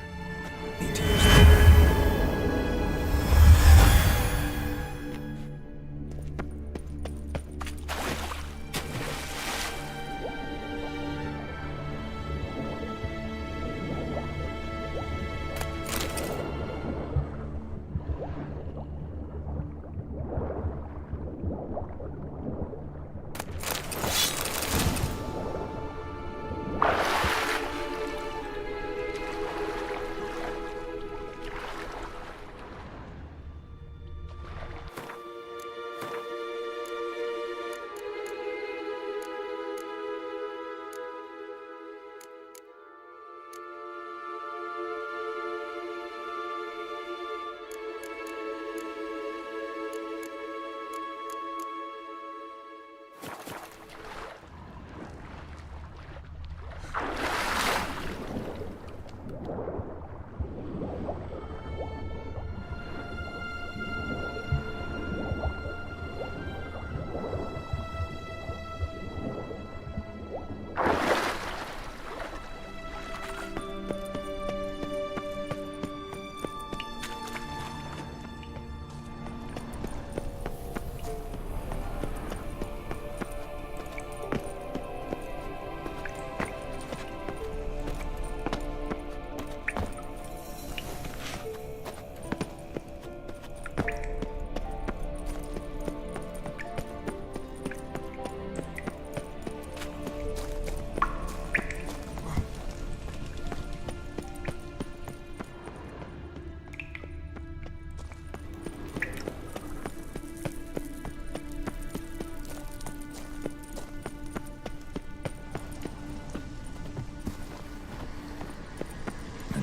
S5: Need to use them.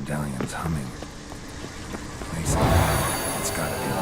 S5: Medallion's humming. Nice. It's gotta be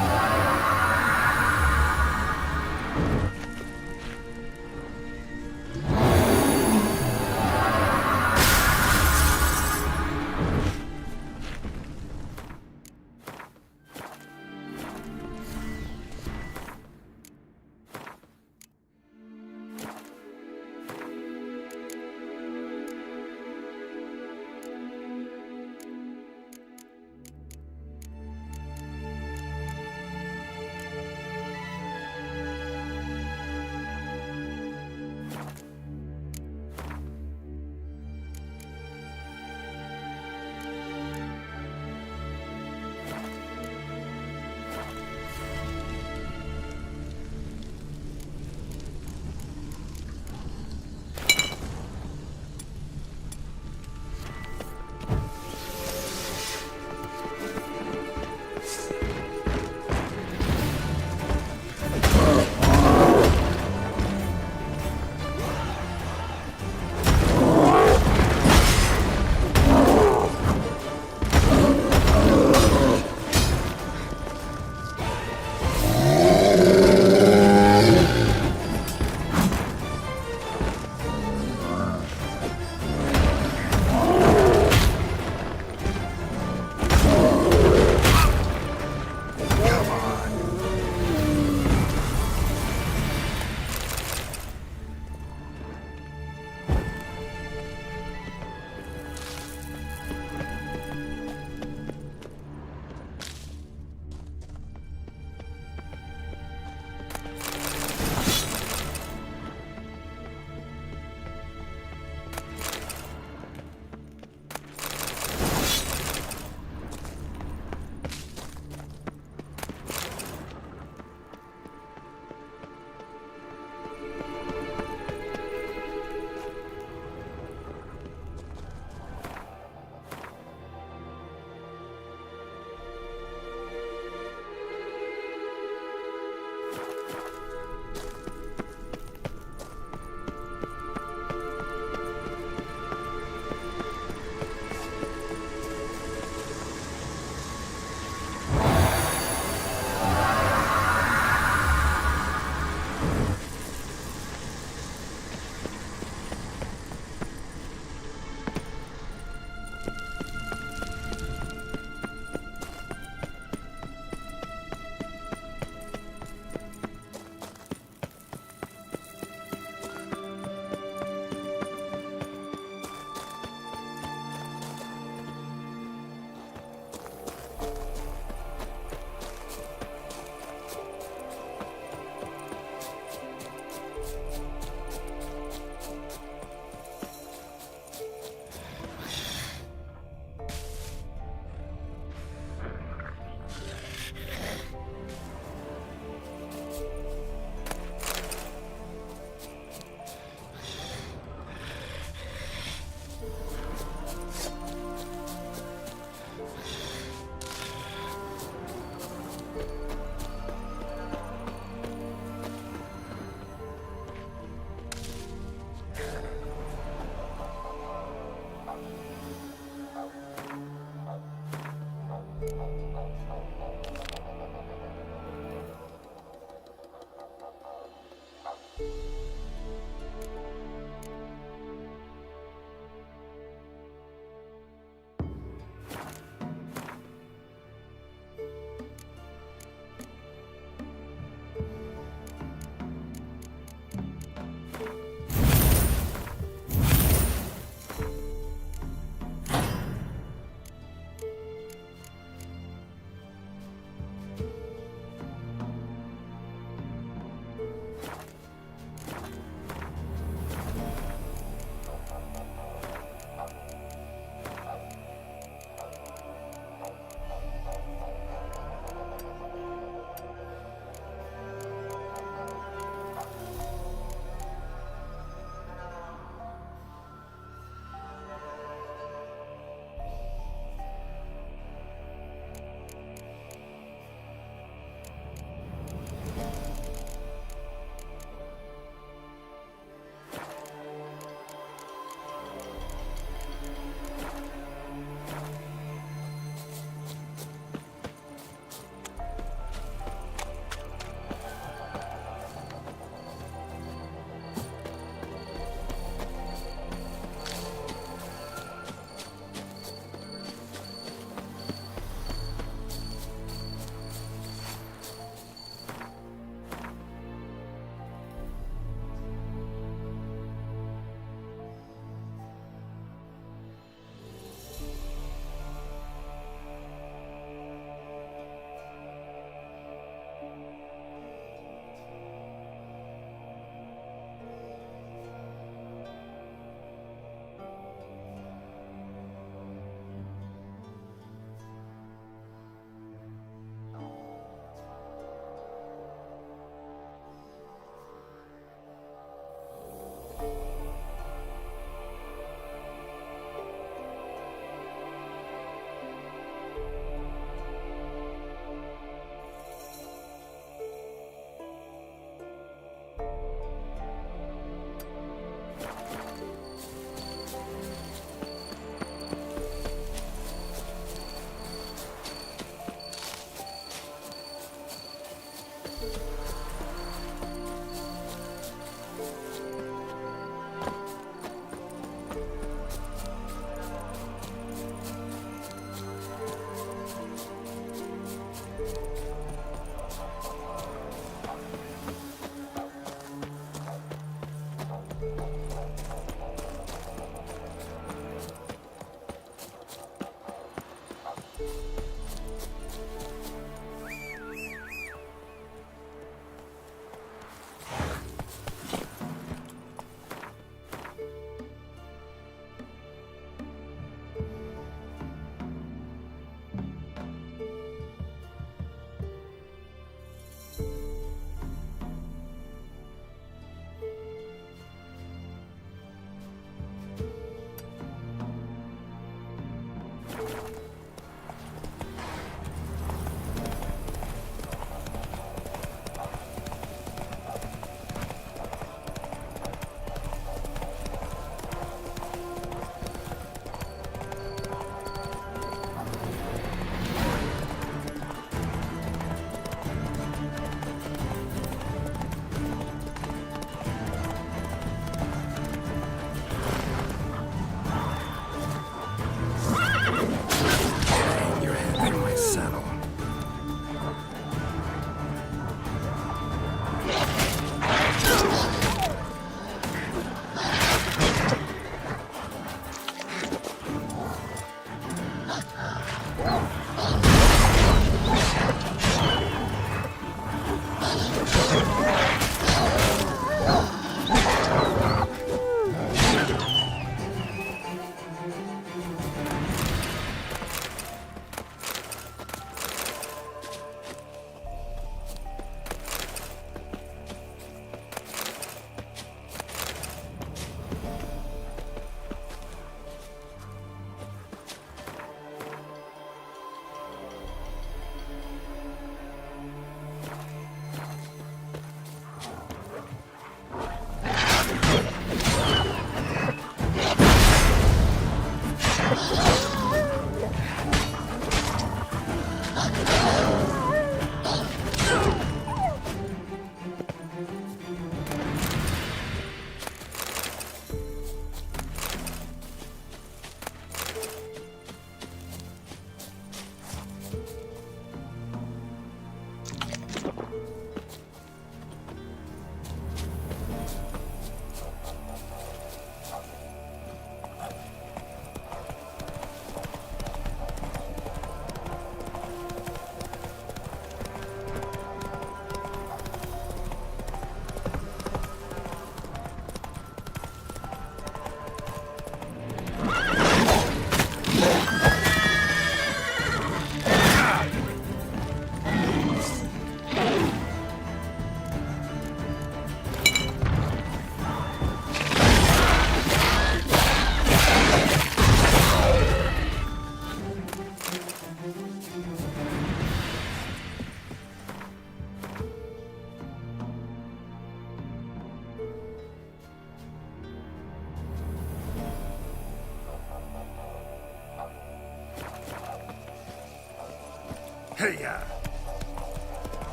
S5: Hey-ya!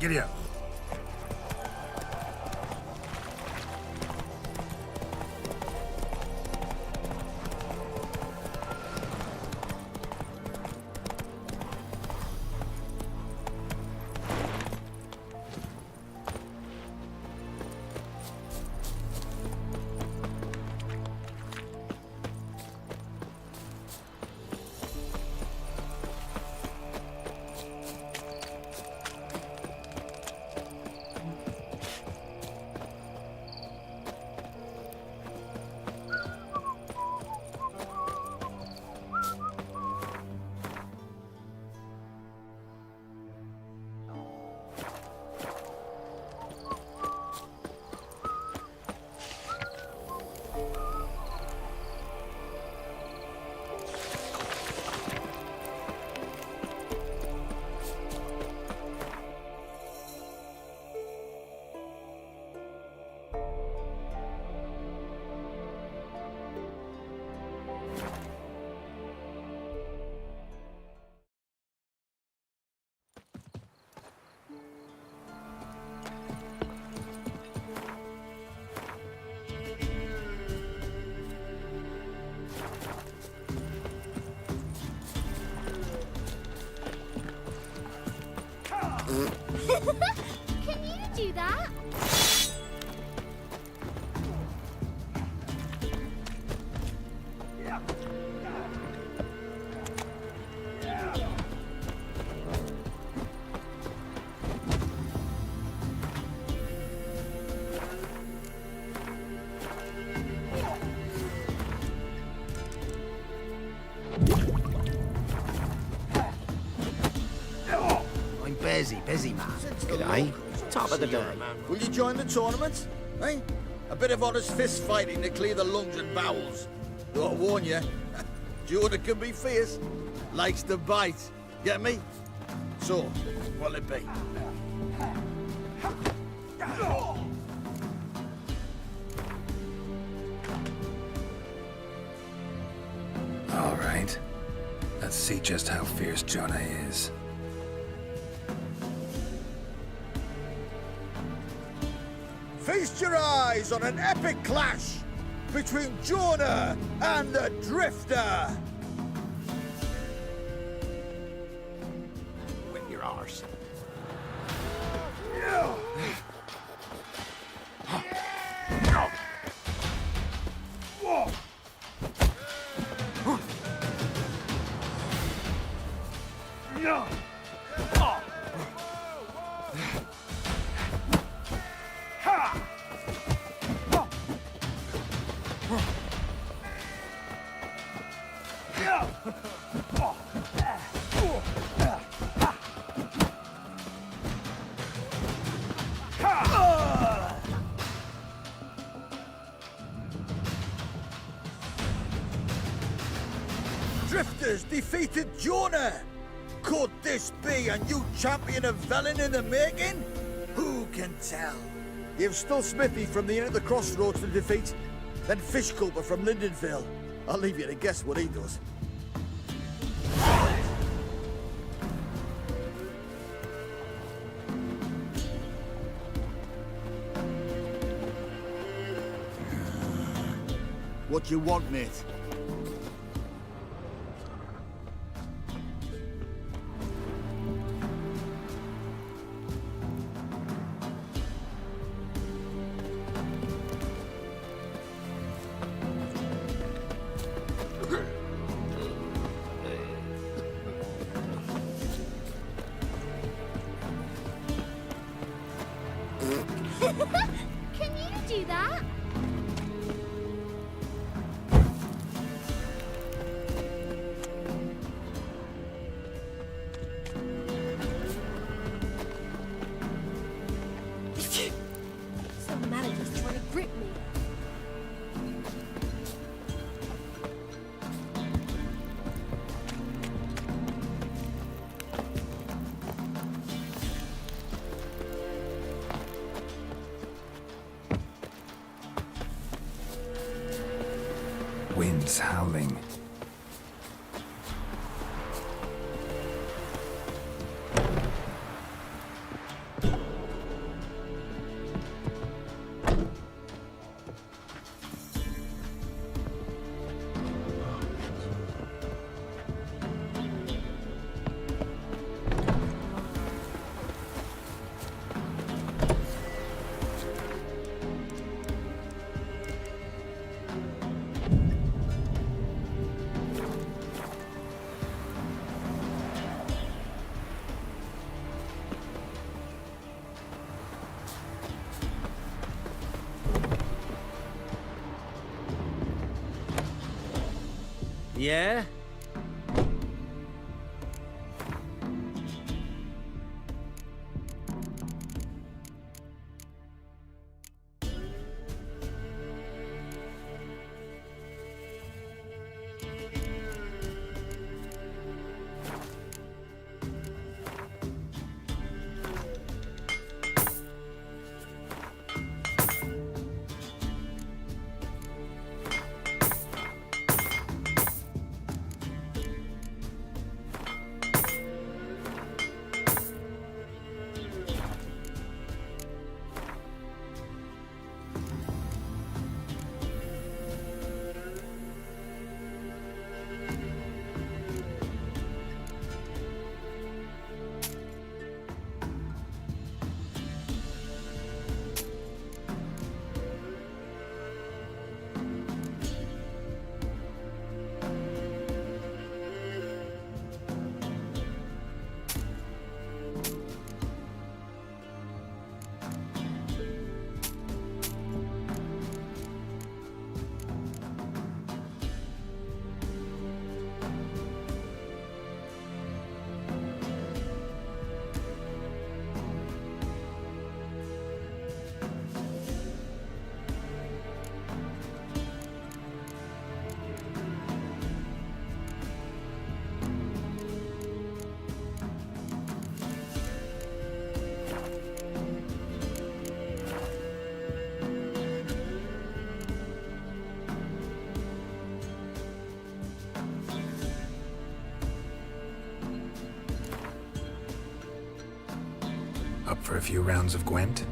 S5: Giddy up.
S9: busy man.
S3: G'day. Top of the day.
S4: Will you join the tournament? Eh? A bit of honest fist fighting to clear the lungs and bowels. Though I warn you, Jonah can be fierce. Likes to bite. Get me? So, what'll it be?
S5: All right. Let's see just how fierce Jonah is.
S4: Feast your eyes on an epic clash between Jonah and the Drifter.
S8: Whip your arse.
S4: Drifters defeated Jonah. Could this be a new champion of Velen in the making? Who can tell? You've still Smithy from the Inn at the Crossroads to defeat, then Fishculper from Lindenville. I'll leave you to guess what he does. What you want, mate?
S7: Can you do that?
S16: Some manager's trying to grip me.
S5: Winds howling.
S3: Yeah?
S5: Up for a few rounds of Gwent?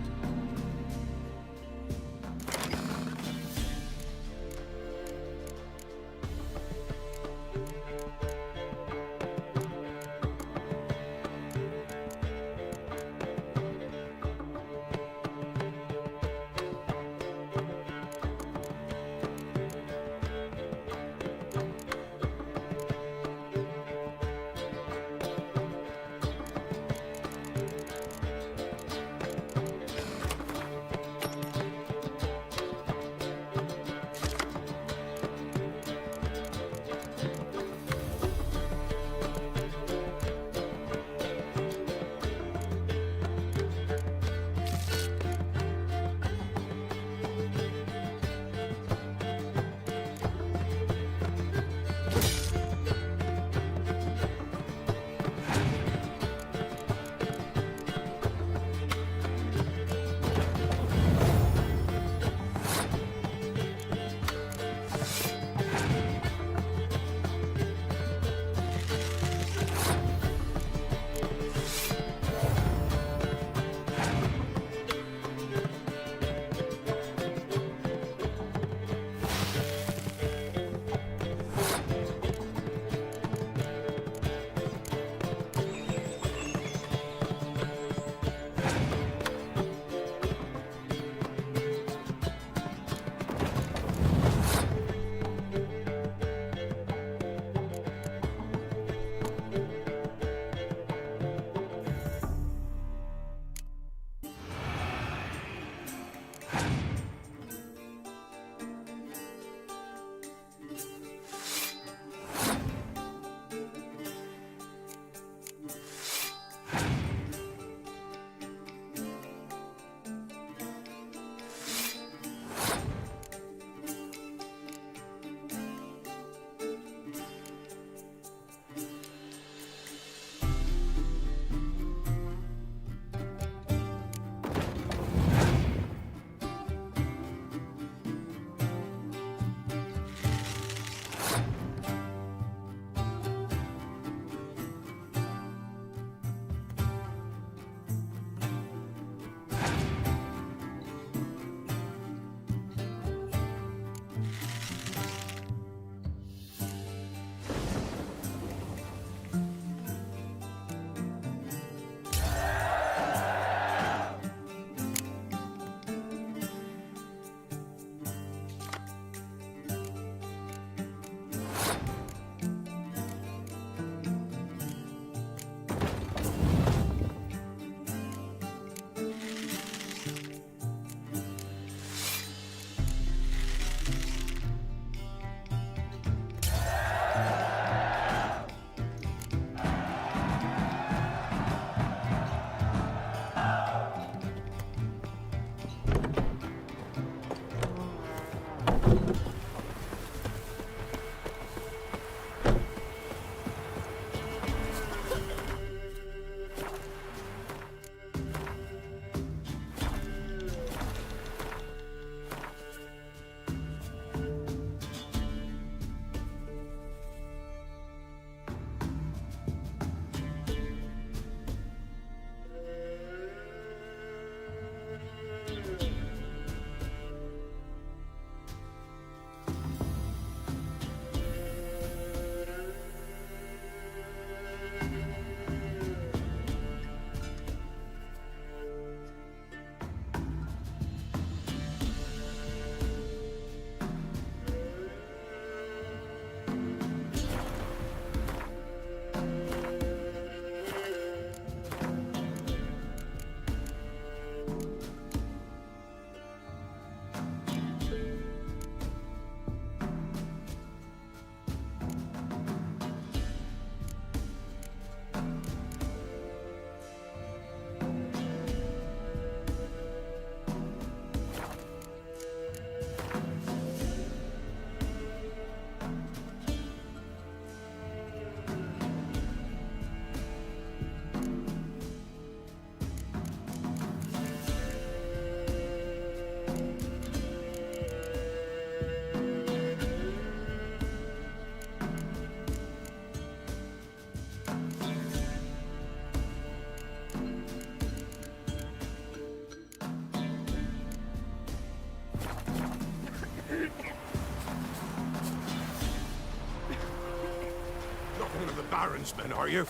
S6: Baron's men, are you?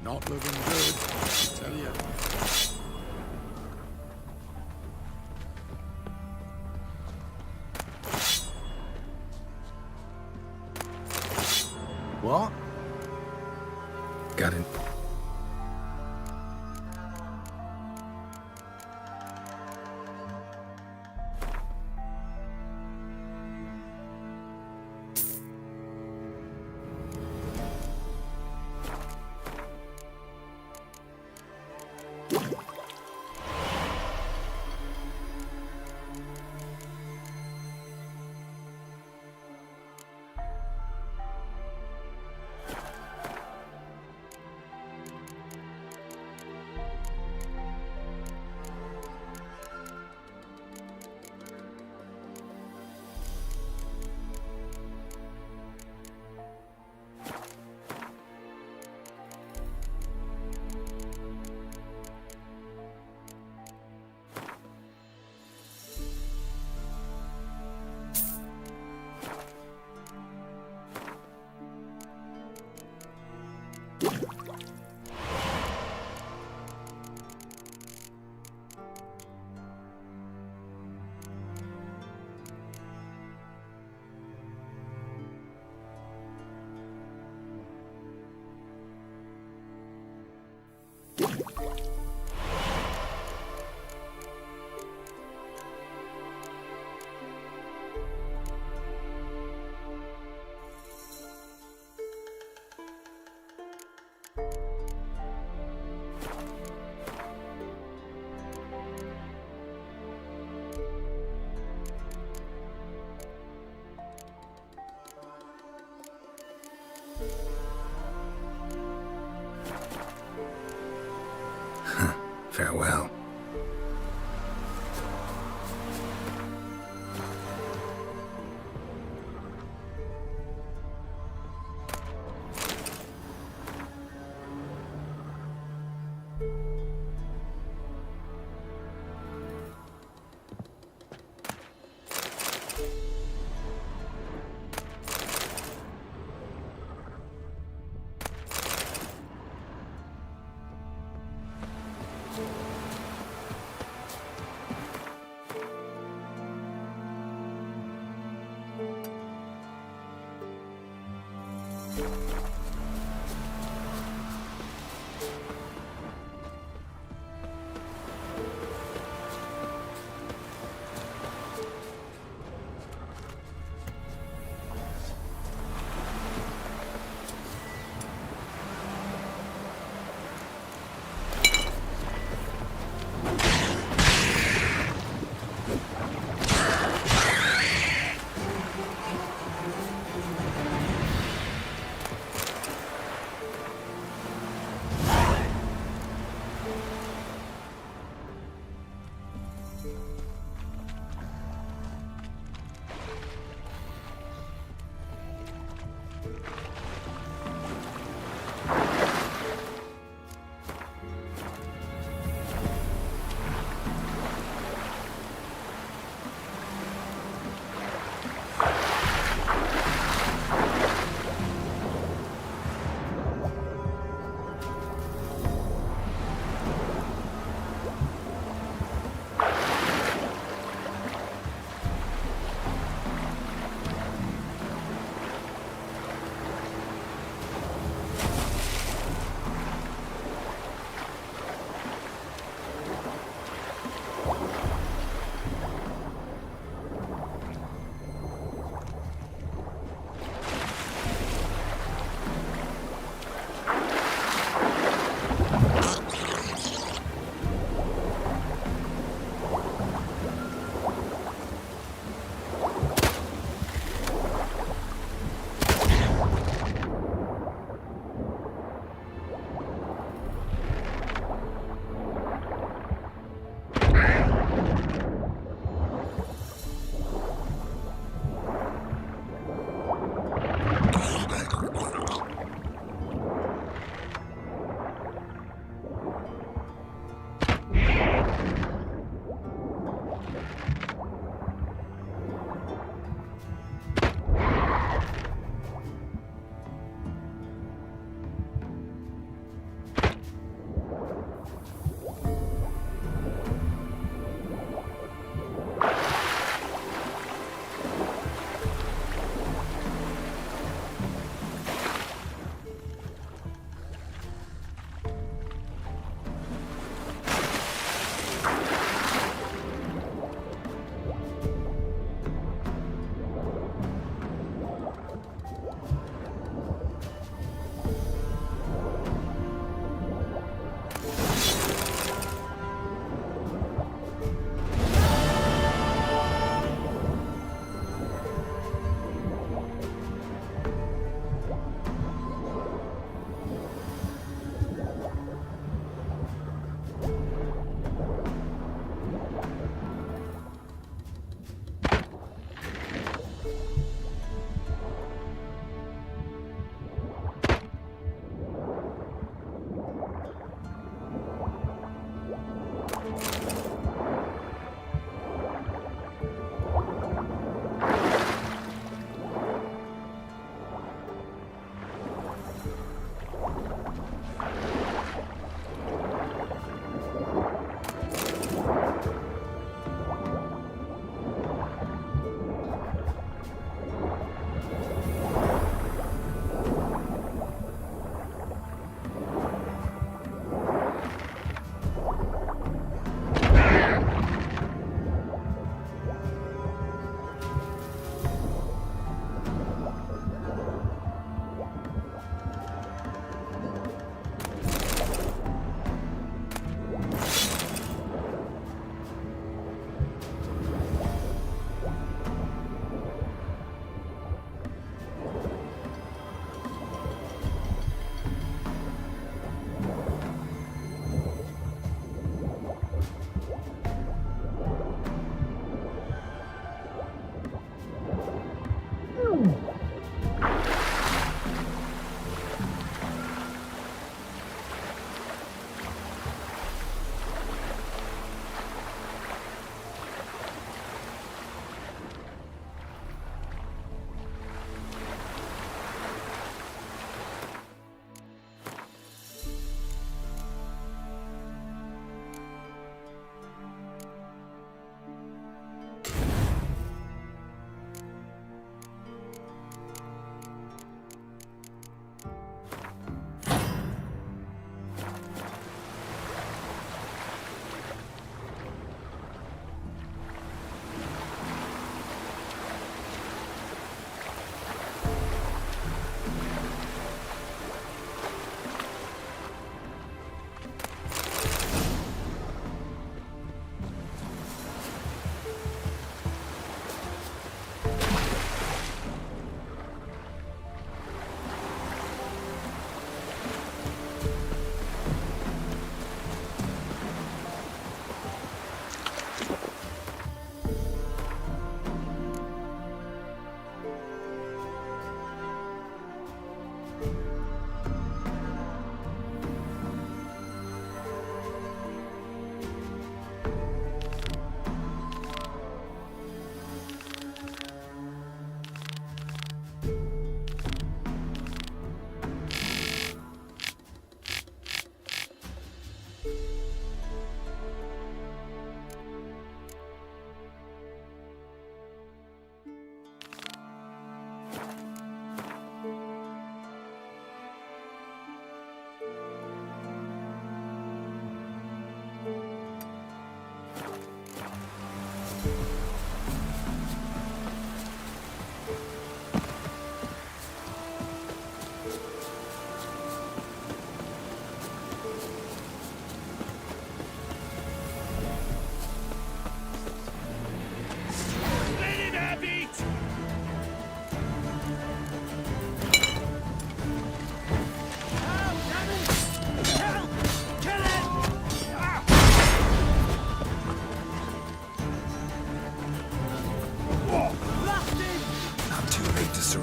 S14: Not looking good, I tell you.
S6: What?
S5: Got it.
S6: What?
S5: Farewell.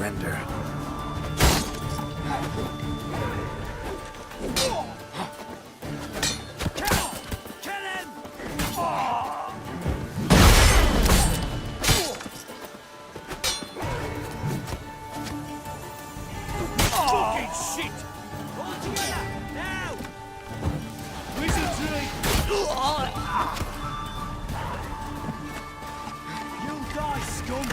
S5: surrender.
S2: Fucking shit! All together, now! Wizardry! You'll die, scum!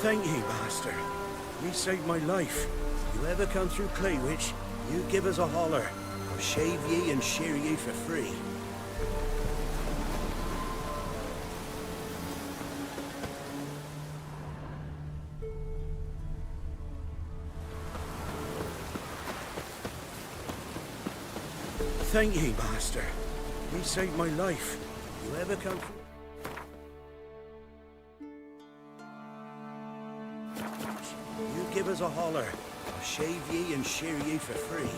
S10: Thank ye, master. Ye saved my life. You ever come through Claywitch, you give us a holler. I'll shave ye and shear ye for free. Thank ye, master. Ye saved my life. You ever come through... You give us a holler. I'll shave ye and shear ye for free.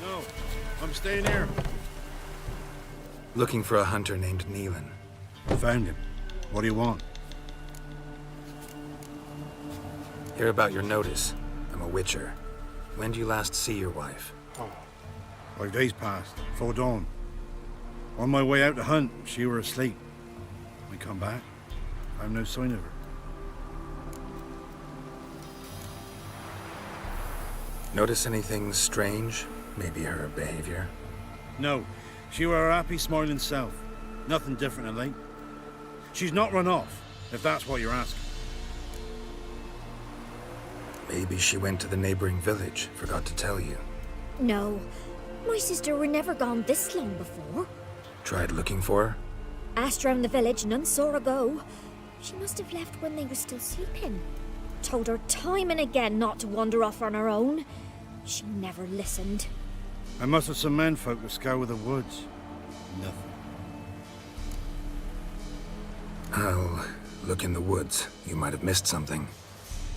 S2: No, I'm staying here.
S5: Looking for a hunter named Neelan.
S2: Found him. What do you want?
S5: Hear about your notice. I'm a witcher. When did you last see your wife?
S2: 5 days passed, before dawn. On my way out to hunt, she were asleep. We come back, I've no sign of her.
S5: Notice anything strange? Maybe her behavior?
S2: No, she were her happy, smiling self. Nothing different than late. She's not run off, if that's what you're asking.
S5: Maybe she went to the neighboring village, forgot to tell you.
S17: No, my sister were never gone this long before.
S5: Tried looking for her?
S17: Asked round the village, none saw her go. She must have left when they were still sleeping. Told her time and again not to wander off on her own. She never listened.
S18: I mustered some menfolk to scour the woods. Nothing.
S5: I'll look in the woods. You might have missed something.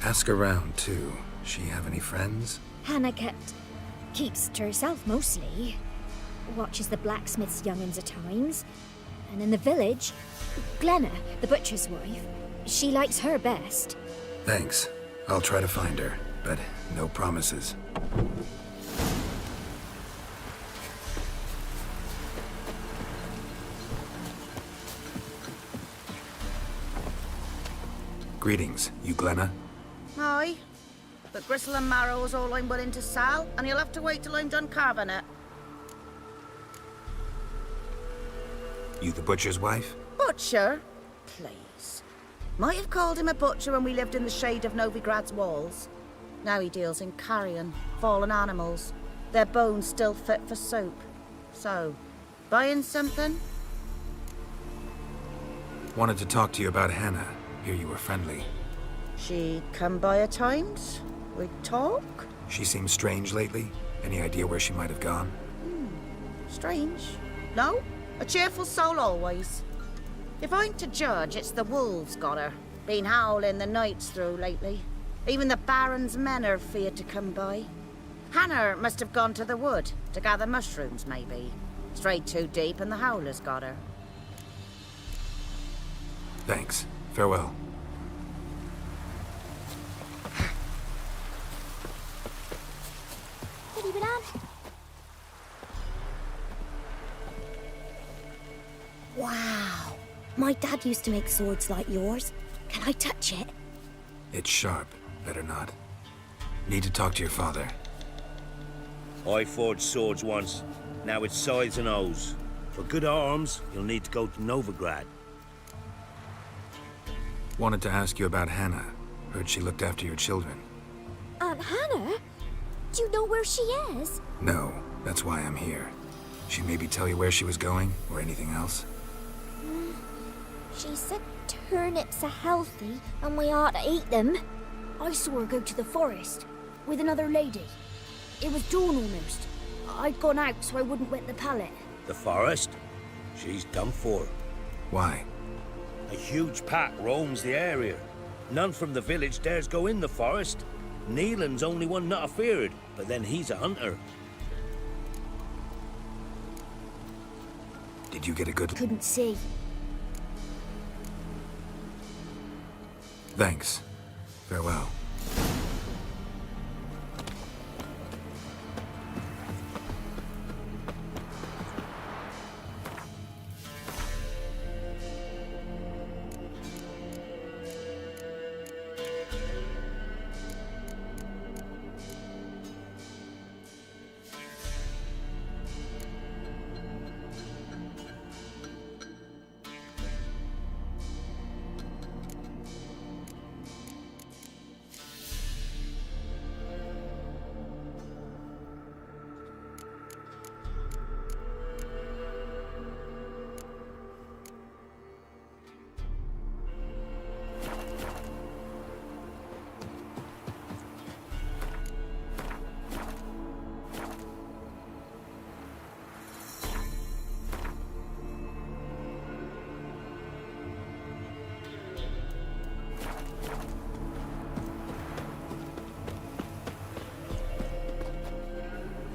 S5: Ask around, too. She have any friends?
S17: Hannah keeps to herself mostly. Watches the blacksmith's young'uns at times. And in the village, Glenna, the butcher's wife, she likes her best.
S5: Thanks. I'll try to find her, but no promises. Greetings. You Glenna?
S19: Aye. But gristle and marrow is all I'm willing to sell, and you'll have to wait till I'm done carving it.
S5: You the butcher's wife?
S19: Butcher? Please. Might have called him a butcher when we lived in the shade of Novigrad's walls. Now he deals in carrion, fallen animals. Their bones still fit for soup. So, buying something?
S5: Wanted to talk to you about Hannah. Hear you were friendly.
S19: She come by at times? We talk?
S5: She seems strange lately. Any idea where she might have gone?
S19: Strange. No? A cheerful soul always. If I'm to judge, it's the wolves got her. Been howling the nights through lately. Even the Baron's men are feared to come by. Hannah must have gone to the wood, to gather mushrooms, maybe. Strayed too deep and the howlers got her.
S5: Thanks. Farewell.
S17: Wow. My dad used to make swords like yours. Can I touch it?
S5: It's sharp. Better not. Need to talk to your father.
S10: I forged swords once. Now it's scythes and hoes. For good arms, you'll need to go to Novigrad.
S5: Wanted to ask you about Hannah. Heard she looked after your children.
S17: Aunt Hannah? Do you know where she is?
S5: No, that's why I'm here. She maybe tell you where she was going, or anything else?
S17: She said turnips are healthy and we ought to eat them.
S16: I saw her go to the forest with another lady. It was dawn almost. I'd gone out so I wouldn't wet the pallet.
S10: The forest? She's done for.
S5: Why?
S10: A huge pack roams the area. None from the village dares go in the forest. Neelan's only one not afeared, but then he's a hunter.
S5: Did you get a good...
S16: Couldn't see.
S5: Thanks. Farewell.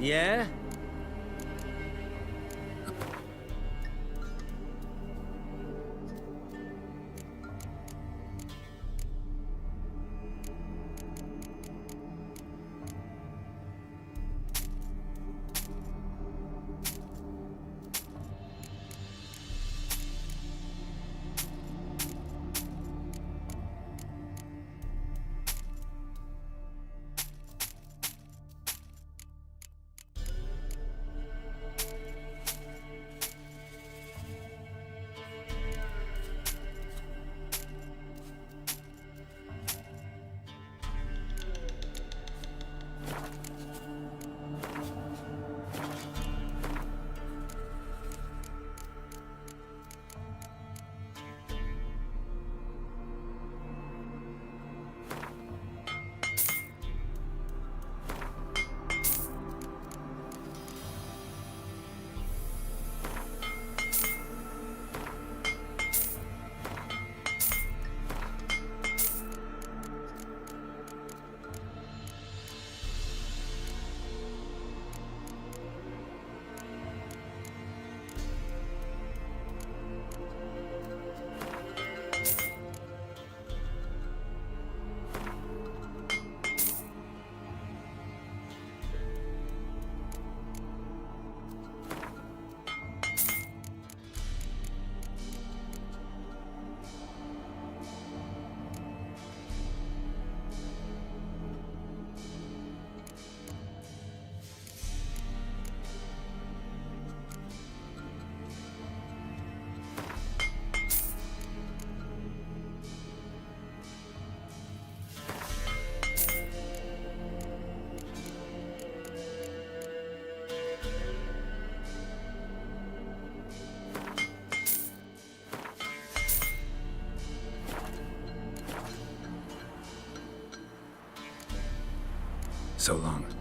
S3: Yeah?
S5: So long.